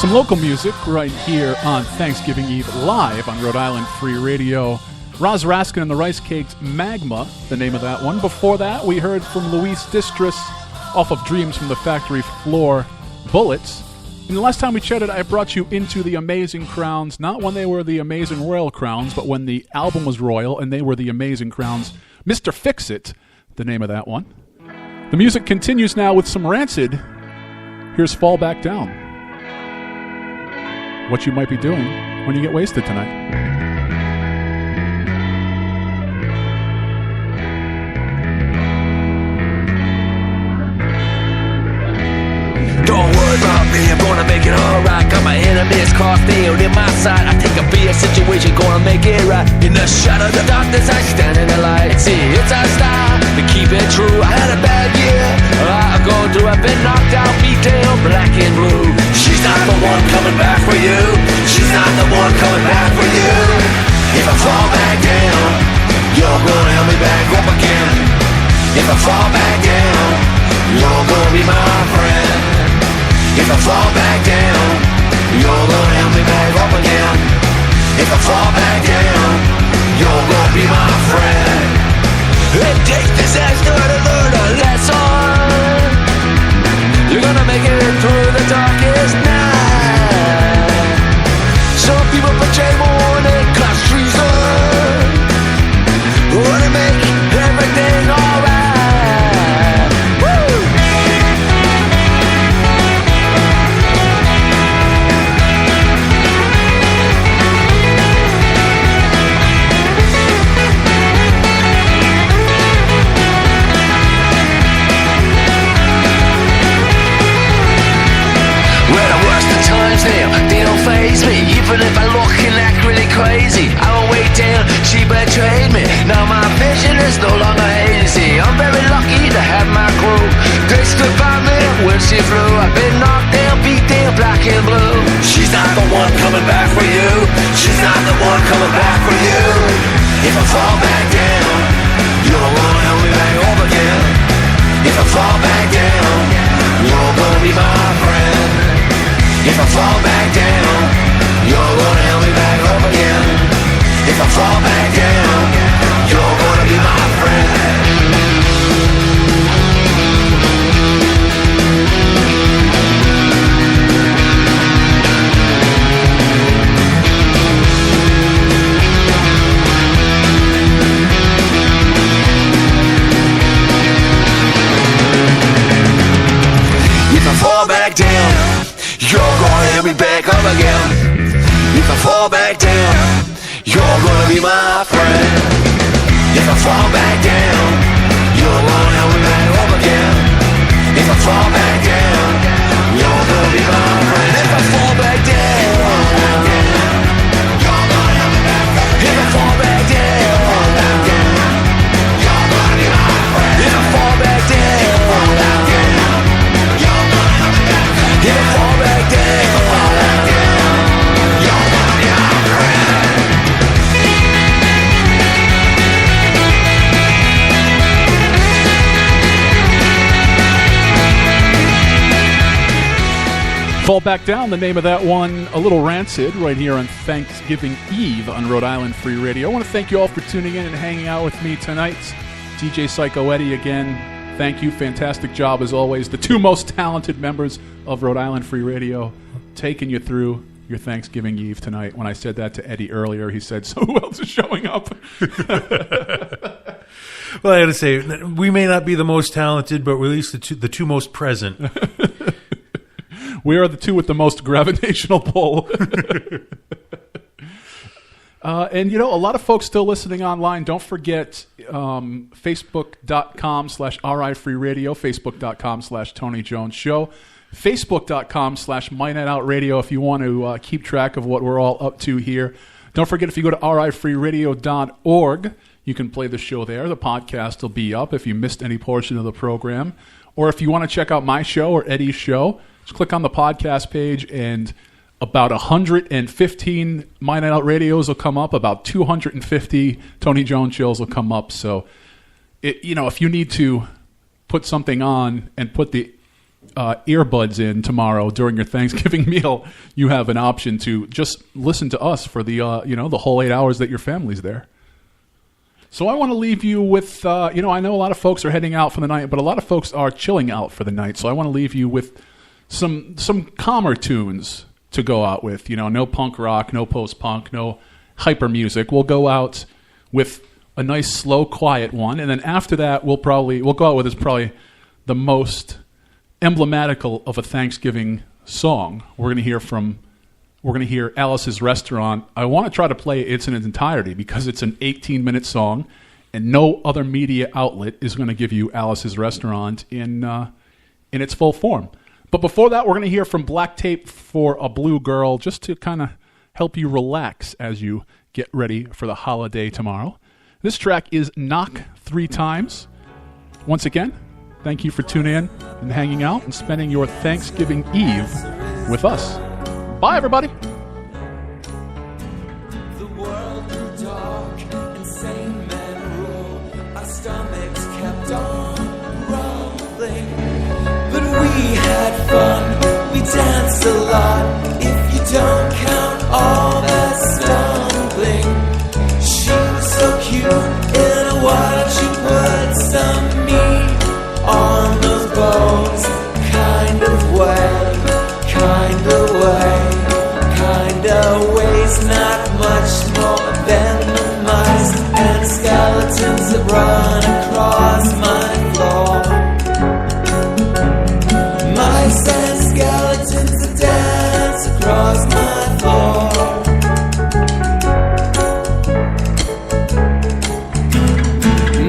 Some local music right here on Thanksgiving Eve live on Rhode Island Free Radio. Roz Raskin and the Rice Cakes, Magma, the name of that one. Before that, we heard from Luis Distris off of Dreams from the Factory Floor, Bullets. And the last time we chatted, I brought you into the Amazing Crowns, not when they were the Amazing Royal Crowns, but when the album was royal and they were the Amazing Crowns. Mr. Fix-It, the name of that one. The music continues now with some Rancid. Here's Fall Back Down. What you might be doing when you get wasted tonight. Don't worry about me, I'm gonna make it alright. Got my enemies crossed, nailed in my side. I think a bad situation, gonna make it right. In the shadow of the darkness, I stand in the light. See, it's our style, to keep it true. I had a bad year, I've gone through. I've been knocked out, beat down, black and blue. She's not the one coming back for you. She's not the one coming back for you. If I fall back down, you're gonna help me back up again. If I fall back down, you're gonna be my friend. If I fall back down, you're gonna help me back up again. If I fall back down, you're gonna be my friend. It takes disaster to learn a lesson. You're gonna make it through the darkest night. Some people betray more than cause treason. Wanna make everything alright. Woo! They don't faze me, even if I look and act really crazy. I won't wait till she betrayed me. Now my vision is no longer hazy. I'm very lucky to have my crew. They stood by me when she flew. I've been knocked down, beat down, black and blue. She's not the one coming back for you. She's not the one coming back for you. If I fall back down, you're gonna help me back up again. If I fall back down, you're gonna be my friend. If I fall back down, you're gonna help me back up again. If I fall back down, you're gonna be my friend. If I fall back down, you're gonna help me back up again. If I fall back down, you're gonna be my friend. If I fall back down, you're gonna help me back up again. If I fall back down, you're gonna be my friend. If I fall back down, you're gonna help me back up again. If I fall back down, you're gonna be my friend. If I fall back down, you're gonna help me back up again. If I fall back down, you're gonna be my friend. Fall Back Down, the name of that one, a little Rancid, right here on Thanksgiving Eve on Rhode Island Free Radio. I want to thank you all for tuning in and hanging out with me tonight. DJ Psycho Eddie again, thank you. Fantastic job as always. The two most talented members of Rhode Island Free Radio taking you through your Thanksgiving Eve tonight. When I said that to Eddie earlier, he said, so who else is showing up? Well, I got to say, we may not be the most talented, but we're at least the two most present. We are the two with the most gravitational pull. And, you know, a lot of folks still listening online. Don't forget Facebook.com/RIFreeRadio, Facebook.com/Tony Jones Show, Facebook.com/MyNightOutRadio if you want to keep track of what we're all up to here. Don't forget, if you go to RIFreeRadio.org, you can play the show there. The podcast will be up if you missed any portion of the program. Or if you want to check out my show or Eddie's show, just click on the podcast page and about 115 My Night Out Radios will come up. About 250 Tony Jones shows will come up. So, if you need to put something on and put the earbuds in tomorrow during your Thanksgiving meal, you have an option to just listen to us for the the whole 8 hours that your family's there. So I want to leave you with I know a lot of folks are heading out for the night, but a lot of folks are chilling out for the night. So I want to leave you with some calmer tunes to go out with. No punk rock, no post punk, no hyper music. We'll go out with a nice slow, quiet one, and then after that we'll go out with is probably the most emblematical of a Thanksgiving song. We're going to hear Alice's Restaurant. I want to try to play it in its entirety because it's an 18-minute song, and no other media outlet is going to give you Alice's Restaurant in its full form. But before that, we're going to hear from Black Tape for A Blue Girl, just to kind of help you relax as you get ready for the holiday tomorrow. This track is Knock 3 Times. Once again, thank you for tuning in and hanging out and spending your Thanksgiving Eve with us. Bye, everybody. The world grew dark, insane men rule. Our stomachs kept on rumbling. But we had fun, we danced a lot. If you don't count all that stumbling. She was so cute in a while. She put some meat on those bones. Kind of way, kind of way, kind of ways. Not much more than the mice and skeletons that run across my floor. Mice and skeletons that dance across my floor.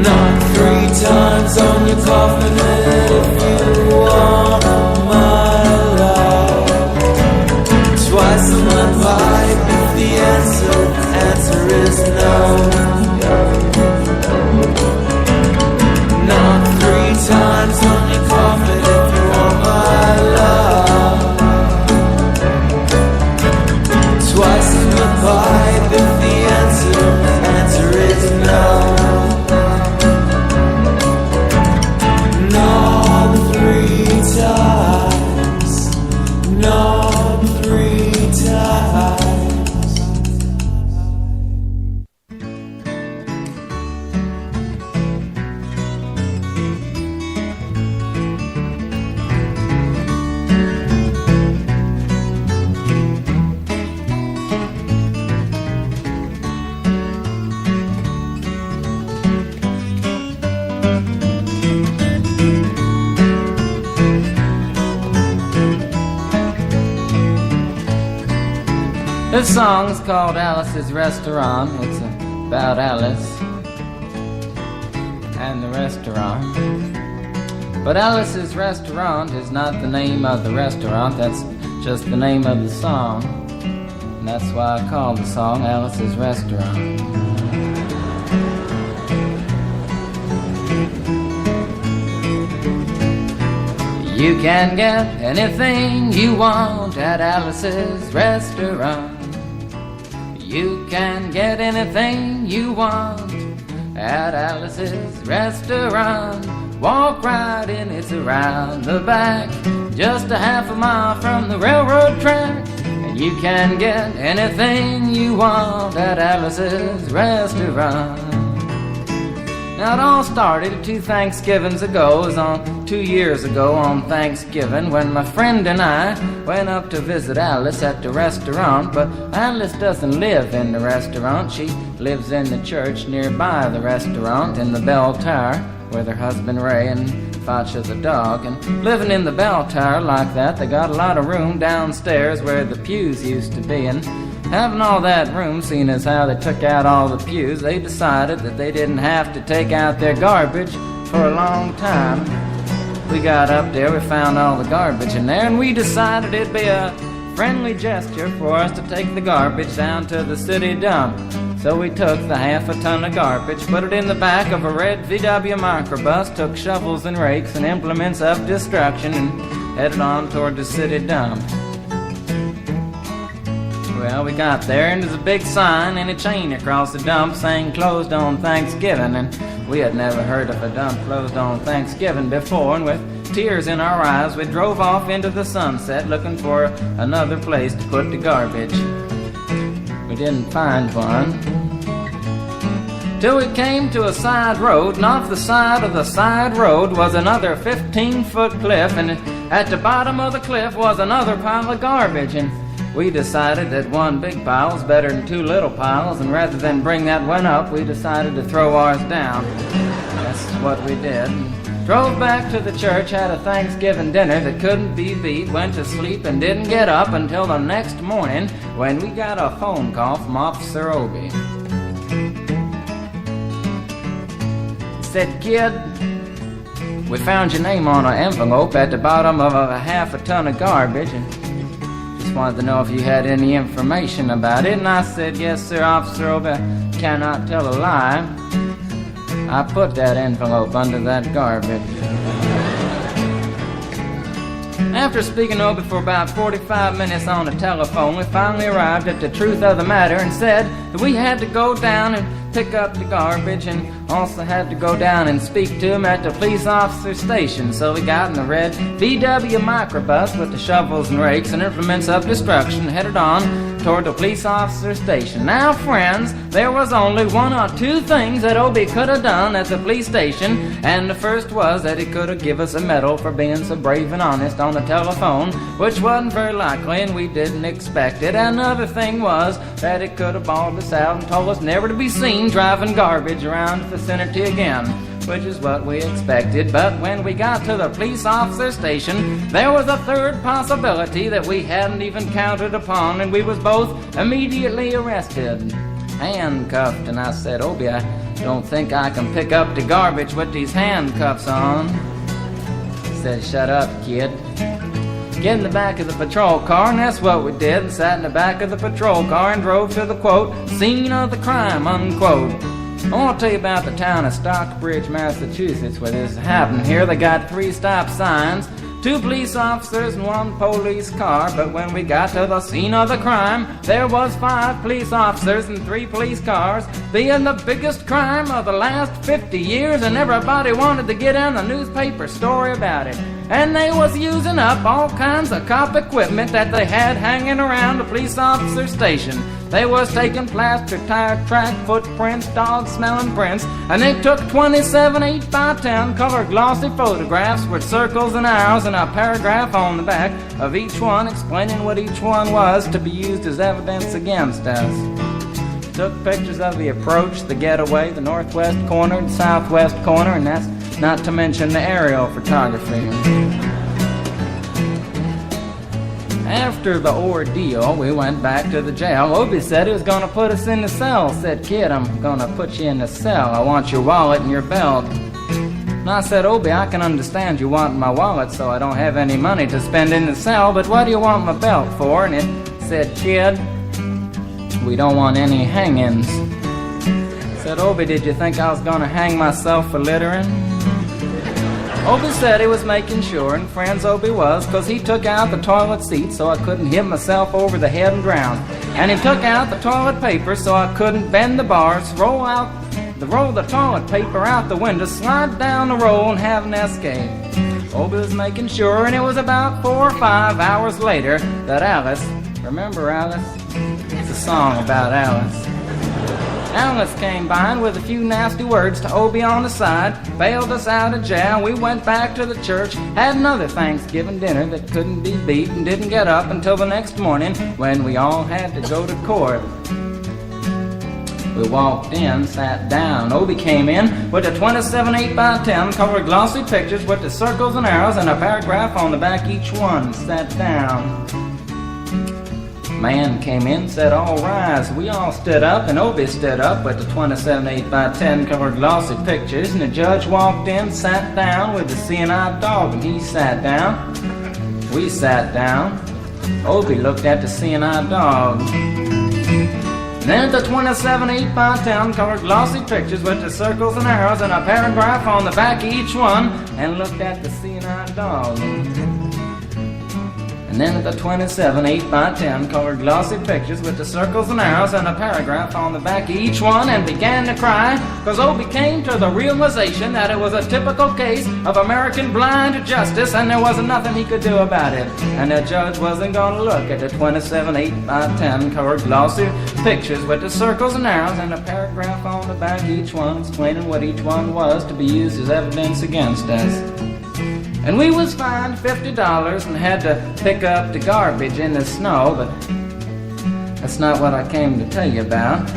Knock 3 times on your coffin if you want my love. Twice on my pipe if the answer is no. Knock 3 times on your coffin if you want my love. Twice on my pipe if the answer is no. Knock 3 times. Knock 3 times. This song's called Alice's Restaurant. It's about Alice and the restaurant. But Alice's Restaurant is not the name of the restaurant, that's just the name of the song. And that's why I called the song Alice's Restaurant. You can get anything you want at Alice's Restaurant. You can get anything you want at Alice's Restaurant. Walk right in, it's around the back, just a half a mile from the railroad track. And you can get anything you want at Alice's Restaurant. Now it all started 2 Thanksgivings ago. It was on 2 years ago on Thanksgiving when my friend and I went up to visit Alice at the restaurant. But Alice doesn't live in the restaurant. She lives in the church nearby the restaurant in the bell tower with her husband Ray and Facha the dog. And living in the bell tower like that, they got a lot of room downstairs where the pews used to be. And having all that room, seeing as how they took out all the pews, they decided that they didn't have to take out their garbage for a long time. We got up there, we found all the garbage in there, and we decided it'd be a friendly gesture for us to take the garbage down to the city dump. So we took the half a ton of garbage, put it in the back of a red VW microbus, took shovels and rakes and implements of destruction, and headed on toward the city dump. Well, we got there, and there's a big sign and a chain across the dump saying closed on Thanksgiving. And we had never heard of a dump closed on Thanksgiving before, and with tears in our eyes, we drove off into the sunset looking for another place to put the garbage. We didn't find one till we came to a side road, and off the side of the side road was another 15-foot cliff, and at the bottom of the cliff was another pile of garbage. And we decided that one big pile was better than two little piles, and rather than bring that one up, we decided to throw ours down. That's what we did. Drove back to the church, had a Thanksgiving dinner that couldn't be beat, went to sleep and didn't get up until the next morning when we got a phone call from Officer Obie. He said, "Kid, we found your name on an envelope at the bottom of a half a ton of garbage, and just wanted to know if you had any information about it." And I said, "Yes, sir, Officer Obie, I cannot tell a lie. I put that envelope under that garbage." After speaking over for about 45 minutes on the telephone, we finally arrived at the truth of the matter and said that we had to go down and pick up the garbage, and also had to go down and speak to him at the police officer station. So we got in the red VW microbus with the shovels and rakes and implements of destruction, headed on toward the police officer station. Now, friends, there was only one or two things that Obie could have done at the police station, and the first was that he could have given us a medal for being so brave and honest on the telephone, which wasn't very likely, and we didn't expect it. Another thing was that he could have bawled us out and told us never to be seen driving garbage around the vicinity again, which is what we expected. But when we got to the police officer station, there was a third possibility that we hadn't even counted upon, and we was both immediately arrested, handcuffed. And I said, "Obie, I don't think I can pick up the garbage with these handcuffs on." He said, "Shut up, kid. Get in the back of the patrol car," and that's what we did, and sat in the back of the patrol car and drove to the, quote, "scene of the crime," unquote. I want to tell you about the town of Stockbridge, Massachusetts, where this happened. Here they got 3 stop signs, 2 police officers and 1 police car, but when we got to the scene of the crime, there was 5 police officers and 3 police cars, being the biggest crime of the last 50 years, and everybody wanted to get in the newspaper story about it. And they was using up all kinds of cop equipment that they had hanging around the police officer station. They was taking plaster, tire track, footprints, dog-smelling prints, and they took 27 8x10 color glossy photographs with circles and arrows and a paragraph on the back of each one explaining what each one was to be used as evidence against us. Took pictures of the approach, the getaway, the northwest corner, the southwest corner, and that's not to mention the aerial photography. After the ordeal, we went back to the jail. Obie said he was going to put us in the cell. Said, "Kid, I'm going to put you in the cell. I want your wallet and your belt." And I said, "Obie, I can understand you want my wallet so I don't have any money to spend in the cell, but what do you want my belt for?" And it said, "Kid, we don't want any hangings." I said, "Obie, did you think I was going to hang myself for littering?" Obie said he was making sure, and friends Obie was, because he took out the toilet seat so I couldn't hit myself over the head and drown. And he took out the toilet paper so I couldn't bend the bars, roll the toilet paper out the window, slide down the roll, and have an escape. Obie was making sure, and it was about 4 or 5 hours later that Alice, remember Alice? It's a song about Alice. Alice came by and with a few nasty words to Obie on the side, bailed us out of jail. We went back to the church, had another Thanksgiving dinner that couldn't be beat, and didn't get up until the next morning when we all had to go to court. We walked in, sat down. Obie came in with the 27 8x10 colored glossy pictures with the circles and arrows and a paragraph on the back each one. Sat down. Man came in, said, "All rise." We all stood up, and Obie stood up with the 27 8x10 colored glossy pictures, and the judge walked in, sat down with the seeing-eyed dog, and he sat down. We sat down. Obie looked at the seeing-eyed dog. Then the 27 8x10 colored glossy pictures with the circles and arrows and a paragraph on the back of each one, and looked at the seeing-eyed dog. And then the 27 8x10 colored glossy pictures with the circles and arrows and a paragraph on the back of each one, and began to cry, because Obie came to the realization that it was a typical case of American blind justice, and there wasn't nothing he could do about it. And the judge wasn't going to look at the 27 8x10 colored glossy pictures with the circles and arrows and a paragraph on the back of each one explaining what each one was to be used as evidence against us. And we was fined $50 and had to pick up the garbage in the snow, but that's not what I came to tell you about.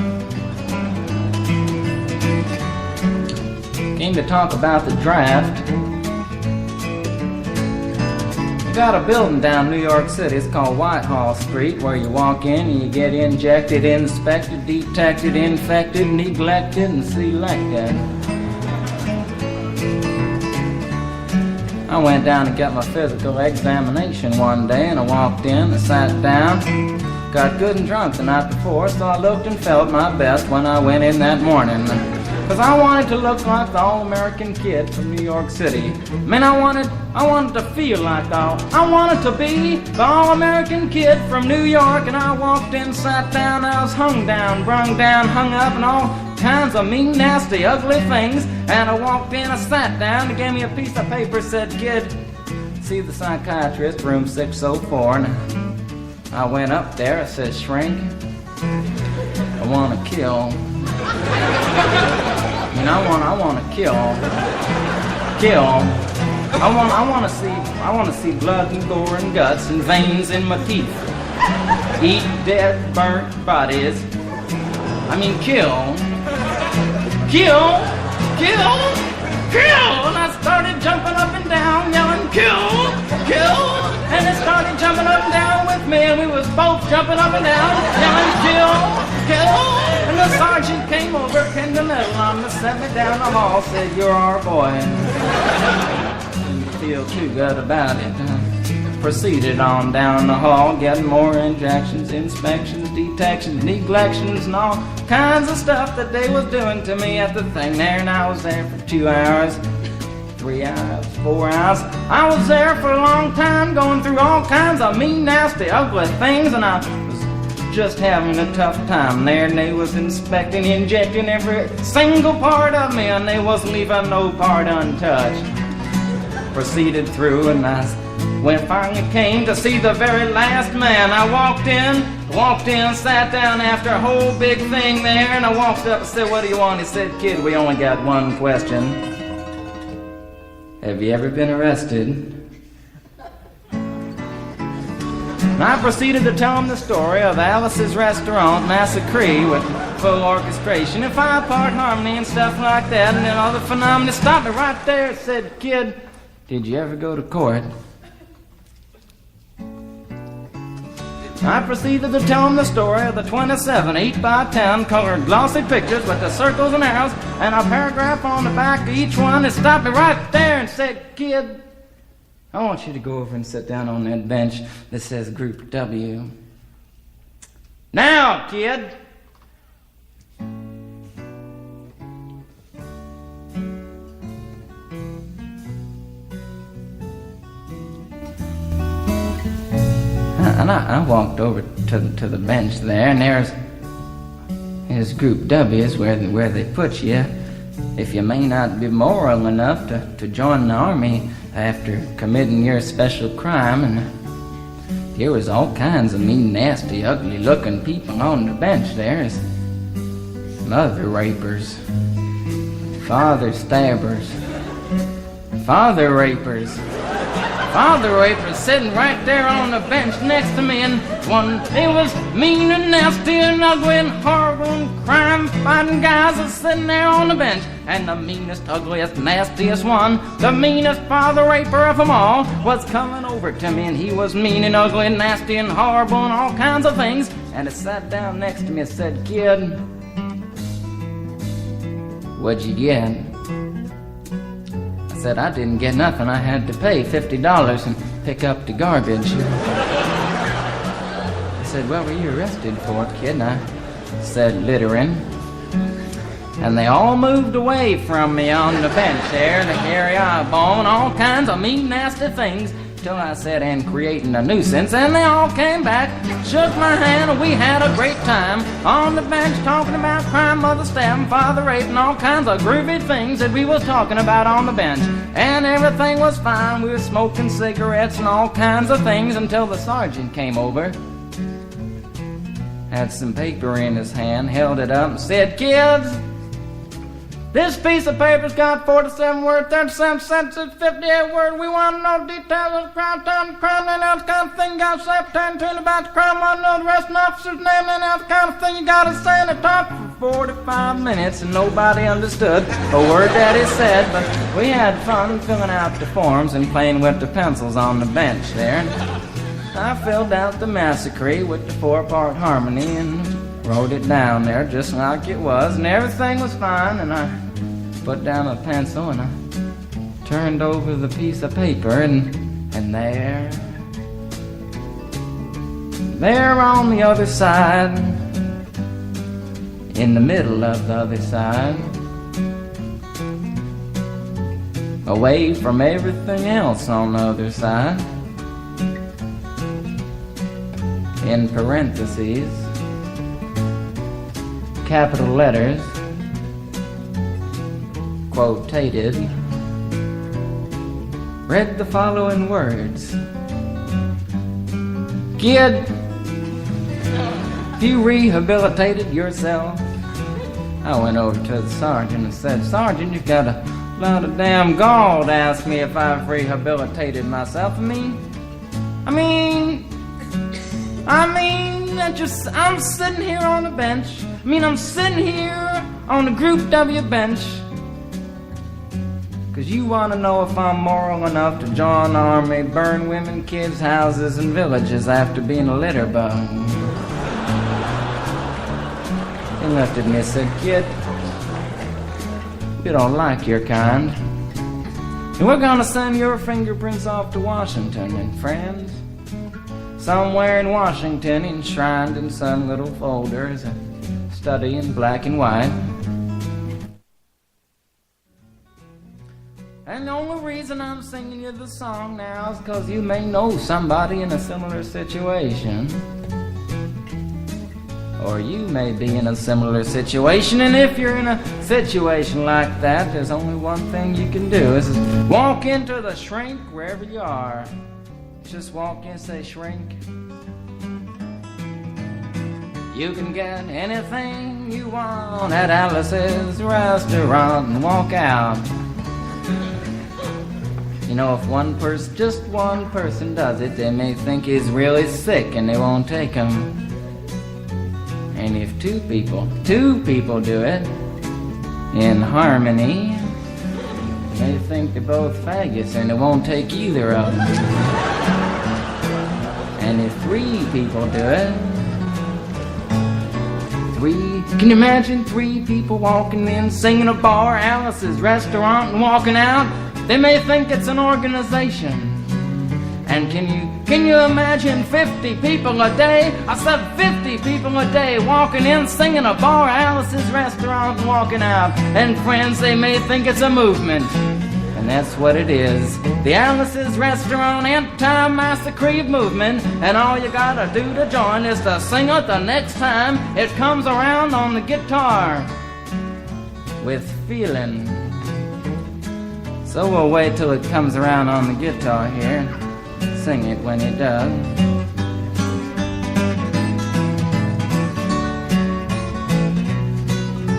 Came to talk about the draft. We got a building down New York City, it's called Whitehall Street, where you walk in and you get injected, inspected, detected, infected, neglected, and selected. I went down to get my physical examination one day, and I walked in, I sat down, got good and drunk the night before, so I looked and felt my best when I went in that morning. Because I wanted to look like the all-American kid from New York City. Man, I wanted to feel like I wanted to be the all-American kid from New York, and I walked in, sat down, I was hung down, brung down, hung up, and all kinds of mean, nasty, ugly things. And I walked in, I sat down, they gave me a piece of paper, said, "Kid, see the psychiatrist, room 604. And I went up there, I said, "Shrink, I want to kill. And I want to kill. I want to see blood and gore and guts and veins in my teeth. Eat dead, burnt bodies. I mean, kill. And I started jumping up and down, yelling, kill. And it started jumping up and down with me, and we was both jumping up and down, yelling, kill. And the sergeant came over, pinned the medal on me, set me down the hall, said, "You're our boy." And didn't feel too good about it. Proceeded on down the hall, getting more injections, inspections, detections, neglections, and all kinds of stuff that they was doing to me at the thing there. And I was there for 2 hours, 3 hours, 4 hours. I was there for a long time, going through all kinds of mean, nasty, ugly things, and I was just having a tough time there. And they was inspecting, injecting every single part of me, and they wasn't leaving no part untouched. Proceeded through, and when it finally came to see the very last man, I walked in, sat down after a whole big thing there, and I walked up and said, "What do you want?" He said, "Kid, we only got one question. Have you ever been arrested?" And I proceeded to tell him the story of Alice's Restaurant Massacre with full orchestration and 5-part harmony and stuff like that, and then all the phenomena. Stopped me right there and said, "Kid, did you ever go to court?" I proceeded to tell him the story of the 27 8x10 colored glossy pictures with the circles and arrows and a paragraph on the back of each one. And stopped me right there and said, "Kid, I want you to go over and sit down on that bench that says Group W. Now, kid." And I walked over to the bench there, and there's Group W is where they put you if you may not be moral enough to join the army after committing your special crime. And there was all kinds of mean, nasty, ugly-looking people on the bench there. There's mother rapers, father stabbers, father rapers sitting right there on the bench next to me, and they was mean and nasty and ugly and horrible and crime-fighting guys was sitting there on the bench. And the meanest, ugliest, nastiest one, the meanest father raper of them all, was coming over to me, and he was mean and ugly and nasty and horrible and all kinds of things. And he sat down next to me and said, "Kid, what'd you get?" I said, "I didn't get nothing. I had to pay $50 and pick up the garbage." I said, "What were you arrested for, kid?" And I said, "Littering." And they all moved away from me on the bench there, the hairy eyeball and all kinds of mean, nasty things. till I said, and creating a nuisance. And they all came back, shook my hand, and we had a great time on the bench talking about crime, mother stabbing, father raping, all kinds of groovy things that we was talking about on the bench. And everything was fine. We were smoking cigarettes and all kinds of things until the sergeant came over. Had some paper in his hand, held it up and said, "Kids, this piece of paper's got 47 words, 37 sentences, 58 words. We want to know details of the crime, time, the crime, and that kind of thing. You got to say pertaining to about the crime. Want to know the rest of the officer's name, and that kind of thing. You got to say in the top for 45 minutes, and nobody understood a word that he said. But we had fun filling out the forms and playing with the pencils on the bench there. I filled out the massacre with the 4-part harmony and wrote it down there just like it was, and everything was fine. And I put down a pencil and I turned over the piece of paper, and there on the other side, in the middle of the other side, away from everything else on the other side, in parentheses, capital letters, quotated, read the following words: "Kid, you rehabilitated yourself." I went over to the sergeant and said, "Sergeant, you've got a lot of damn gall to ask me if I've rehabilitated myself. I'm sitting here on the bench. I'm sitting here on the Group W bench because you want to know if I'm moral enough to join the army, burn women, kids, houses, and villages after being a litter bug." He looked at me and said, "Kid, we don't like your kind, and we're going to send your fingerprints off to Washington, and friends, somewhere in Washington, enshrined in some little folder, is a study in black and white. And the only reason I'm singing you the song now is because you may know somebody in a similar situation. Or you may be in a similar situation, and if you're in a situation like that, there's only one thing you can do, is walk into the shrink wherever you are. Just walk in and say, 'Shrink, you can get anything you want at Alice's restaurant,' and walk out. You know, if just one person does it, they may think he's really sick and they won't take him. And if two people do it in harmony, they think they're both faggots and they won't take either of them. And if 3 people do it, can you imagine 3 people walking in, singing a bar, Alice's restaurant, and walking out? They may think it's an organization. And can you imagine 50 people a day? I said 50 people a day walking in, singing a bar, Alice's restaurant, and walking out. And friends, they may think it's a movement. And that's what it is. The Alice's Restaurant Anti-Massacre Movement. And all you gotta do to join is to sing it the next time it comes around on the guitar. With feeling. So we'll wait till it comes around on the guitar here. Sing it when it does.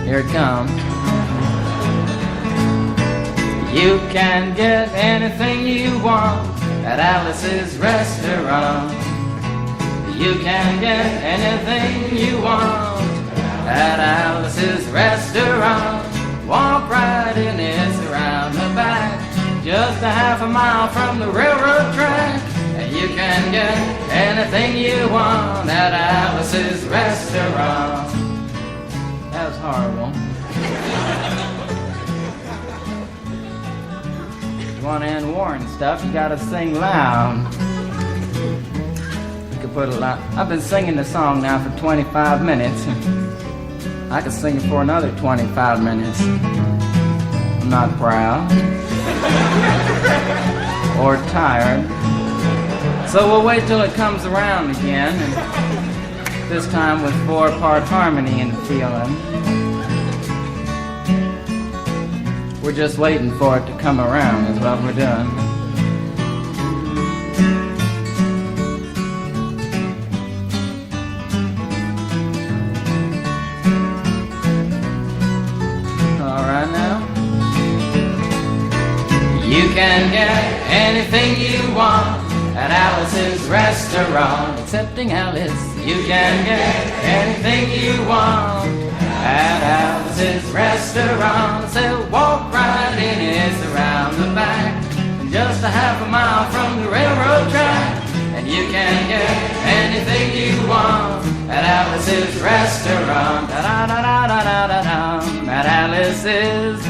Here it comes. You can get anything you want at Alice's restaurant. You can get anything you want at Alice's restaurant. Walk right in, it's around the back, just a half a mile from the railroad track. And you can get anything you want at Alice's restaurant. That was horrible. If you want to end war and stuff, you gotta sing loud. You could put a lot. I've been singing the song now for 25 minutes. I could sing it for another 25 minutes. I'm not proud or tired. So we'll wait till it comes around again, and this time with 4-part harmony and feeling. We're just waiting for it to come around is what we're doing. All right now. You can get anything you want at Alice's restaurant. Accepting Alice, you can get anything you want at Alice's restaurant. So walk right in, it's around the back, just a half a mile from the railroad track. And you can get anything you want at Alice's restaurant. Da-da-da-da-da-da-da. At Alice's